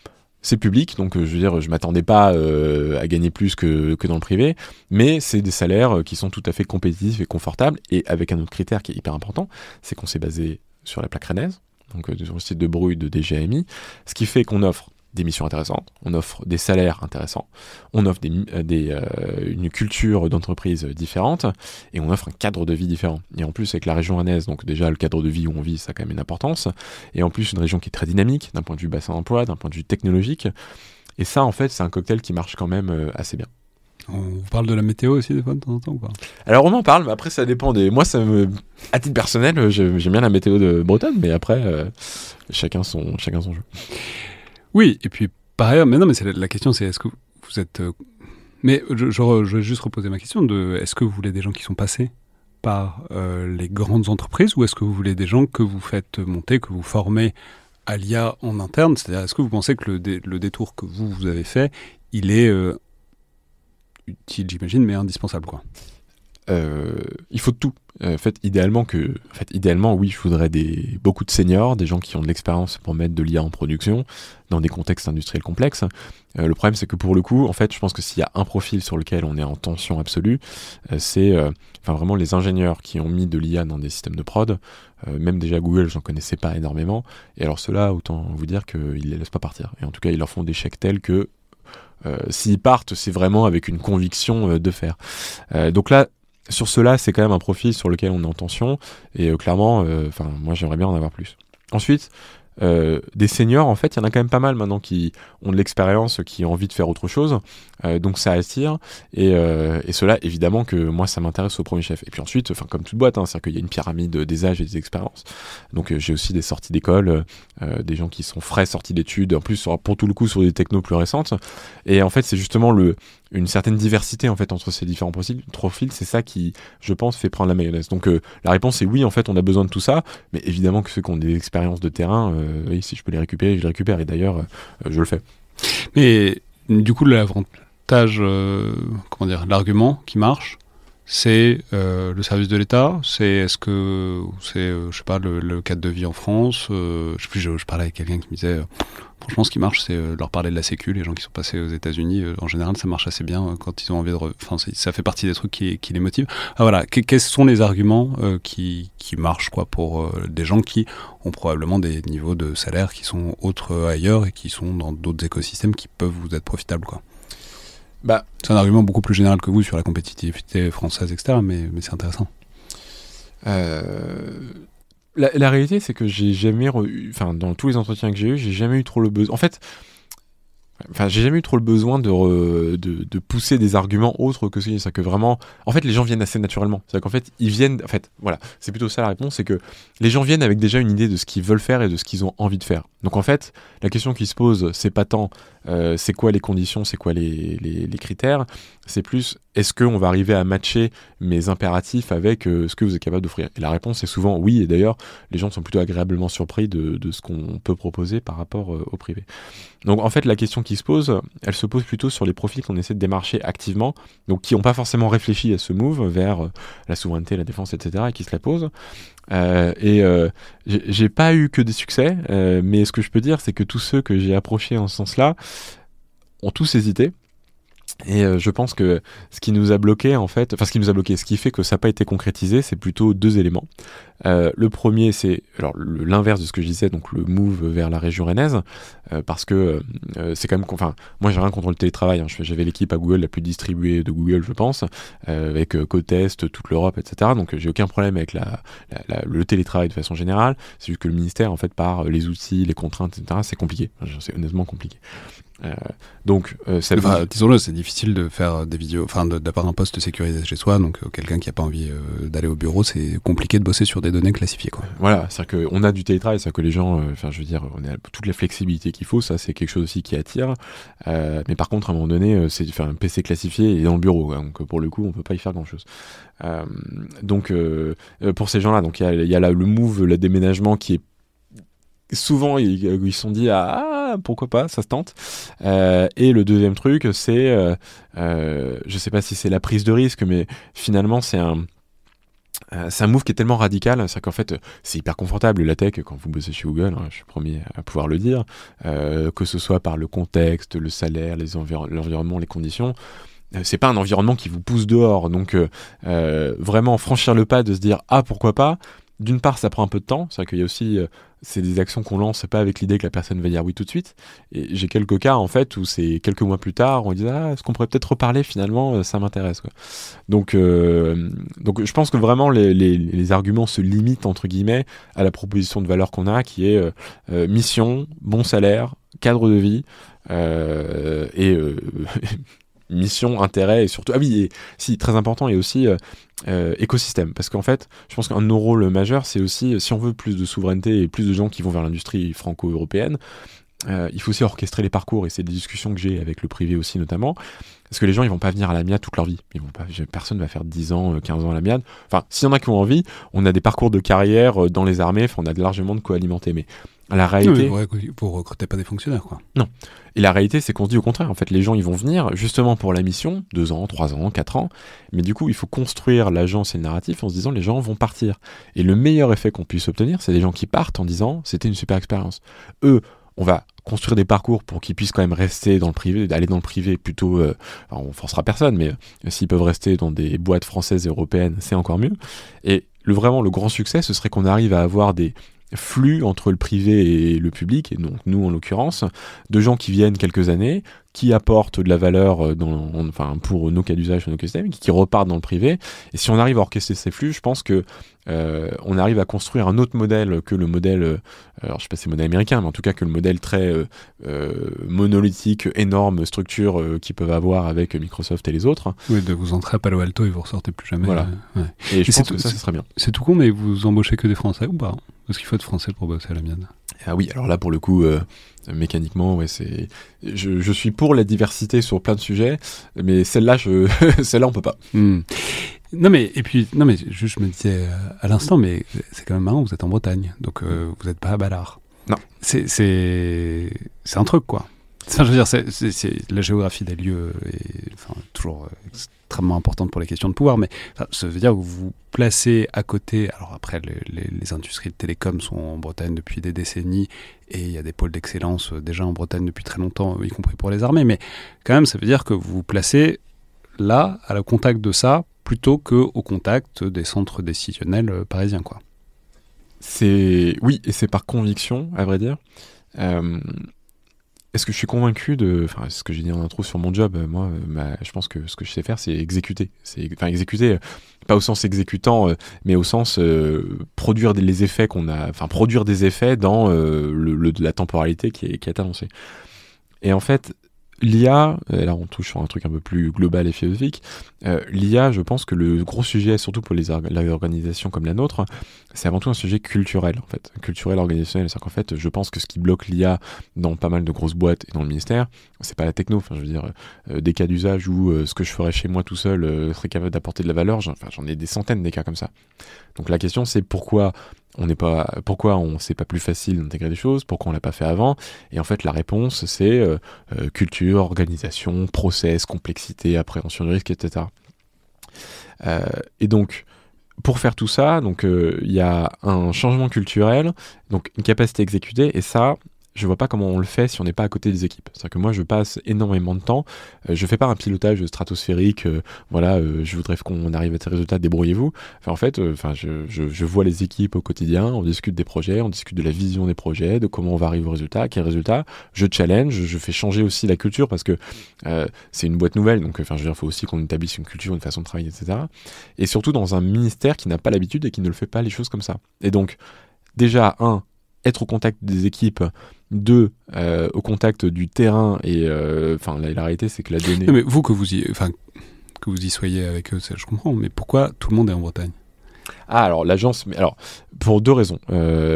c'est public, donc je veux dire, je m'attendais pas à gagner plus que dans le privé, mais c'est des salaires qui sont tout à fait compétitifs et confortables, et avec un autre critère qui est hyper important, c'est qu'on s'est basé sur la plaque rennaise, donc sur le site de Brouille de DGAMI, ce qui fait qu'on offre des missions intéressantes, on offre des salaires intéressants, on offre une culture d'entreprise différente, et on offre un cadre de vie différent. Et en plus, avec la région rennaise, donc déjà le cadre de vie où on vit, ça a quand même une importance, et en plus une région qui est très dynamique, d'un point de vue bassin d'emploi, d'un point de vue technologique, et ça, en fait, c'est un cocktail qui marche quand même assez bien. On vous parle de la météo aussi des fois de temps en temps ou pas? Alors on en parle, mais après ça dépend des... Moi, à titre personnel, j'aime bien la météo de Bretonne, mais après, chacun son jeu. Oui, et puis par ailleurs, mais non, mais la question c'est est-ce que vous êtes... mais je vais juste reposer ma question de est-ce que vous voulez des gens qui sont passés par les grandes entreprises ou est-ce que vous voulez des gens que vous faites monter, que vous formez à l'IA en interne? C'est-à-dire, est-ce que vous pensez que le détour que vous avez fait, il est utile, j'imagine, mais indispensable, quoi? Il faut tout. Idéalement, oui, je voudrais beaucoup de seniors, des gens qui ont de l'expérience pour mettre de l'IA en production dans des contextes industriels complexes. Le problème, c'est que pour le coup, en fait, je pense que s'il y a un profil sur lequel on est en tension absolue, c'est vraiment les ingénieurs qui ont mis de l'IA dans des systèmes de prod. Même déjà Google, j'en connaissais pas énormément. Et alors ceux-là, autant vous dire qu'ils les laissent pas partir. Et en tout cas, ils leur font des chèques tels que s'ils partent, c'est vraiment avec une conviction de faire. Donc là, sur cela, c'est quand même un profil sur lequel on est en tension, et clairement, moi j'aimerais bien en avoir plus. Ensuite, des seniors, en fait, il y en a quand même pas mal maintenant qui ont de l'expérience, qui ont envie de faire autre chose, donc ça attire, et cela, évidemment que moi ça m'intéresse au premier chef. Et puis ensuite, comme toute boîte, c'est-à-dire qu'il y a une pyramide des âges et des expériences. Donc j'ai aussi des sorties d'école, des gens qui sont frais sortis d'études, en plus pour tout le coup sur des technos plus récentes, et en fait c'est justement une certaine diversité en fait entre ces différents profils, c'est ça qui, je pense, fait prendre la mayonnaise. Donc la réponse est oui, en fait on a besoin de tout ça, mais évidemment que ceux qui ont des expériences de terrain, oui, si je peux les récupérer, je les récupère, et d'ailleurs je le fais. Mais du coup, l'avantage, l'argument qui marche, c'est le service de l'État, est-ce que c'est, je sais pas, le cadre de vie en France, je parlais avec quelqu'un qui me disait, franchement, ce qui marche, c'est leur parler de la sécu, les gens qui sont passés aux États-Unis, en général, ça marche assez bien quand ils ont envie de... ça fait partie des trucs qui les motivent. Ah, voilà, quels sont les arguments qui marchent, quoi, pour des gens qui ont probablement des niveaux de salaire qui sont autres ailleurs et qui sont dans d'autres écosystèmes qui peuvent vous être profitables, quoi? C'est un argument beaucoup plus général que vous sur la compétitivité française, etc., mais c'est intéressant. La réalité, c'est que j'ai jamais dans tous les entretiens que j'ai eu, j'ai jamais eu trop le besoin. En fait, j'ai jamais eu trop le besoin de pousser des arguments autres que c'est que vraiment, en fait, les gens viennent assez naturellement. C'est-à-dire qu'en fait, ils viennent, voilà, c'est plutôt ça la réponse, c'est que les gens viennent avec déjà une idée de ce qu'ils veulent faire et de ce qu'ils ont envie de faire. Donc en fait, la question qui se pose, c'est pas tant c'est quoi les conditions, c'est quoi les critères, c'est plus est-ce qu'on va arriver à matcher mes impératifs avec ce que vous êtes capable d'offrir. Et la réponse est souvent oui, et d'ailleurs, les gens sont plutôt agréablement surpris de ce qu'on peut proposer par rapport au privé. Donc en fait, la question qui se pose, elle se pose plutôt sur les profils qu'on essaie de démarcher activement, donc qui n'ont pas forcément réfléchi à ce move vers la souveraineté, la défense, etc., et qui se la posent. J'ai pas eu que des succès, mais ce que je peux dire, c'est que tous ceux que j'ai approchés en ce sens-là ont tous hésité. Et je pense que ce qui nous a bloqué, ce qui fait que ça n'a pas été concrétisé, c'est plutôt deux éléments. Le premier, c'est l'inverse de ce que je disais, donc le move vers la région rennaise, parce que c'est quand même... moi, j'ai rien contre le télétravail. J'avais l'équipe à Google la plus distribuée de Google, je pense, avec Cotest, toute l'Europe, etc. Donc, j'ai aucun problème avec le télétravail de façon générale. C'est juste que le ministère, en fait, par les outils, les contraintes, etc., c'est compliqué. C'est honnêtement compliqué. Disons-le, c'est difficile de faire des vidéos, d'avoir un poste sécurisé chez soi, donc quelqu'un qui n'a pas envie d'aller au bureau, c'est compliqué de bosser sur des données classifiées, quoi. Voilà, c'est-à-dire qu'on a du télétravail, c'est-à-dire que les gens, je veux dire, on a toute la flexibilité qu'il faut, ça c'est quelque chose aussi qui attire. Mais par contre, à un moment donné, c'est faire un PC classifié et dans le bureau, quoi. Donc pour le coup, on peut pas y faire grand-chose. Donc pour ces gens-là, donc il y a là le move, le déménagement qui est souvent ils se sont dit pourquoi pas, ça se tente. Et le deuxième truc, c'est je sais pas si c'est la prise de risque, mais finalement c'est un move qui est tellement radical, c'est qu'en fait c'est hyper confortable la tech quand vous bossez chez Google, hein, je suis le premier à pouvoir le dire, que ce soit par le contexte, le salaire, l'environnement, les conditions. C'est pas un environnement qui vous pousse dehors, donc vraiment franchir le pas de se dire pourquoi pas. D'une part, ça prend un peu de temps, c'est vrai qu'il y a aussi c'est des actions qu'on lance, c'est pas avec l'idée que la personne va dire oui tout de suite. Et j'ai quelques cas en fait où c'est quelques mois plus tard, on dit est-ce qu'on pourrait peut-être reparler finalement, ça m'intéresse, quoi. Donc je pense que vraiment les arguments se limitent entre guillemets à la proposition de valeur qu'on a, qui est mission, bon salaire, cadre de vie et mission, intérêt et surtout très important, et aussi écosystème, parce qu'en fait je pense qu'un de nos rôles majeurs, c'est aussi, si on veut plus de souveraineté et plus de gens qui vont vers l'industrie franco-européenne, il faut aussi orchestrer les parcours, et c'est des discussions que j'ai avec le privé aussi notamment, parce que les gens ils vont pas venir à l'Amiade toute leur vie, personne va faire 10 ans, 15 ans à l'Amiade, enfin s'il y en a qui ont envie, on a des parcours de carrière dans les armées, on a largement de quoi alimenter, mais la réalité... Vous recrutez pas des fonctionnaires, quoi. Non. Et la réalité, c'est qu'on se dit au contraire, en fait, les gens, ils vont venir justement pour la mission, 2 ans, 3 ans, 4 ans, mais du coup, il faut construire l'agence et le narratif en se disant, les gens vont partir. Et le meilleur effet qu'on puisse obtenir, c'est des gens qui partent en disant, c'était une super expérience. Eux, on va construire des parcours pour qu'ils puissent quand même rester dans le privé, aller dans le privé plutôt, on forcera personne, mais s'ils peuvent rester dans des boîtes françaises et européennes, c'est encore mieux. Et vraiment, le grand succès, ce serait qu'on arrive à avoir des flux entre le privé et le public, et donc nous en l'occurrence, de gens qui viennent quelques années, qui apportent de la valeur pour nos cas d'usage, nos écosystèmes, qui repartent dans le privé. Et si on arrive à orchestrer ces flux, je pense que on arrive à construire un autre modèle que le modèle, alors je sais pas si c'est le modèle américain, mais en tout cas que le modèle très monolithique, énorme structure qu'ils peuvent avoir avec Microsoft et les autres. Oui, de vous entrer à Palo Alto et vous ressortez plus jamais. Voilà. Et je pense que ça serait bien. C'est tout con, mais vous embauchez que des Français ou pas? Parce qu'il faut être Français pour bosser à l'Amiade. Ah oui, alors là pour le coup, mécaniquement, je suis pour la diversité sur plein de sujets, mais celle-là on peut pas. Non mais juste je me disais à l'instant, mais c'est quand même marrant, vous êtes en Bretagne, donc vous n'êtes pas à Ballard. Non. C'est un truc, quoi. Enfin, je veux dire, c'est la géographie des lieux est toujours extrêmement importante pour les questions de pouvoir, mais ça veut dire que vous vous placez à côté. Alors après, les industries de télécom sont en Bretagne depuis des décennies, et il y a des pôles d'excellence déjà en Bretagne depuis très longtemps, y compris pour les armées, mais quand même, ça veut dire que vous vous placez là, à la contact de ça, plutôt qu'au contact des centres décisionnels parisiens, quoi. Oui, et c'est par conviction, à vrai dire. Est-ce que je suis convaincu ce que j'ai dit en intro sur mon job, moi, je pense que ce que je sais faire, c'est exécuter. Exécuter, pas au sens exécutant, mais au sens produire les effets produire des effets dans la temporalité qui est annoncée. Et en fait, l'IA, là on touche sur un truc un peu plus global et philosophique, l'IA, je pense que le gros sujet, surtout pour les organisations comme la nôtre, c'est avant tout un sujet culturel, en fait, culturel, organisationnel. C'est-à-dire qu'en fait, je pense que ce qui bloque l'IA dans pas mal de grosses boîtes et dans le ministère, c'est pas la techno, je veux dire, des cas d'usage où ce que je ferais chez moi tout seul serait capable d'apporter de la valeur, j'en ai des centaines des cas comme ça. Donc la question, c'est pourquoi c'est pas plus facile d'intégrer des choses, pourquoi on l'a pas fait avant. Et en fait la réponse c'est culture, organisation, process, complexité, appréhension du risque, etc. Et donc pour faire tout ça, il y a un changement culturel, donc une capacité à exécuter, et ça je vois pas comment on le fait si on n'est pas à côté des équipes. C'est-à-dire que moi, je passe énormément de temps. Je fais pas un pilotage stratosphérique. Je voudrais qu'on arrive à ces résultats, débrouillez-vous. Je vois les équipes au quotidien. On discute des projets, on discute de la vision des projets, de comment on va arriver au résultat, quel résultat. Je challenge, je fais changer aussi la culture parce que c'est une boîte nouvelle. Donc, il faut aussi qu'on établisse une culture, une façon de travailler, etc. Et surtout dans un ministère qui n'a pas l'habitude et qui ne le fait pas les choses comme ça. Et donc, déjà, être au contact des équipes. 2, au contact du terrain, et la réalité c'est que la donnée... Non, mais vous que vous y soyez avec eux, je comprends, mais pourquoi tout le monde est en Bretagne? alors l'agence, mais alors pour deux raisons.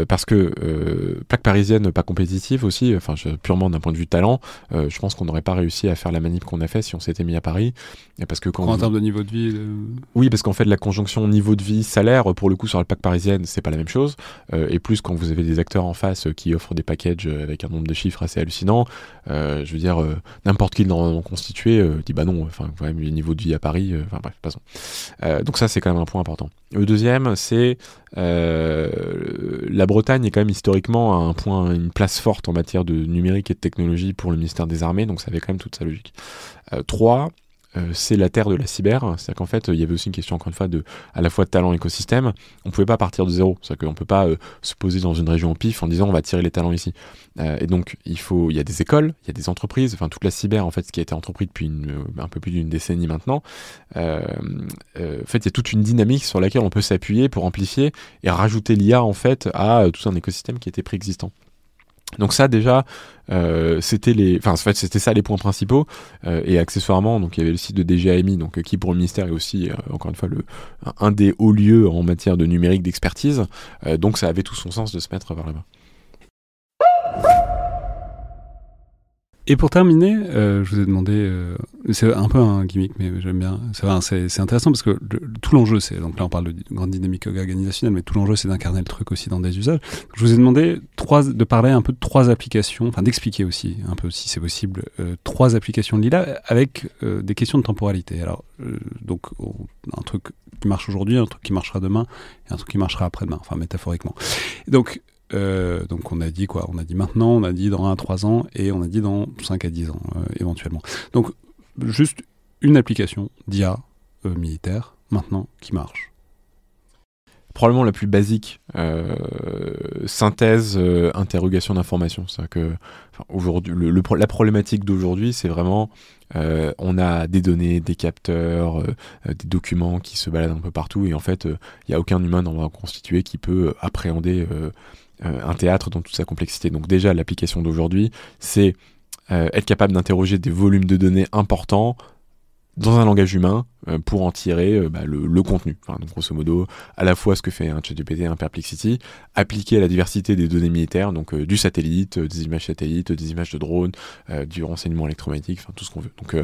Parce que plaque parisienne pas compétitive aussi, enfin purement d'un point de vue talent, je pense qu'on n'aurait pas réussi à faire la manip qu'on a fait si on s'était mis à Paris. Et parce que en termes de niveau de vie Oui, parce qu'en fait la conjonction niveau de vie, salaire, pour le coup sur la plaque parisienne, c'est pas la même chose. Et plus quand vous avez des acteurs en face qui offrent des packages avec un nombre de chiffres assez hallucinant, je veux dire, n'importe qui dans constitué dit bah non, enfin quand même le niveau de vie à Paris, enfin bref, passons. Donc ça c'est quand même un point important. Le deuxième, c'est la Bretagne est quand même historiquement une place forte en matière de numérique et de technologie pour le ministère des Armées, donc ça avait quand même toute sa logique. 3, c'est la terre de la cyber, c'est-à-dire qu'en fait il y avait aussi une question encore une fois à la fois de talent écosystème. On pouvait pas partir de zéro, c'est-à-dire qu'on peut pas se poser dans une région au pif en disant on va tirer les talents ici, et donc il y a des écoles, il y a des entreprises, enfin toute la cyber en fait, ce qui a été entrepris depuis un peu plus d'une décennie maintenant, en fait il y a toute une dynamique sur laquelle on peut s'appuyer pour amplifier et rajouter l'IA en fait à tout un écosystème qui était préexistant. Donc ça déjà, c'était ça les points principaux, et accessoirement donc il y avait le site de DGAMI, donc qui pour le ministère est aussi encore une fois un des hauts lieux en matière de numérique d'expertise, donc ça avait tout son sens de se mettre vers là-bas. Et pour terminer, je vous ai demandé, c'est un peu un gimmick, mais j'aime bien, c'est intéressant parce que tout l'enjeu, donc là on parle de grande dynamique organisationnelle, mais tout l'enjeu c'est d'incarner le truc aussi dans des usages. Je vous ai demandé de parler un peu de 3 applications, enfin d'expliquer aussi un peu si c'est possible, 3 applications de l'IA avec des questions de temporalité. Alors, donc un truc qui marche aujourd'hui, un truc qui marchera demain, et un truc qui marchera après-demain, enfin métaphoriquement. Donc on a dit quoi ? On a dit maintenant, on a dit dans 1 à 3 ans, et on a dit dans 5 à 10 ans, éventuellement. Donc, juste une application d'IA militaire, maintenant, qui marche. Probablement la plus basique, synthèse, interrogation d'informations. C'est-à-dire que aujourd'hui, la problématique d'aujourd'hui, c'est vraiment on a des données, des capteurs, des documents qui se baladent un peu partout, et en fait, il n'y a aucun humain dans constitué qui peut appréhender un théâtre dans toute sa complexité. Donc déjà, l'application d'aujourd'hui, c'est être capable d'interroger des volumes de données importants dans un langage humain pour en tirer le contenu. Enfin, donc, grosso modo, à la fois ce que fait un ChatGPT, un Perplexity, appliqué à la diversité des données militaires, donc du satellite, des images satellites, des images de drones, du renseignement électromagnétique, enfin tout ce qu'on veut. Donc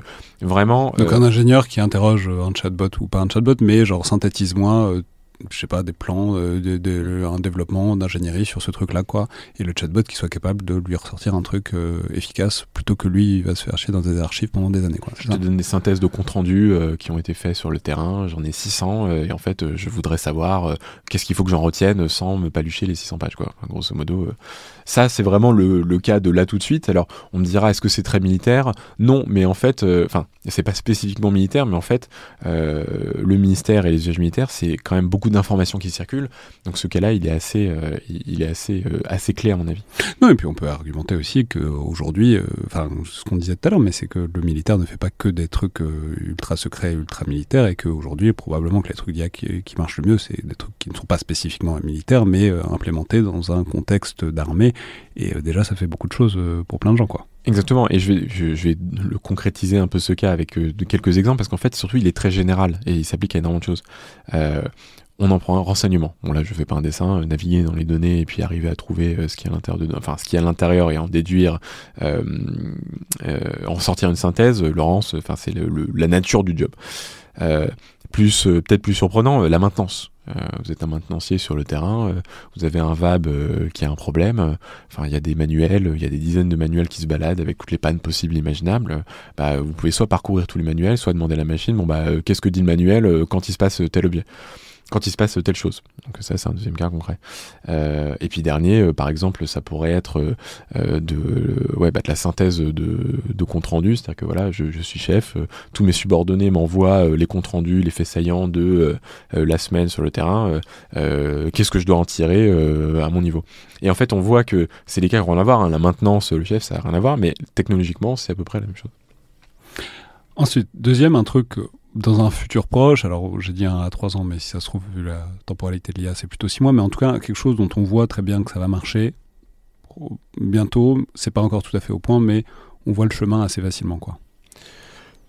vraiment... Donc un ingénieur qui interroge un chatbot, ou pas un chatbot, mais genre synthétise-moi je sais pas, des plans, un développement d'ingénierie sur ce truc-là, quoi. Et le chatbot qui soit capable de lui ressortir un truc efficace, plutôt que lui, il va se faire chier dans des archives pendant des années, quoi. Je te donne des synthèses de comptes rendus qui ont été faits sur le terrain, j'en ai 600, et en fait, je voudrais savoir qu'est-ce qu'il faut que j'en retienne sans me palucher les 600 pages, quoi. Enfin, grosso modo, ça, c'est vraiment le cas de là tout de suite. Alors, on me dira, est-ce que c'est très militaire ? Non, mais en fait, c'est pas spécifiquement militaire, mais en fait, le ministère et les usages militaires, c'est quand même beaucoup d'informations qui circulent. Donc ce cas-là, il est assez clair à mon avis. Non, et puis on peut argumenter aussi qu'aujourd'hui, ce qu'on disait tout à l'heure, mais c'est que le militaire ne fait pas que des trucs ultra secrets, ultra militaires, et qu'aujourd'hui, probablement que les trucs d'IA qui marchent le mieux, c'est des trucs qui ne sont pas spécifiquement militaires, mais implémentés dans un contexte d'armée. Et déjà, ça fait beaucoup de choses pour plein de gens, quoi. Exactement, et je vais le concrétiser un peu ce cas avec quelques exemples, parce qu'en fait, surtout, il est très général, et il s'applique à énormément de choses. On en prend un renseignement. Bon, là, je fais pas un dessin, naviguer dans les données et puis arriver à trouver ce qui est à l'intérieur et en déduire, en sortir une synthèse. Laurence, c'est la nature du job. Peut-être plus surprenant, la maintenance. Vous êtes un maintenancier sur le terrain, vous avez un VAB qui a un problème, il y a des manuels, il y a des dizaines de manuels qui se baladent avec toutes les pannes possibles et imaginables. Vous pouvez soit parcourir tous les manuels, soit demander à la machine, qu'est-ce que dit le manuel quand il se passe tel objet, quand il se passe telle chose. Donc ça, c'est un deuxième cas concret. Et puis dernier, par exemple, ça pourrait être de la synthèse de compte rendu, c'est-à-dire que voilà, je suis chef, tous mes subordonnés m'envoient les comptes rendus, les faits saillants de la semaine sur le terrain, qu'est-ce que je dois en tirer à mon niveau. Et en fait, on voit que c'est les cas qui ont rien à voir, hein. La maintenance, le chef, ça n'a rien à voir, mais technologiquement, c'est à peu près la même chose. Ensuite, deuxième, un truc dans un futur proche, alors j'ai dit 1 à 3 ans, mais si ça se trouve, vu la temporalité de l'IA, c'est plutôt 6 mois, mais en tout cas, quelque chose dont on voit très bien que ça va marcher bientôt, c'est pas encore tout à fait au point, mais on voit le chemin assez facilement, quoi.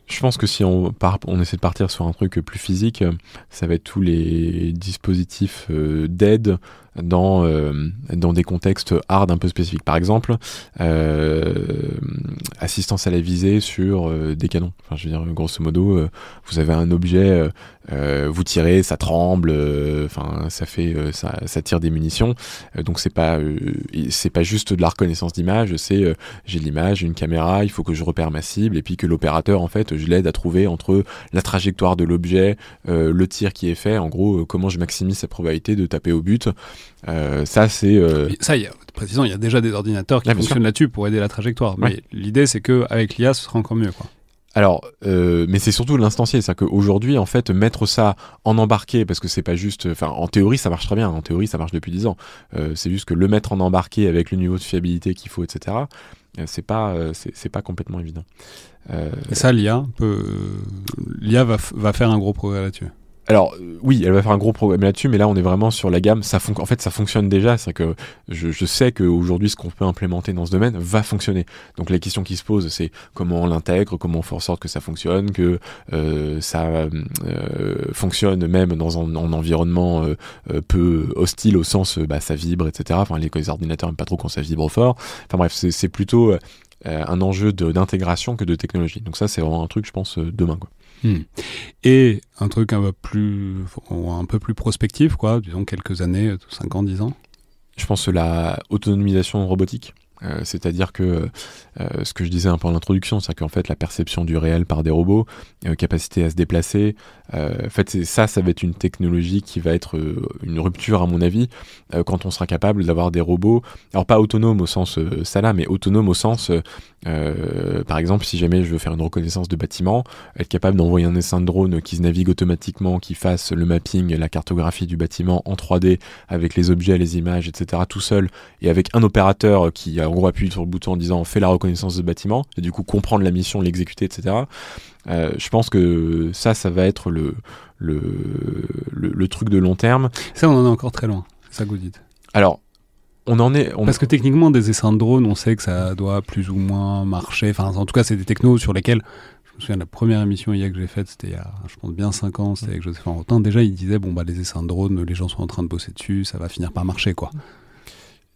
Je pense que si on essaie de partir sur un truc plus physique, ça va être tous les dispositifs d'aide dans des contextes hard un peu spécifiques. Par exemple, assistance à la visée sur des canons. Enfin, je veux dire, grosso modo, vous avez un objet, vous tirez, ça tremble, ça tire des munitions. Donc c'est pas juste de la reconnaissance d'image, c'est j'ai l'image, une caméra, il faut que je repère ma cible et puis que l'opérateur, en fait, je l'aide à trouver entre la trajectoire de l'objet, le tir qui est fait, en gros, comment je maximise sa probabilité de taper au but. Ça, c'est... Précisons, il y a déjà des ordinateurs qui fonctionnent là-dessus pour aider la trajectoire. Mais l'idée, c'est qu'avec l'IA, ce sera encore mieux, quoi. Alors, mais c'est surtout l'instancier, c'est-à-dire qu'aujourd'hui, en fait, mettre ça en embarqué, parce que c'est pas juste... Enfin, en théorie, ça marche très bien. En théorie, ça marche depuis 10 ans. C'est juste que le mettre en embarqué avec le niveau de fiabilité qu'il faut, etc., c'est pas complètement évident. Et ça, l'IA va faire un gros progrès là-dessus. Alors oui, elle va faire un gros progrès là-dessus, mais là on est vraiment sur la gamme. En fait, ça fonctionne déjà. C'est que je sais qu'aujourd'hui, ce qu'on peut implémenter dans ce domaine va fonctionner. Donc la question qui se pose, c'est comment on l'intègre, comment on fait en sorte que ça fonctionne, que ça fonctionne même dans un environnement peu hostile au sens ça vibre, etc. Enfin, les ordinateurs n'aiment pas trop quand ça vibre fort. Enfin bref, c'est plutôt un enjeu d'intégration que de technologie. Donc ça, c'est vraiment un truc, je pense, demain, quoi. Et un truc un peu plus prospectif, quoi, disons quelques années, 5 ans, 10 ans. Je pense la autonomisation robotique. C'est-à-dire que ce que je disais un peu en introduction, c'est qu'en fait la perception du réel par des robots, capacité à se déplacer, en fait ça va être une technologie qui va être une rupture à mon avis quand on sera capable d'avoir des robots, alors pas autonomes au sens ça là, mais autonomes au sens par exemple si jamais je veux faire une reconnaissance de bâtiment, être capable d'envoyer un essaim de drone qui se navigue automatiquement, qui fasse le mapping, la cartographie du bâtiment en 3D avec les objets, les images, etc. tout seul, et avec un opérateur qui en gros appuie sur le bouton en disant fais la reconnaissance de bâtiment, et du coup comprendre la mission, l'exécuter, etc. Je pense que ça va être le truc de long terme. Ça, on en est encore très loin, c'est ça que vous dites. Alors, parce que techniquement, des essaims de drones, on sait que ça doit plus ou moins marcher. Enfin, en tout cas, c'est des technos sur lesquels, je me souviens de la première émission IA que j'ai faite, c'était il y a, je pense, bien 5 ans, c'était avec Joséph Rotin. Déjà, il disait, les essaims de drones, les gens sont en train de bosser dessus, ça va finir par marcher, quoi.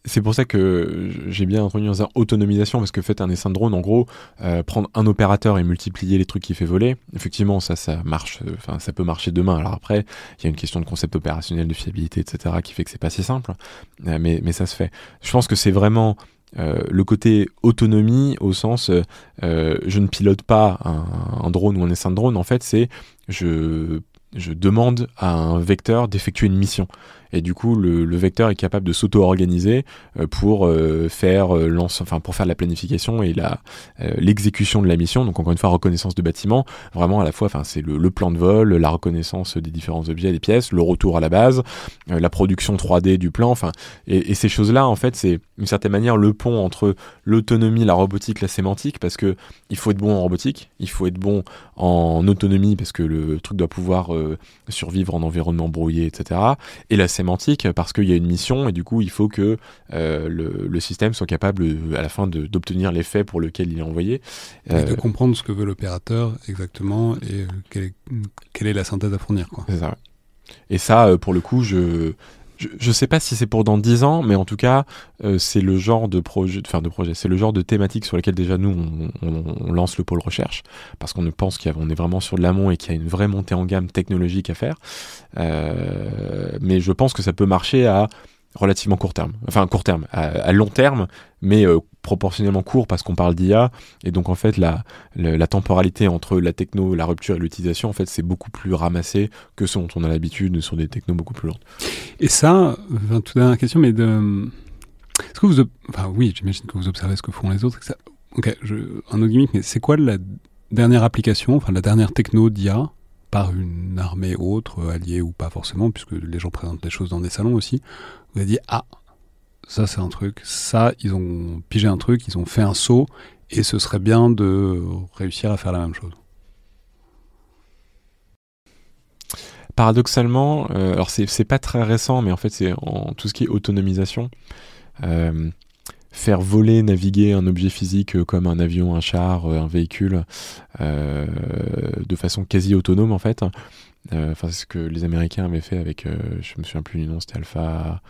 C'est pour ça que j'ai bien introduit en disant autonomisation, parce que faites un essaim de drone, en gros, prendre un opérateur et multiplier les trucs qu'il fait voler, effectivement, ça marche, ça peut marcher demain. Alors après, il y a une question de concept opérationnel, de fiabilité, etc., qui fait que c'est pas si simple, mais ça se fait. Je pense que c'est vraiment le côté autonomie au sens, je ne pilote pas un drone ou un essaim de drone, en fait, c'est je demande à un vecteur d'effectuer une mission. Et du coup, le vecteur est capable de s'auto-organiser pour faire de la planification et l'exécution de la mission. Donc encore une fois, reconnaissance de bâtiment. Vraiment à la fois, c'est le plan de vol, la reconnaissance des différents objets, des pièces, le retour à la base, la production 3D du plan. Et ces choses-là, en fait, c'est d'une certaine manière le pont entre l'autonomie, la robotique, la sémantique, parce que il faut être bon en robotique, il faut être bon en autonomie parce que le truc doit pouvoir survivre en environnement brouillé, etc. Et la sémantique parce qu'il y a une mission et du coup il faut que le système soit capable à la fin d'obtenir l'effet pour lequel il est envoyé. Et de comprendre ce que veut l'opérateur exactement et quelle est la synthèse à fournir, quoi. C'est ça, ouais. Et ça, pour le coup, je sais pas si c'est pour dans 10 ans, mais en tout cas, c'est le genre de projet, c'est le genre de thématique sur lesquelles déjà nous, on lance le pôle recherche, parce qu'on pense qu'on est vraiment sur de l'amont et qu'il y a une vraie montée en gamme technologique à faire. Mais je pense que ça peut marcher à relativement court terme, à long terme, mais proportionnellement court parce qu'on parle d'IA, et donc en fait la temporalité entre la techno, la rupture et l'utilisation, en fait c'est beaucoup plus ramassé que ce dont on a l'habitude sur des technos beaucoup plus lourdes. Et ça, toute dernière question, mais est-ce que oui, j'imagine que vous observez ce que font les autres. Ok, un autre gimmick, mais c'est quoi la dernière application, la dernière techno d'IA par une armée autre, alliée ou pas forcément, puisque les gens présentent les choses dans des salons aussi, vous avez dit, ça c'est un truc, ça ils ont pigé un truc, ils ont fait un saut, et ce serait bien de réussir à faire la même chose. Paradoxalement, alors c'est pas très récent, mais en fait c'est en tout ce qui est autonomisation, faire voler, naviguer un objet physique comme un avion, un char, un véhicule de façon quasi autonome en fait. Enfin, c'est ce que les Américains avaient fait avec, je me souviens plus du nom, c'était Alpha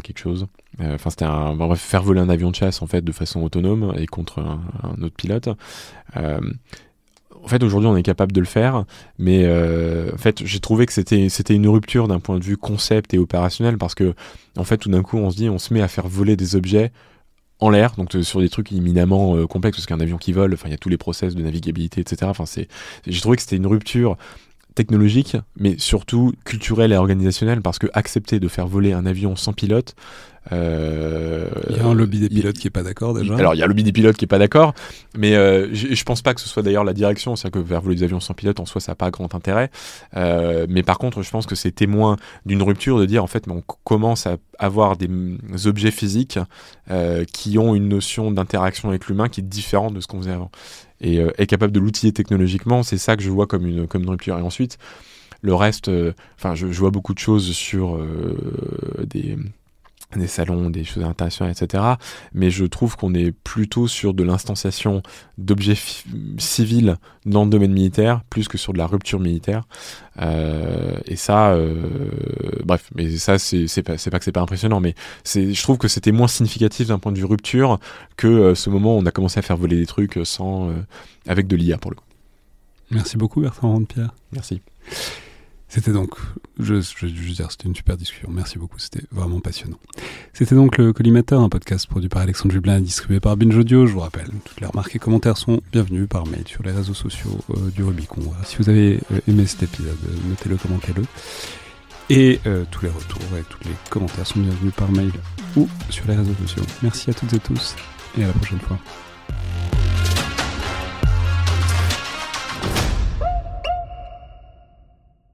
quelque chose. Enfin, c'était bref, faire voler un avion de chasse en fait de façon autonome et contre un autre pilote. En fait, aujourd'hui, on est capable de le faire, mais en fait, j'ai trouvé que c'était une rupture d'un point de vue concept et opérationnel parce que, en fait, tout d'un coup, on se met à faire voler des objets en l'air, donc sur des trucs éminemment complexes, parce qu'un avion qui vole, enfin, il y a tous les process de navigabilité, etc. Enfin, j'ai trouvé que c'était une rupture technologique, mais surtout culturelle et organisationnelle, parce que accepter de faire voler un avion sans pilote, il y a un lobby des pilotes qui est pas d'accord déjà. Alors il y a un lobby des pilotes qui est pas d'accord, mais je pense pas que ce soit d'ailleurs la direction, c'est-à-dire que faire voler des avions sans pilote en soi ça n'a pas grand intérêt, mais par contre je pense que c'est témoin d'une rupture de dire en fait mais on commence à avoir des objets physiques qui ont une notion d'interaction avec l'humain qui est différente de ce qu'on faisait avant et est capable de l'outiller technologiquement. C'est ça que je vois comme une rupture. Et ensuite le reste, je vois beaucoup de choses sur des salons, des choses internationales, etc. Mais je trouve qu'on est plutôt sur de l'instanciation d'objets civils dans le domaine militaire, plus que sur de la rupture militaire. Et ça, bref, mais ça, c'est pas que c'est pas impressionnant, mais je trouve que c'était moins significatif d'un point de vue rupture que ce moment où on a commencé à faire voler des trucs avec de l'IA pour le coup. Merci beaucoup Bertrand Randepierre. Merci. C'était donc, je veux dire, c'était une super discussion. Merci beaucoup, c'était vraiment passionnant. C'était donc le Collimateur, un podcast produit par Alexandre Jublin et distribué par Binge Audio. Je vous rappelle, toutes les remarques et commentaires sont bienvenus par mail sur les réseaux sociaux du Rubicon. Voilà. Si vous avez aimé cet épisode, notez-le, commentez-le. Et tous les retours et tous les commentaires sont bienvenus par mail ou sur les réseaux sociaux. Merci à toutes et tous et à la prochaine fois.